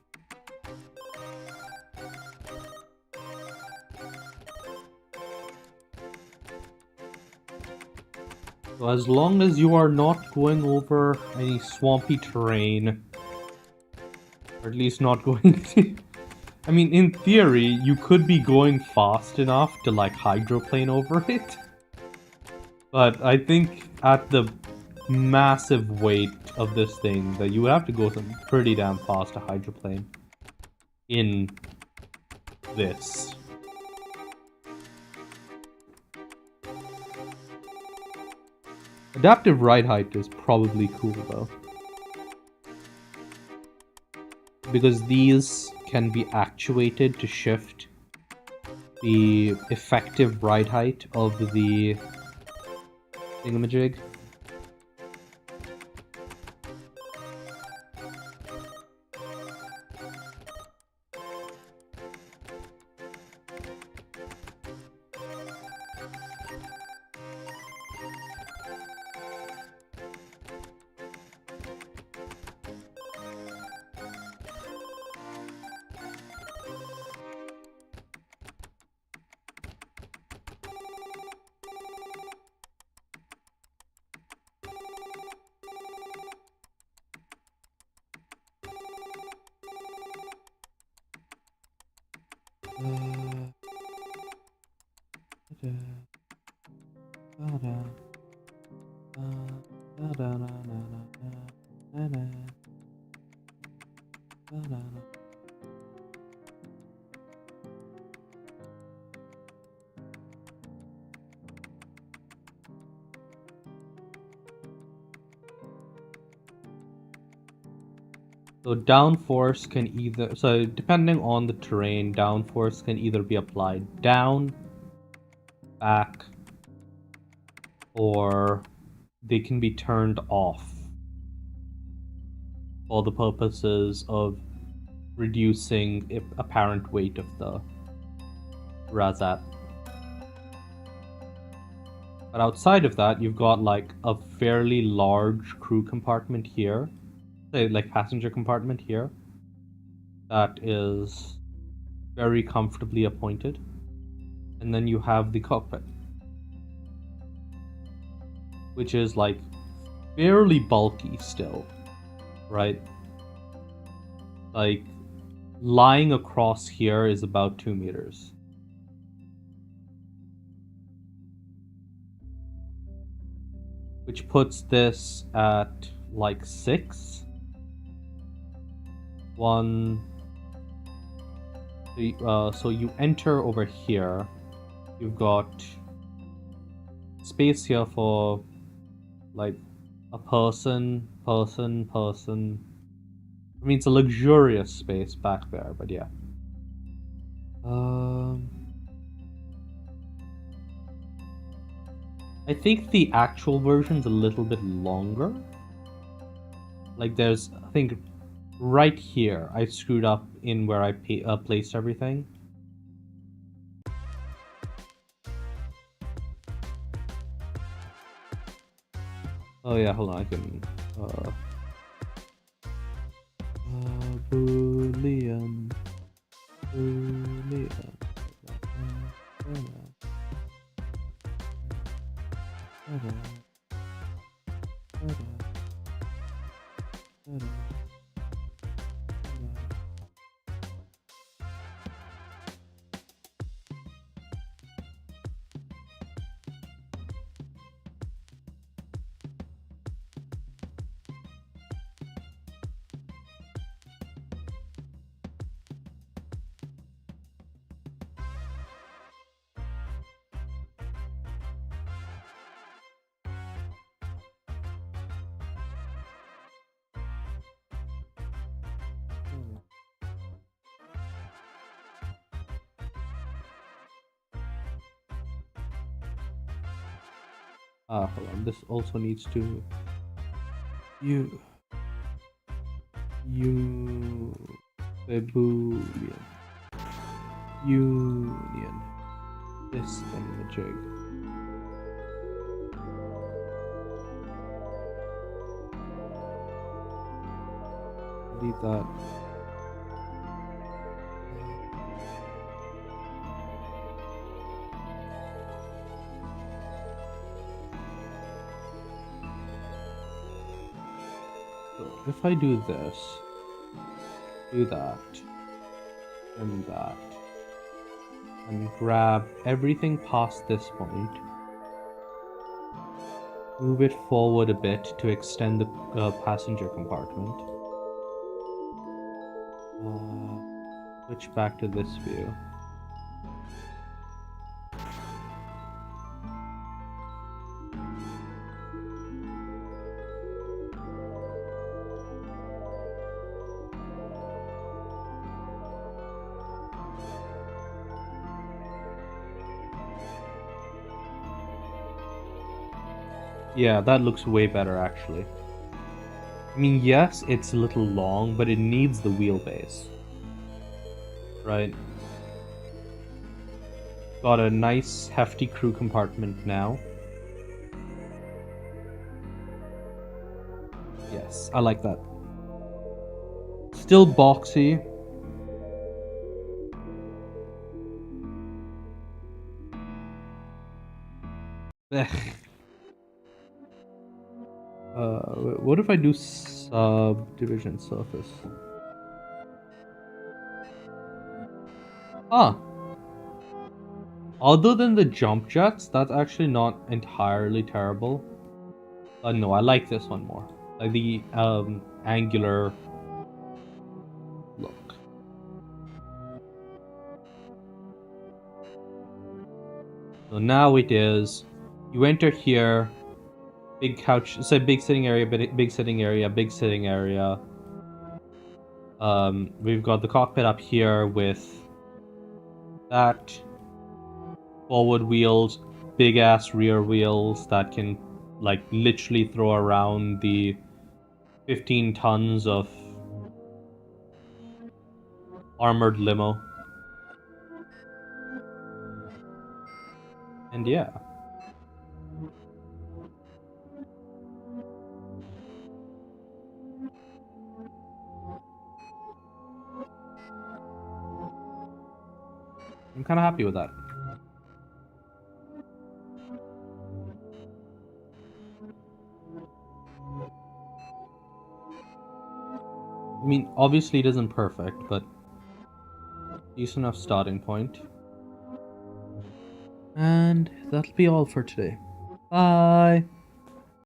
So as long as you are not going over any swampy terrain, or at least not going to... I mean, in theory, you could be going fast enough to like hydroplane over it. But I think at the massive weight of this thing, that you would have to go some pretty damn fast to hydroplane in this. Adaptive ride height is probably cool though, because these can be actuated to shift the effective ride height of the thingamajig. So downforce can either, so depending on the terrain, downforce can either be applied down, back, or they can be turned off for the purposes of reducing apparent weight of the Razat. But outside of that, you've got like a fairly large crew compartment here, say like passenger compartment here, that is very comfortably appointed. And then you have the cockpit, which is like fairly bulky still, right? Like lying across here is about 2 meters. Which puts this at like 6. 1. So you enter over here. You've got space here for like a person. I mean, it's a luxurious space back there, but yeah. I think the actual version's a little bit longer. Like there's, I think, right here, I screwed up in where I placed everything. Oh yeah, hold on, I can... Boolean. Hold on, this also needs to... Boolean. Union. This thingamajig. Delete that. So if I do this, do that, and that, and grab everything past this point, move it forward a bit to extend the passenger compartment, switch back to this view. Yeah, that looks way better actually. I mean, yes, it's a little long, but it needs the wheelbase. Right? Got a nice hefty crew compartment now. Yes, I like that. Still boxy. What if I do subdivision surface? Ah, other than the jump jets, that's actually not entirely terrible. No, I like this one more. Like the angular look. So now it is, you enter here, big couch, so big sitting area, big sitting area, big sitting area. We've got the cockpit up here with that, forward wheels, big ass rear wheels that can like literally throw around the 15 tons of armored limo. And yeah. I'm kind of happy with that. I mean, obviously it isn't perfect, but decent enough starting point. And that'll be all for today. Bye!